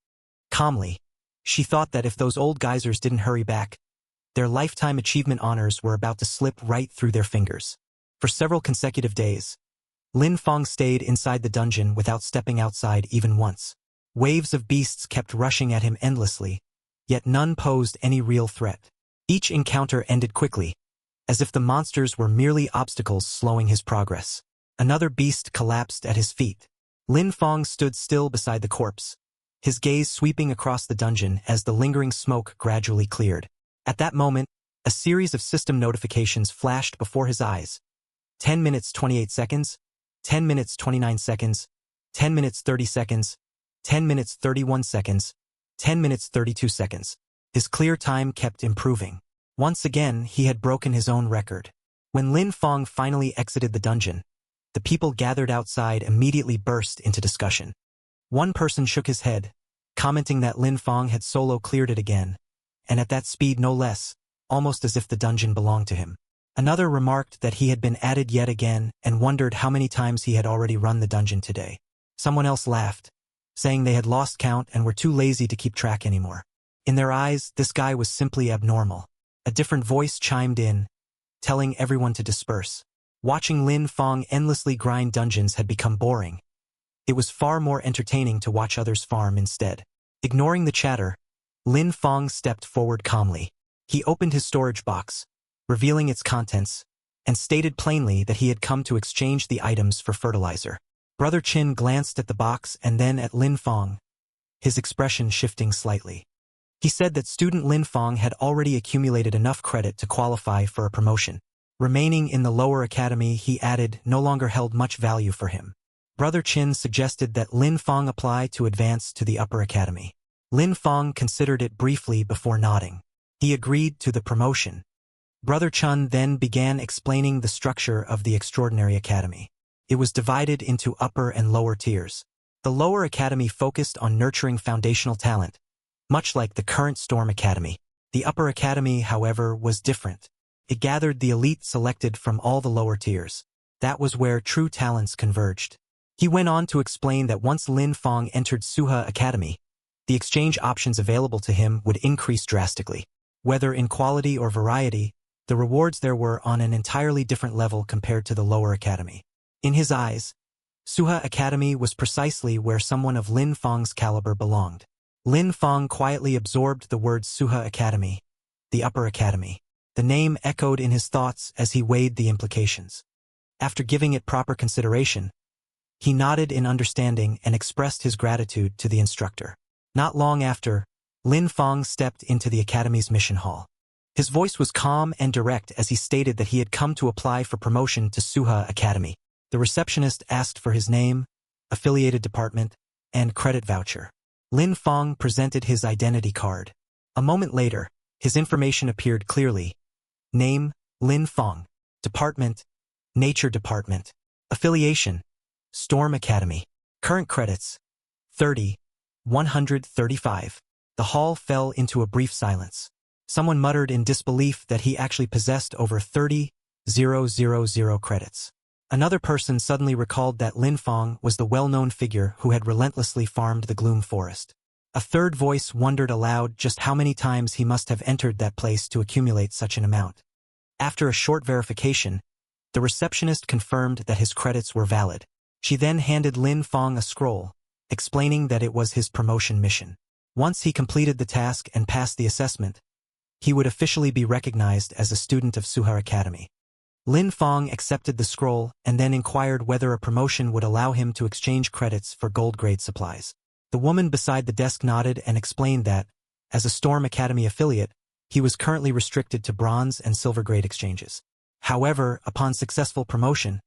Calmly, she thought that if those old geysers didn't hurry back, their lifetime achievement honors were about to slip right through their fingers. For several consecutive days, Lin Feng stayed inside the dungeon without stepping outside even once. Waves of beasts kept rushing at him endlessly, yet none posed any real threat. Each encounter ended quickly, as if the monsters were merely obstacles slowing his progress. Another beast collapsed at his feet. Lin Feng stood still beside the corpse, his gaze sweeping across the dungeon as the lingering smoke gradually cleared. At that moment, a series of system notifications flashed before his eyes. 10 minutes 28 seconds, 10 minutes 29 seconds, 10 minutes 30 seconds, 10 minutes 31 seconds, 10 minutes 32 seconds. His clear time kept improving. Once again, he had broken his own record. When Lin Feng finally exited the dungeon, the people gathered outside immediately burst into discussion. One person shook his head, commenting that Lin Feng had solo cleared it again, and at that speed no less, almost as if the dungeon belonged to him. Another remarked that he had been added yet again and wondered how many times he had already run the dungeon today. Someone else laughed, saying they had lost count and were too lazy to keep track anymore. In their eyes, this guy was simply abnormal. A different voice chimed in, telling everyone to disperse. Watching Lin Fong endlessly grind dungeons had become boring. It was far more entertaining to watch others farm instead. Ignoring the chatter, Lin Fong stepped forward calmly. He opened his storage box, revealing its contents, and stated plainly that he had come to exchange the items for fertilizer. Brother Chin glanced at the box and then at Lin Fong, his expression shifting slightly. He said that student Lin Fong had already accumulated enough credit to qualify for a promotion. Remaining in the lower academy, he added, no longer held much value for him. Brother Chin suggested that Lin Fong apply to advance to the upper academy. Lin Fong considered it briefly before nodding. He agreed to the promotion. Brother Chun then began explaining the structure of the Extraordinary Academy. It was divided into upper and lower tiers. The lower academy focused on nurturing foundational talent, much like the current Storm Academy. The upper academy, however, was different. It gathered the elite selected from all the lower tiers. That was where true talents converged. He went on to explain that once Lin Fong entered Suha Academy, the exchange options available to him would increase drastically. Whether in quality or variety, the rewards there were on an entirely different level compared to the lower academy. In his eyes, Suha Academy was precisely where someone of Lin Fong's caliber belonged. Lin Fong quietly absorbed the words Suha Academy, the upper academy. The name echoed in his thoughts as he weighed the implications. After giving it proper consideration, he nodded in understanding and expressed his gratitude to the instructor. Not long after, Lin Fong stepped into the academy's mission hall. His voice was calm and direct as he stated that he had come to apply for promotion to Suha Academy. The receptionist asked for his name, affiliated department, and credit voucher. Lin Fong presented his identity card. A moment later, his information appeared clearly. Name, Lin Fong. Department, Nature Department. Affiliation, Storm Academy. Current credits, 30, 135. The hall fell into a brief silence. Someone muttered in disbelief that he actually possessed over 30,000 credits. Another person suddenly recalled that Lin Fong was the well-known figure who had relentlessly farmed the Gloom Forest. A third voice wondered aloud just how many times he must have entered that place to accumulate such an amount. After a short verification, the receptionist confirmed that his credits were valid. She then handed Lin Fong a scroll, explaining that it was his promotion mission. Once he completed the task and passed the assessment, he would officially be recognized as a student of Suha Academy. Lin Fong accepted the scroll and then inquired whether a promotion would allow him to exchange credits for gold-grade supplies. The woman beside the desk nodded and explained that, as a Storm Academy affiliate, he was currently restricted to bronze and silver-grade exchanges. However, upon successful promotion,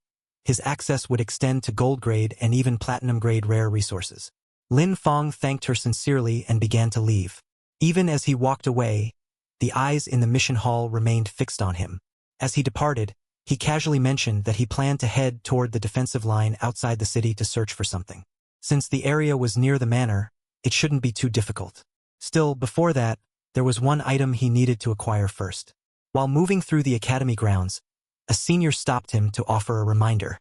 his access would extend to gold-grade and even platinum-grade rare resources. Lin Fong thanked her sincerely and began to leave. Even as he walked away, the eyes in the mission hall remained fixed on him. As he departed, he casually mentioned that he planned to head toward the defensive line outside the city to search for something. Since the area was near the manor, it shouldn't be too difficult. Still, before that, there was one item he needed to acquire first. While moving through the academy grounds, a senior stopped him to offer a reminder.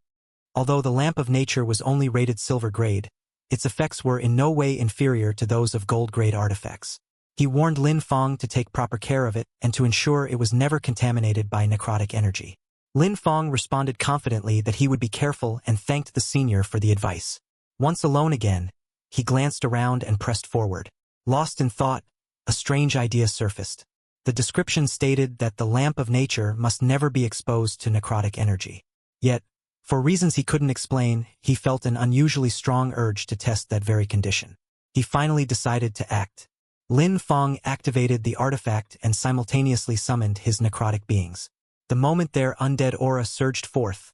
Although the Lamp of Nature was only rated silver grade, its effects were in no way inferior to those of gold-grade artifacts. He warned Lin Fong to take proper care of it and to ensure it was never contaminated by necrotic energy. Lin Fong responded confidently that he would be careful and thanked the senior for the advice. Once alone again, he glanced around and pressed forward. Lost in thought, a strange idea surfaced. The description stated that the Lamp of Nature must never be exposed to necrotic energy. Yet, for reasons he couldn't explain, he felt an unusually strong urge to test that very condition. He finally decided to act. Lin Fong activated the artifact and simultaneously summoned his necrotic beings. The moment their undead aura surged forth,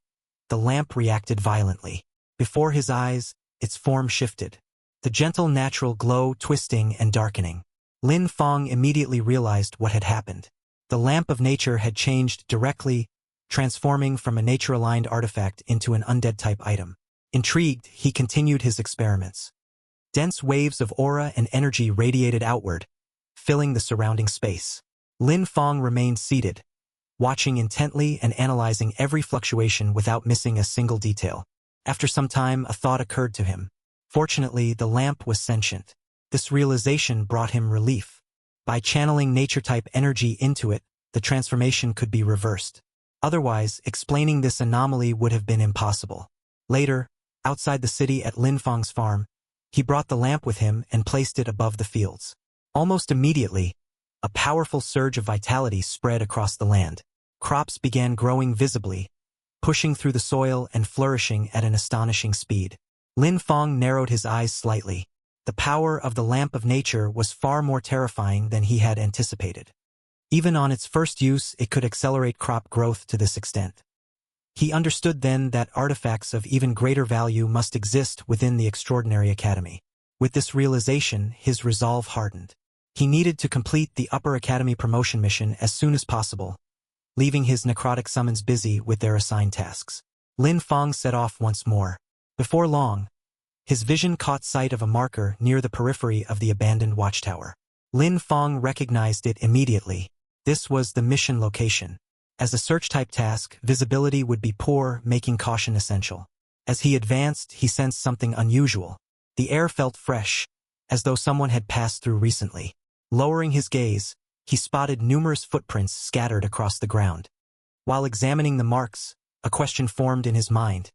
the lamp reacted violently. Before his eyes, its form shifted, the gentle natural glow twisting and darkening. Lin Fong immediately realized what had happened. The Lamp of Nature had changed directly, transforming from a nature-aligned artifact into an undead-type item. Intrigued, he continued his experiments. Dense waves of aura and energy radiated outward, filling the surrounding space. Lin Fong remained seated, watching intently and analyzing every fluctuation without missing a single detail. After some time, a thought occurred to him. Fortunately, the lamp was sentient. This realization brought him relief. By channeling nature-type energy into it, the transformation could be reversed. Otherwise, explaining this anomaly would have been impossible. Later, outside the city at Lin Feng's farm, he brought the lamp with him and placed it above the fields. Almost immediately, a powerful surge of vitality spread across the land. Crops began growing visibly, pushing through the soil and flourishing at an astonishing speed. Lin Feng narrowed his eyes slightly. The power of the lamp of nature was far more terrifying than he had anticipated. Even on its first use, it could accelerate crop growth to this extent. He understood then that artifacts of even greater value must exist within the extraordinary academy. With this realization, his resolve hardened. He needed to complete the upper academy promotion mission as soon as possible, leaving his necrotic summons busy with their assigned tasks. Lin Feng set off once more. Before long, his vision caught sight of a marker near the periphery of the abandoned watchtower. Lin Feng recognized it immediately. This was the mission location. As a search-type task, visibility would be poor, making caution essential. As he advanced, he sensed something unusual. The air felt fresh, as though someone had passed through recently. Lowering his gaze, he spotted numerous footprints scattered across the ground. While examining the marks, a question formed in his mind.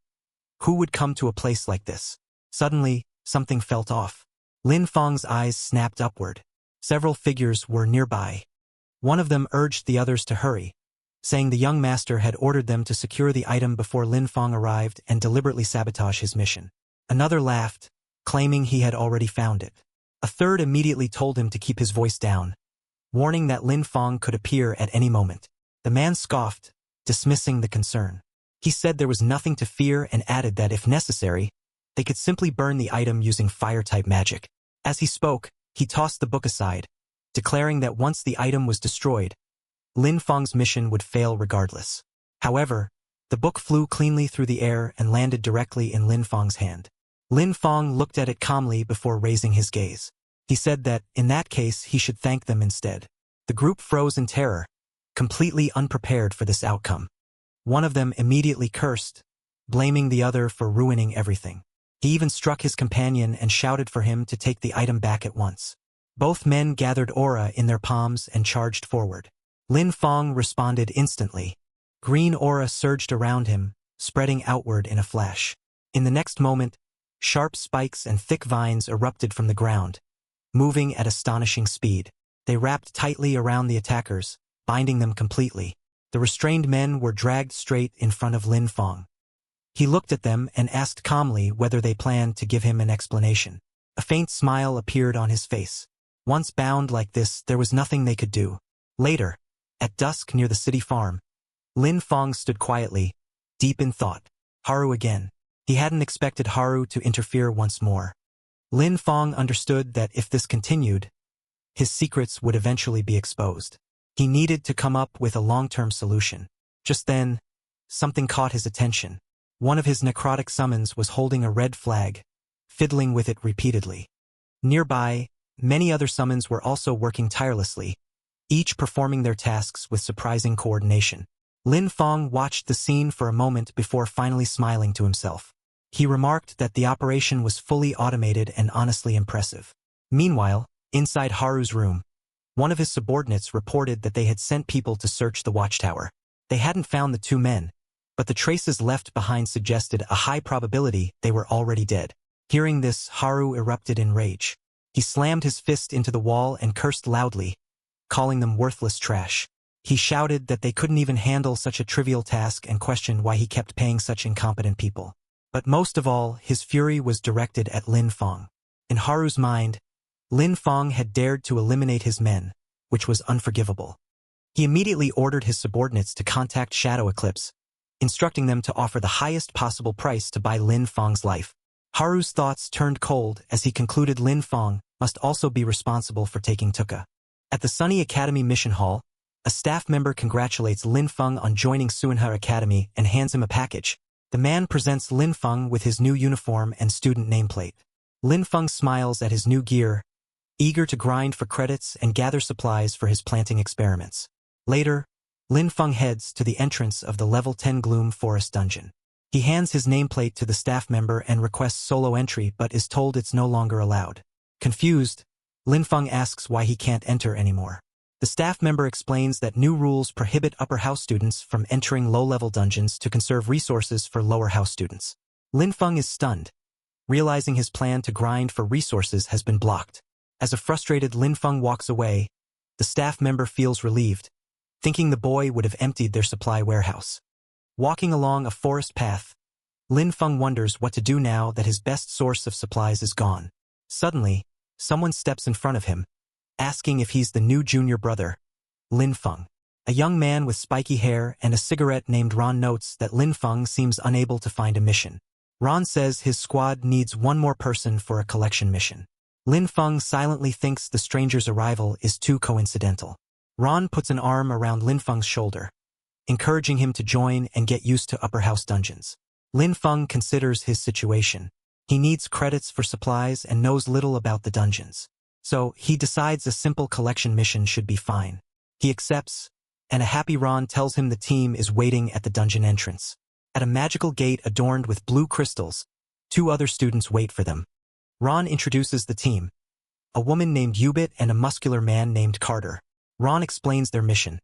Who would come to a place like this? Suddenly, something felt off. Lin Feng's eyes snapped upward. Several figures were nearby. One of them urged the others to hurry, saying the young master had ordered them to secure the item before Lin Feng arrived and deliberately sabotage his mission. Another laughed, claiming he had already found it. A third immediately told him to keep his voice down, warning that Lin Feng could appear at any moment. The man scoffed, dismissing the concern. He said there was nothing to fear and added that if necessary, they could simply burn the item using fire-type magic. As he spoke, he tossed the book aside, declaring that once the item was destroyed, Lin Feng's mission would fail regardless. However, the book flew cleanly through the air and landed directly in Lin Feng's hand. Lin Feng looked at it calmly before raising his gaze. He said that, in that case, he should thank them instead. The group froze in terror, completely unprepared for this outcome. One of them immediately cursed, blaming the other for ruining everything. He even struck his companion and shouted for him to take the item back at once. Both men gathered aura in their palms and charged forward. Lin Feng responded instantly. Green aura surged around him, spreading outward in a flash. In the next moment, sharp spikes and thick vines erupted from the ground, moving at astonishing speed. They wrapped tightly around the attackers, binding them completely. The restrained men were dragged straight in front of Lin Feng. He looked at them and asked calmly whether they planned to give him an explanation. A faint smile appeared on his face. Once bound like this, there was nothing they could do. Later, at dusk near the city farm, Lin Feng stood quietly, deep in thought. Haru again. He hadn't expected Haru to interfere once more. Lin Feng understood that if this continued, his secrets would eventually be exposed. He needed to come up with a long-term solution. Just then, something caught his attention. One of his necrotic summons was holding a red flag, fiddling with it repeatedly. Nearby, many other summons were also working tirelessly, each performing their tasks with surprising coordination. Lin Feng watched the scene for a moment before finally smiling to himself. He remarked that the operation was fully automated and honestly impressive. Meanwhile, inside Haru's room, one of his subordinates reported that they had sent people to search the watchtower. They hadn't found the two men, but the traces left behind suggested a high probability they were already dead. Hearing this, Haru erupted in rage. He slammed his fist into the wall and cursed loudly, calling them worthless trash. He shouted that they couldn't even handle such a trivial task and questioned why he kept paying such incompetent people. But most of all, his fury was directed at Lin Feng. In Haru's mind, Lin Feng had dared to eliminate his men, which was unforgivable. He immediately ordered his subordinates to contact Shadow Eclipse, instructing them to offer the highest possible price to buy Lin Feng's life. Haru's thoughts turned cold as he concluded Lin Feng must also be responsible for taking Tuka. At the Sunny Academy Mission Hall, a staff member congratulates Lin Feng on joining Suinha Academy and hands him a package. The man presents Lin Feng with his new uniform and student nameplate. Lin Feng smiles at his new gear, eager to grind for credits and gather supplies for his planting experiments. Later, Lin Feng heads to the entrance of the Level 10 Gloom Forest Dungeon. He hands his nameplate to the staff member and requests solo entry but is told it's no longer allowed. Confused, Linfeng asks why he can't enter anymore. The staff member explains that new rules prohibit upper house students from entering low-level dungeons to conserve resources for lower house students. Linfeng is stunned, realizing his plan to grind for resources has been blocked. As a frustrated Linfeng walks away, the staff member feels relieved, thinking the boy would have emptied their supply warehouse. Walking along a forest path, Linfeng wonders what to do now that his best source of supplies is gone. Suddenly, someone steps in front of him, asking if he's the new junior brother, Linfeng. A young man with spiky hair and a cigarette named Ron notes that Linfeng seems unable to find a mission. Ron says his squad needs one more person for a collection mission. Linfeng silently thinks the stranger's arrival is too coincidental. Ron puts an arm around Linfeng's shoulder, encouraging him to join and get used to upper house dungeons. Linfeng considers his situation. He needs credits for supplies and knows little about the dungeons. So, he decides a simple collection mission should be fine. He accepts, and a happy Ron tells him the team is waiting at the dungeon entrance. At a magical gate adorned with blue crystals, 2 other students wait for them. Ron introduces the team, a woman named Yubit and a muscular man named Carter. Ron explains their mission.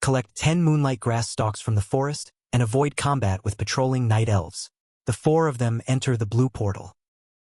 Collect 10 moonlight grass stalks from the forest and avoid combat with patrolling night elves. The 4 of them enter the blue portal.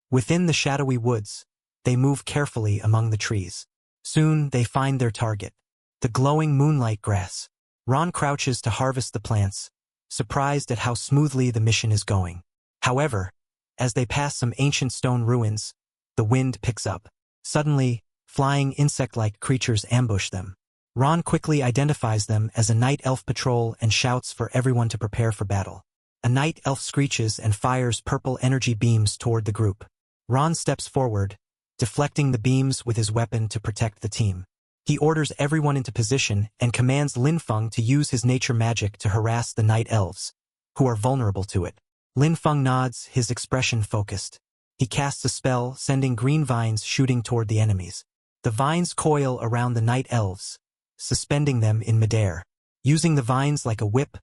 Within the shadowy woods, they move carefully among the trees. Soon, they find their target, the glowing moonlight grass. Ron crouches to harvest the plants, surprised at how smoothly the mission is going. However, as they pass some ancient stone ruins, the wind picks up. Suddenly, flying insect-like creatures ambush them. Ron quickly identifies them as a night elf patrol and shouts for everyone to prepare for battle. A night elf screeches and fires purple energy beams toward the group. Ron steps forward, deflecting the beams with his weapon to protect the team. He orders everyone into position and commands Linfeng to use his nature magic to harass the night elves, who are vulnerable to it. Linfeng nods, his expression focused. He casts a spell, sending green vines shooting toward the enemies. The vines coil around the night elves, suspending them in midair. Using the vines like a whip,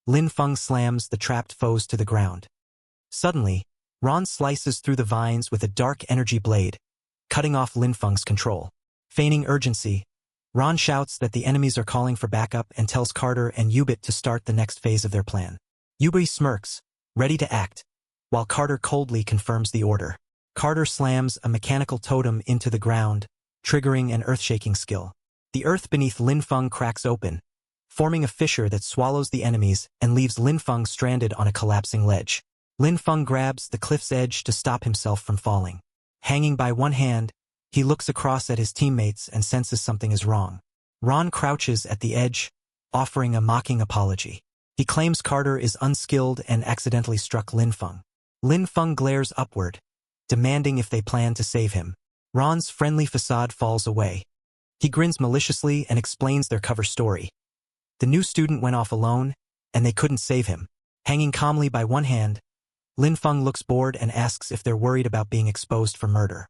Linfeng slams the trapped foes to the ground. Suddenly, Ron slices through the vines with a dark energy blade, cutting off Linfeng's control. Feigning urgency, Ron shouts that the enemies are calling for backup and tells Carter and Yubit to start the next phase of their plan. Yubit smirks, ready to act, while Carter coldly confirms the order. Carter slams a mechanical totem into the ground, triggering an earth-shaking skill. The earth beneath Linfeng cracks open, forming a fissure that swallows the enemies and leaves Linfeng stranded on a collapsing ledge. Linfeng grabs the cliff's edge to stop himself from falling. Hanging by one hand, he looks across at his teammates and senses something is wrong. Ron crouches at the edge, offering a mocking apology. He claims Carter is unskilled and accidentally struck Linfeng. Linfeng glares upward, demanding if they plan to save him. Ron's friendly facade falls away. He grins maliciously and explains their cover story. The new student went off alone, and they couldn't save him. Hanging calmly by one hand, Linfeng looks bored and asks if they're worried about being exposed for murder.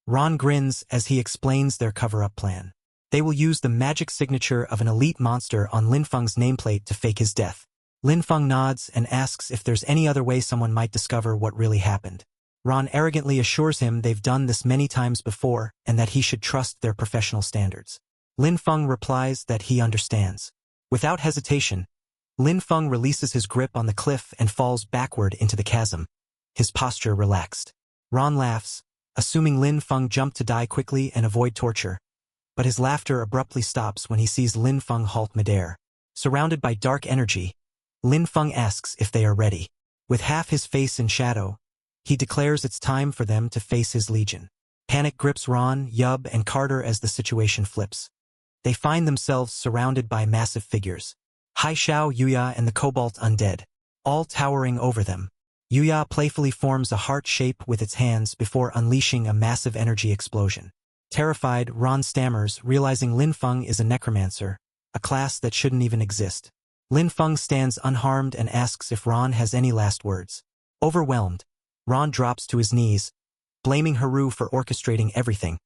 Ron grins as he explains their cover-up plan. They will use the magic signature of an elite monster on Linfeng's nameplate to fake his death. Linfeng nods and asks if there's any other way someone might discover what really happened. Ron arrogantly assures him they've done this many times before and that he should trust their professional standards. Linfeng replies that he understands. Without hesitation, Linfeng releases his grip on the cliff and falls backward into the chasm, his posture relaxed. Ron laughs, assuming Linfeng jumped to die quickly and avoid torture, but his laughter abruptly stops when he sees Linfeng halt midair. Surrounded by dark energy, Linfeng asks if they are ready. With half his face in shadow, he declares it's time for them to face his legion. Panic grips Ron, Yub, and Carter as the situation flips. They find themselves surrounded by massive figures. Hai Xiao, Yuya, and the Cobalt Undead, all towering over them. Yuya playfully forms a heart shape with its hands before unleashing a massive energy explosion. Terrified, Ron stammers, realizing Linfeng is a necromancer, a class that shouldn't even exist. Linfeng stands unharmed and asks if Ron has any last words. Overwhelmed, Ron drops to his knees, blaming Haru for orchestrating everything,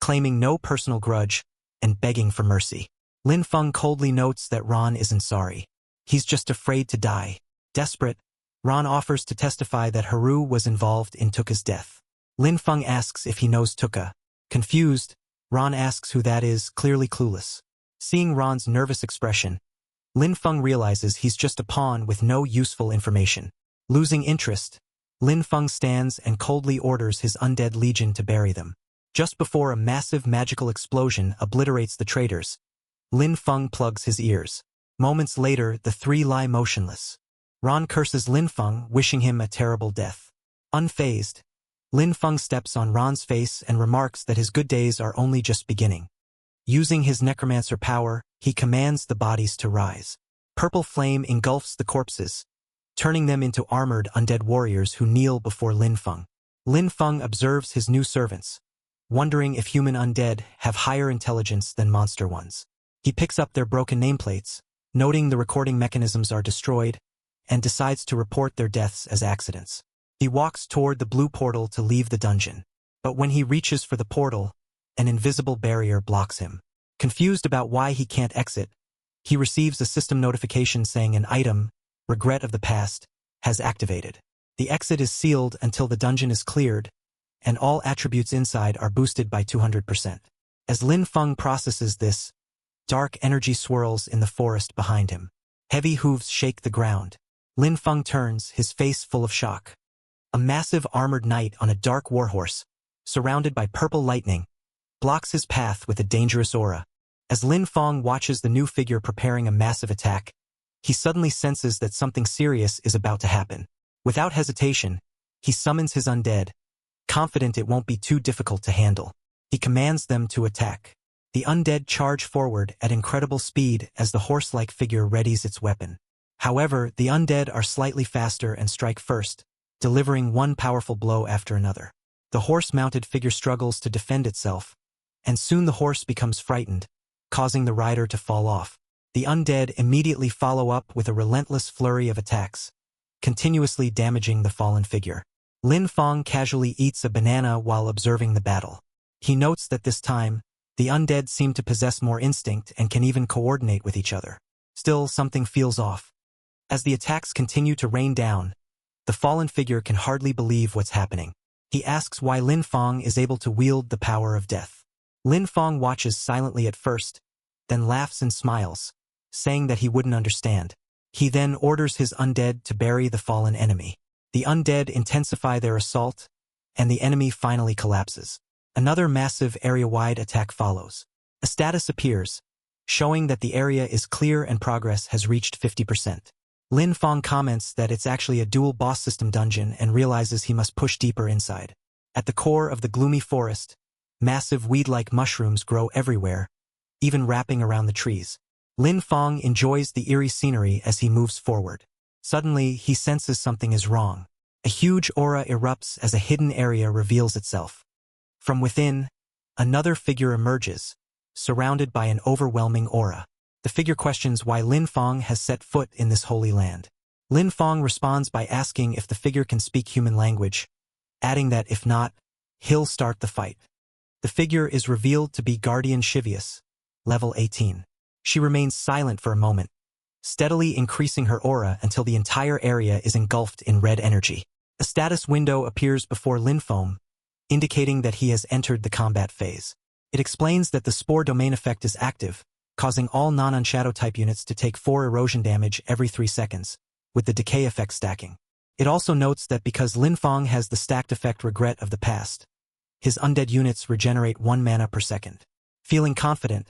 claiming no personal grudge, and begging for mercy. Linfeng coldly notes that Ron isn't sorry. He's just afraid to die. Desperate, Ron offers to testify that Haru was involved in Tuka's death. Lin Feng asks if he knows Tuka. Confused, Ron asks who that is, clearly clueless. Seeing Ron's nervous expression, Lin Feng realizes he's just a pawn with no useful information. Losing interest, Lin Feng stands and coldly orders his undead legion to bury them. Just before a massive magical explosion obliterates the traitors, Lin Feng plugs his ears. Moments later, the three lie motionless. Ron curses Lin Feng, wishing him a terrible death. Unfazed, Lin Feng steps on Ron's face and remarks that his good days are only just beginning. Using his Necromancer power, he commands the bodies to rise. Purple flame engulfs the corpses, turning them into armored undead warriors who kneel before Lin Feng. Lin Feng observes his new servants, wondering if human undead have higher intelligence than monster ones. He picks up their broken nameplates, noting the recording mechanisms are destroyed, and decides to report their deaths as accidents. He walks toward the blue portal to leave the dungeon, but when he reaches for the portal, an invisible barrier blocks him. Confused about why he can't exit, he receives a system notification saying an item, Regret of the Past, has activated. The exit is sealed until the dungeon is cleared, and all attributes inside are boosted by 200%. As Lin Feng processes this, dark energy swirls in the forest behind him. Heavy hooves shake the ground. Lin Feng turns, his face full of shock. A massive armored knight on a dark warhorse, surrounded by purple lightning, blocks his path with a dangerous aura. As Lin Feng watches the new figure preparing a massive attack, he suddenly senses that something serious is about to happen. Without hesitation, he summons his undead, confident it won't be too difficult to handle. He commands them to attack. The undead charge forward at incredible speed as the horse-like figure readies its weapon. However, the undead are slightly faster and strike first, delivering one powerful blow after another. The horse-mounted figure struggles to defend itself, and soon the horse becomes frightened, causing the rider to fall off. The undead immediately follow up with a relentless flurry of attacks, continuously damaging the fallen figure. Lin Feng casually eats a banana while observing the battle. He notes that this time, the undead seem to possess more instinct and can even coordinate with each other. Still, something feels off. As the attacks continue to rain down, the fallen figure can hardly believe what's happening. He asks why Lin Feng is able to wield the power of death. Lin Feng watches silently at first, then laughs and smiles, saying that he wouldn't understand. He then orders his undead to bury the fallen enemy. The undead intensify their assault, and the enemy finally collapses. Another massive area-wide attack follows. A status appears, showing that the area is clear and progress has reached 50%. Lin Feng comments that it's actually a dual boss system dungeon and realizes he must push deeper inside. At the core of the gloomy forest, massive weed-like mushrooms grow everywhere, even wrapping around the trees. Lin Feng enjoys the eerie scenery as he moves forward. Suddenly, he senses something is wrong. A huge aura erupts as a hidden area reveals itself. From within, another figure emerges, surrounded by an overwhelming aura. The figure questions why Lin Feng has set foot in this holy land. Lin Feng responds by asking if the figure can speak human language, adding that if not, he'll start the fight. The figure is revealed to be Guardian Shivius, level 18. She remains silent for a moment, steadily increasing her aura until the entire area is engulfed in red energy. A status window appears before Lin Feng, indicating that he has entered the combat phase. It explains that the Spore Domain effect is active, causing all non-unshadow type units to take 4 erosion damage every 3 seconds, with the decay effect stacking. It also notes that because Lin Feng has the stacked effect Regret of the Past, his undead units regenerate 1 mana per second. Feeling confident,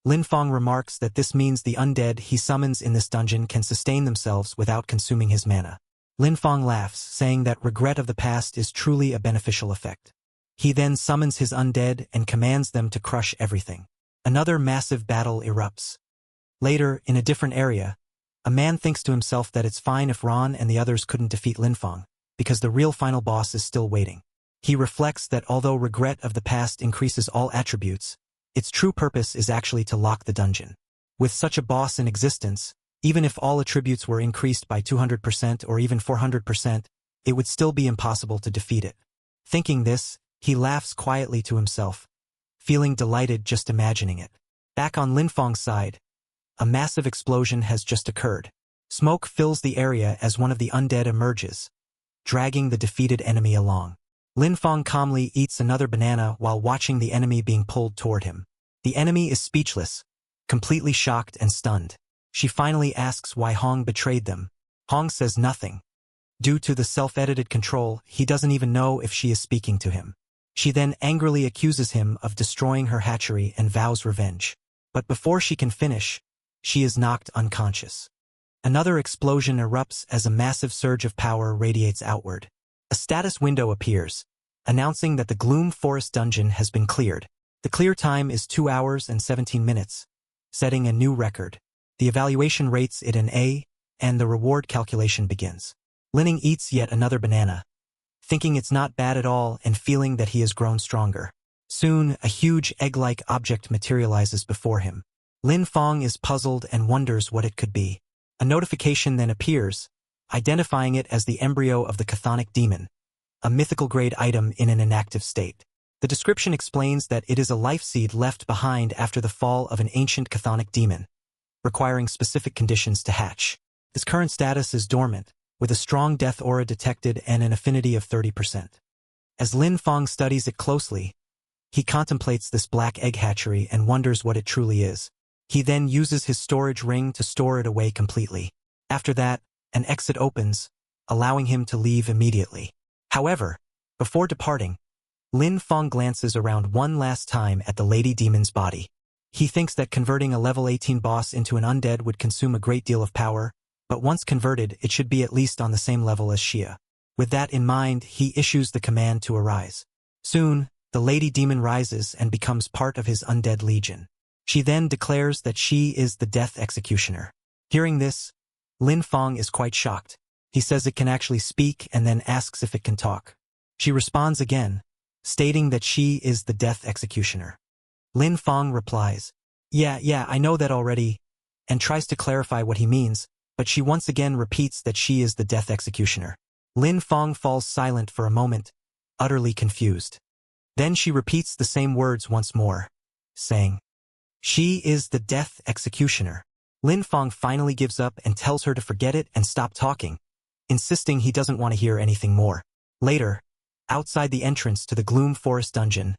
Lin Feng remarks that this means the undead he summons in this dungeon can sustain themselves without consuming his mana. Lin Feng laughs, saying that Regret of the Past is truly a beneficial effect. He then summons his undead and commands them to crush everything. Another massive battle erupts. Later, in a different area, a man thinks to himself that it's fine if Ron and the others couldn't defeat Lin Feng, because the real final boss is still waiting. He reflects that although Regret of the Past increases all attributes, its true purpose is actually to lock the dungeon. With such a boss in existence, even if all attributes were increased by 200% or even 400%, it would still be impossible to defeat it. Thinking this, he laughs quietly to himself, feeling delighted just imagining it. Back on Lin Feng's side, a massive explosion has just occurred. Smoke fills the area as one of the undead emerges, dragging the defeated enemy along. Lin Feng calmly eats another banana while watching the enemy being pulled toward him. The enemy is speechless, completely shocked and stunned. She finally asks why Hong betrayed them. Hong says nothing. Due to the self-edited control, he doesn't even know if she is speaking to him. She then angrily accuses him of destroying her hatchery and vows revenge. But before she can finish, she is knocked unconscious. Another explosion erupts as a massive surge of power radiates outward. A status window appears, announcing that the Gloom Forest dungeon has been cleared. The clear time is 2 hours and 17 minutes, setting a new record. The evaluation rates it an A, and the reward calculation begins. Linning eats yet another banana, thinking it's not bad at all and feeling that he has grown stronger. Soon, a huge egg-like object materializes before him. Lin Feng is puzzled and wonders what it could be. A notification then appears, identifying it as the embryo of the chthonic demon, a mythical-grade item in an inactive state. The description explains that it is a life seed left behind after the fall of an ancient chthonic demon, requiring specific conditions to hatch. Its current status is dormant, with a strong death aura detected and an affinity of 30%. As Lin Feng studies it closely, he contemplates this black egg hatchery and wonders what it truly is. He then uses his storage ring to store it away completely. After that, an exit opens, allowing him to leave immediately. However, before departing, Lin Feng glances around one last time at the Lady Demon's body. He thinks that converting a level 18 boss into an undead would consume a great deal of power, but once converted, it should be at least on the same level as Xia. With that in mind, he issues the command to arise. Soon, the Lady Demon rises and becomes part of his undead legion. She then declares that she is the Death Executioner. Hearing this, Lin Feng is quite shocked. He says it can actually speak and then asks if it can talk. She responds again, stating that she is the Death Executioner. Lin Feng replies, Yeah, I know that already, and tries to clarify what he means, but she once again repeats that she is the Death Executioner. Lin Feng falls silent for a moment, utterly confused. Then she repeats the same words once more, saying, She is the Death Executioner. Lin Feng finally gives up and tells her to forget it and stop talking, insisting he doesn't want to hear anything more. Later, outside the entrance to the Gloom Forest dungeon,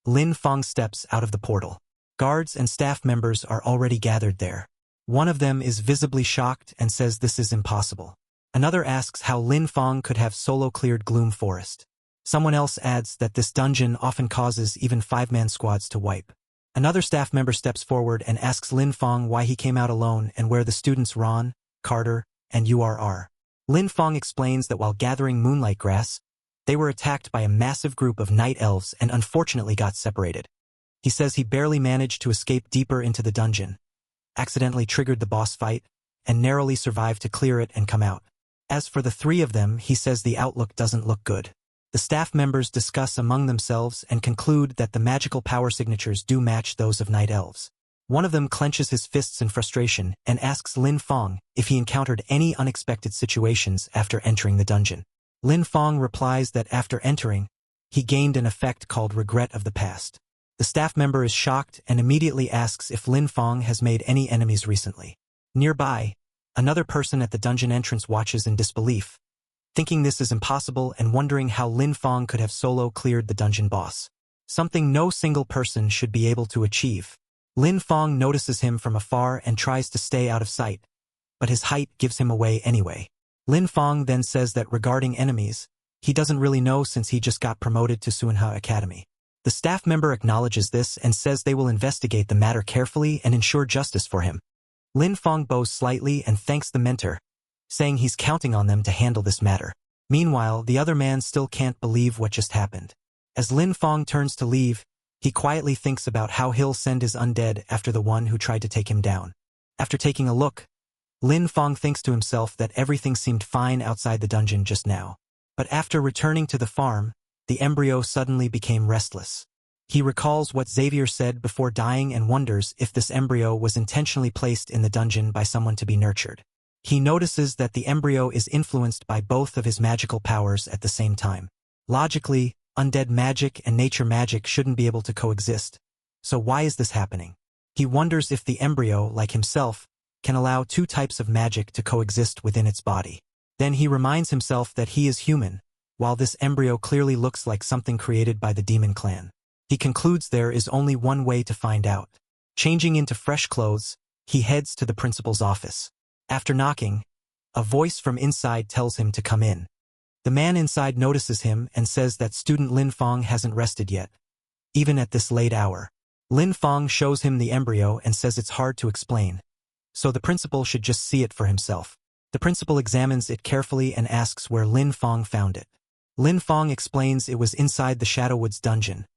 Lin Feng steps out of the portal. Guards and staff members are already gathered there. One of them is visibly shocked and says this is impossible. Another asks how Lin Feng could have solo-cleared Gloom Forest. Someone else adds that this dungeon often causes even 5-man squads to wipe. Another staff member steps forward and asks Lin Feng why he came out alone and where the students Ron, Carter, and URR. Lin Feng explains that while gathering moonlight grass, they were attacked by a massive group of night elves and unfortunately got separated. He says he barely managed to escape deeper into the dungeon, accidentally triggered the boss fight, and narrowly survived to clear it and come out. As for the 3 of them, he says the outlook doesn't look good. The staff members discuss among themselves and conclude that the magical power signatures do match those of night elves. One of them clenches his fists in frustration and asks Lin Feng if he encountered any unexpected situations after entering the dungeon. Lin Feng replies that after entering, he gained an effect called Regret of the Past. The staff member is shocked and immediately asks if Lin Feng has made any enemies recently. Nearby, another person at the dungeon entrance watches in disbelief, thinking this is impossible and wondering how Lin Feng could have solo-cleared the dungeon boss. Something no single person should be able to achieve. Lin Feng notices him from afar and tries to stay out of sight, but his height gives him away anyway. Lin Feng then says that regarding enemies, he doesn't really know since he just got promoted to Suanha Academy. The staff member acknowledges this and says they will investigate the matter carefully and ensure justice for him. Lin Feng bows slightly and thanks the mentor, saying he's counting on them to handle this matter. Meanwhile, the other man still can't believe what just happened. As Lin Feng turns to leave, he quietly thinks about how he'll send his undead after the one who tried to take him down. After taking a look, Lin Feng thinks to himself that everything seemed fine outside the dungeon just now. But after returning to the farm, the embryo suddenly became restless. He recalls what Xavier said before dying and wonders if this embryo was intentionally placed in the dungeon by someone to be nurtured. He notices that the embryo is influenced by both of his magical powers at the same time. Logically, undead magic and nature magic shouldn't be able to coexist. So why is this happening? He wonders if the embryo, like himself, can allow two types of magic to coexist within its body. Then he reminds himself that he is human, while this embryo clearly looks like something created by the demon clan. He concludes there is only one way to find out. Changing into fresh clothes, he heads to the principal's office. After knocking, a voice from inside tells him to come in. The man inside notices him and says that student Lin Fong hasn't rested yet, even at this late hour. Lin Fong shows him the embryo and says it's hard to explain, so the principal should just see it for himself. The principal examines it carefully and asks where Lin Fong found it. Lin Fong explains it was inside the Shadowwoods dungeon,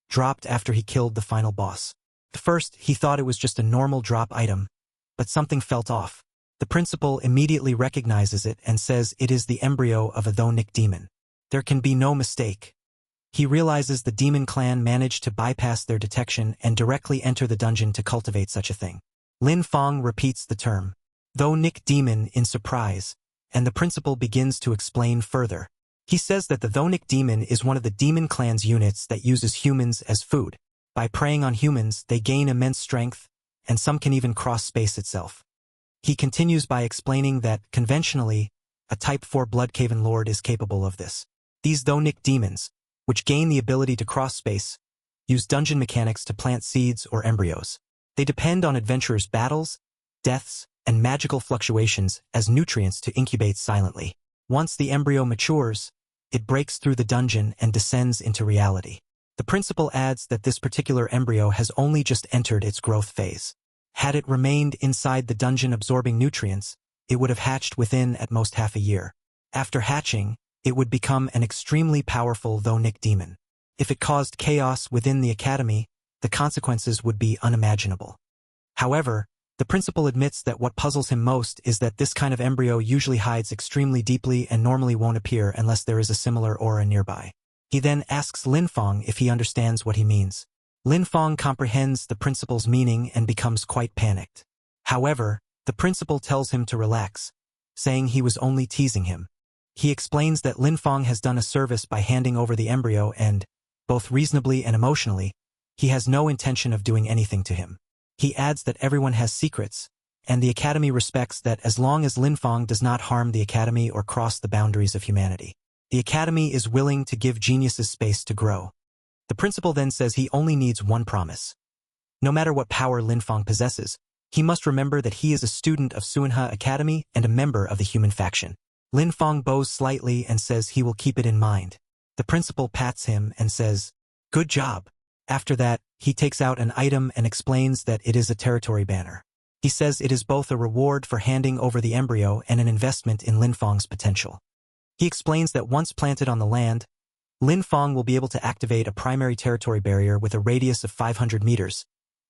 dropped after he killed the final boss. At first, he thought it was just a normal drop item, but something felt off. The principal immediately recognizes it and says it is the embryo of a Thonic demon. There can be no mistake. He realizes the demon clan managed to bypass their detection and directly enter the dungeon to cultivate such a thing. Lin Fong repeats the term, Thonic demon, in surprise, and the principal begins to explain further. He says that the Thonic demon is one of the demon clan's units that uses humans as food. By preying on humans, they gain immense strength, and some can even cross space itself. He continues by explaining that, conventionally, a Type 4 Bloodcaven Lord is capable of this. These Thonic demons, which gain the ability to cross space, use dungeon mechanics to plant seeds or embryos. They depend on adventurers' battles, deaths, and magical fluctuations as nutrients to incubate silently. Once the embryo matures, it breaks through the dungeon and descends into reality. The principal adds that this particular embryo has only just entered its growth phase. Had it remained inside the dungeon absorbing nutrients, it would have hatched within at most half a year. After hatching, it would become an extremely powerful Thonic demon. If it caused chaos within the academy, the consequences would be unimaginable. However, the principal admits that what puzzles him most is that this kind of embryo usually hides extremely deeply and normally won't appear unless there is a similar aura nearby. He then asks Lin Fong if he understands what he means. Lin Fong comprehends the principal's meaning and becomes quite panicked. However, the principal tells him to relax, saying he was only teasing him. He explains that Lin Fong has done a service by handing over the embryo and, both reasonably and emotionally, he has no intention of doing anything to him. He adds that everyone has secrets, and the Academy respects that as long as Lin Fong does not harm the Academy or cross the boundaries of humanity. The Academy is willing to give geniuses space to grow. The principal then says he only needs one promise. No matter what power Lin Fong possesses, he must remember that he is a student of Suanha Academy and a member of the human faction. Lin Fong bows slightly and says he will keep it in mind. The principal pats him and says, "Good job." After that, he takes out an item and explains that it is a territory banner. He says it is both a reward for handing over the embryo and an investment in Lin Fong's potential. He explains that once planted on the land, Lin Fong will be able to activate a primary territory barrier with a radius of 500 meters,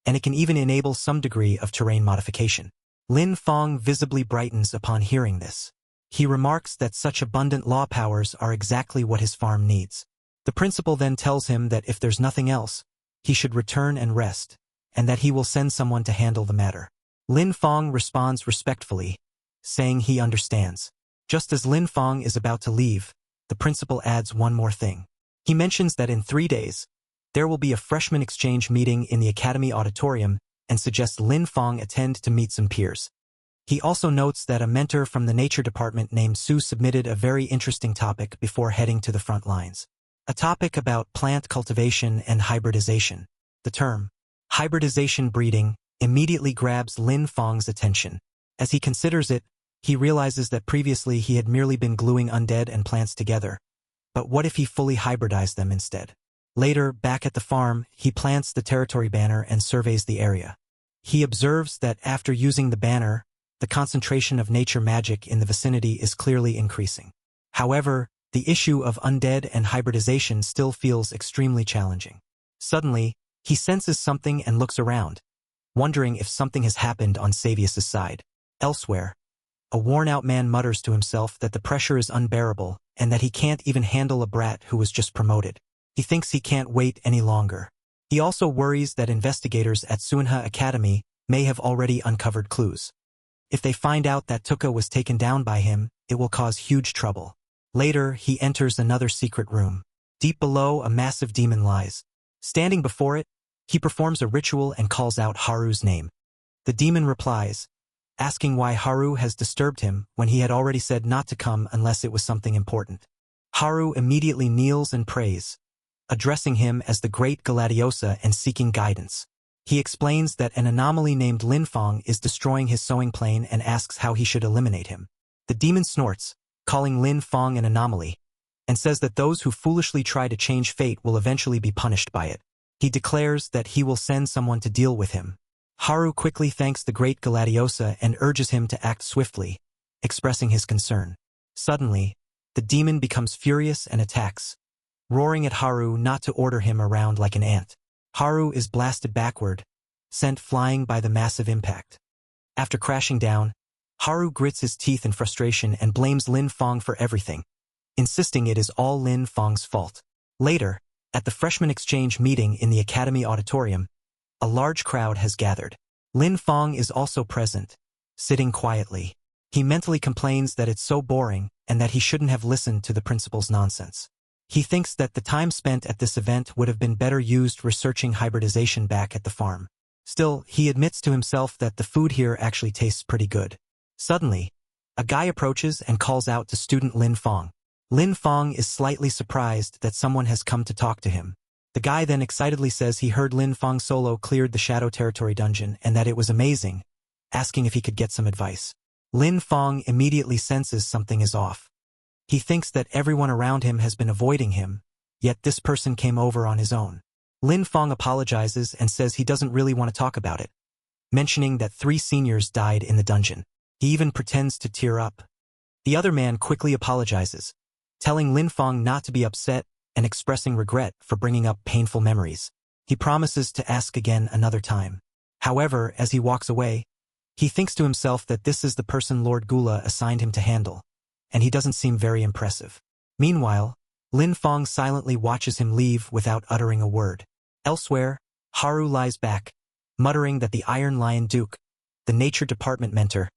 and it can even enable some degree of terrain modification. Lin Fong visibly brightens upon hearing this. He remarks that such abundant law powers are exactly what his farm needs. The principal then tells him that if there's nothing else, he should return and rest, and that he will send someone to handle the matter. Lin Fong responds respectfully, saying he understands. Just as Lin Fong is about to leave, the principal adds one more thing. He mentions that in 3 days, there will be a freshman exchange meeting in the Academy auditorium and suggests Lin Fong attend to meet some peers. He also notes that a mentor from the nature department named Su submitted a very interesting topic before heading to the front lines. A topic about plant cultivation and hybridization. The term, hybridization breeding, immediately grabs Lin Fong's attention. As he considers it, he realizes that previously he had merely been gluing undead and plants together. But what if he fully hybridized them instead? Later, back at the farm, he plants the territory banner and surveys the area. He observes that after using the banner, the concentration of nature magic in the vicinity is clearly increasing. However, the issue of undead and hybridization still feels extremely challenging. Suddenly, he senses something and looks around, wondering if something has happened on Savius's side. Elsewhere, a worn-out man mutters to himself that the pressure is unbearable and that he can't even handle a brat who was just promoted. He thinks he can't wait any longer. He also worries that investigators at Suanha Academy may have already uncovered clues. If they find out that Tuka was taken down by him, it will cause huge trouble. Later, he enters another secret room. Deep below, a massive demon lies. Standing before it, he performs a ritual and calls out Haru's name. The demon replies, asking why Haru has disturbed him when he had already said not to come unless it was something important. Haru immediately kneels and prays, addressing him as the Great Galadiosa and seeking guidance. He explains that an anomaly named Linfong is destroying his sewing plane and asks how he should eliminate him. The demon snorts, calling Linfong an anomaly, and says that those who foolishly try to change fate will eventually be punished by it. He declares that he will send someone to deal with him. Haru quickly thanks the Great Galadiosa and urges him to act swiftly, expressing his concern. Suddenly, the demon becomes furious and attacks, roaring at Haru not to order him around like an ant. Haru is blasted backward, sent flying by the massive impact. After crashing down, Haru grits his teeth in frustration and blames Linfong for everything, insisting it is all Linfong's fault. Later, at the freshman exchange meeting in the academy auditorium, a large crowd has gathered. Linfong is also present, sitting quietly. He mentally complains that it's so boring and that he shouldn't have listened to the principal's nonsense. He thinks that the time spent at this event would have been better used researching hybridization back at the farm. Still, he admits to himself that the food here actually tastes pretty good. Suddenly, a guy approaches and calls out to student Linfong. Linfong is slightly surprised that someone has come to talk to him. The guy then excitedly says he heard Linfong solo cleared the Shadow Territory dungeon and that it was amazing, asking if he could get some advice. Linfong immediately senses something is off. He thinks that everyone around him has been avoiding him, yet this person came over on his own. Linfong apologizes and says he doesn't really want to talk about it, mentioning that 3 seniors died in the dungeon. He even pretends to tear up. The other man quickly apologizes, telling Linfong not to be upset and expressing regret for bringing up painful memories. He promises to ask again another time. However, as he walks away, he thinks to himself that this is the person Lord Gula assigned him to handle, and he doesn't seem very impressive. Meanwhile, Linfong silently watches him leave without uttering a word. Elsewhere, Haru lies back, muttering that the Iron Lion Duke, the Nature Department mentor,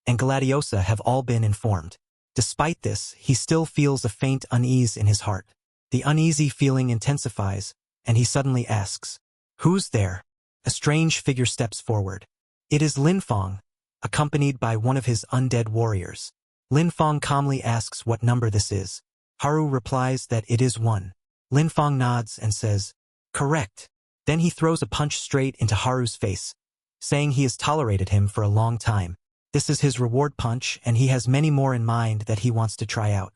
and Galadiosa have all been informed. Despite this, he still feels a faint unease in his heart. The uneasy feeling intensifies, and he suddenly asks, "Who's there?" A strange figure steps forward. It is Linfong, accompanied by one of his undead warriors. Linfong calmly asks what number this is. Haru replies that it is 1. Linfong nods and says, "Correct." Then he throws a punch straight into Haru's face, saying he has tolerated him for a long time. This is his reward punch, and he has many more in mind that he wants to try out.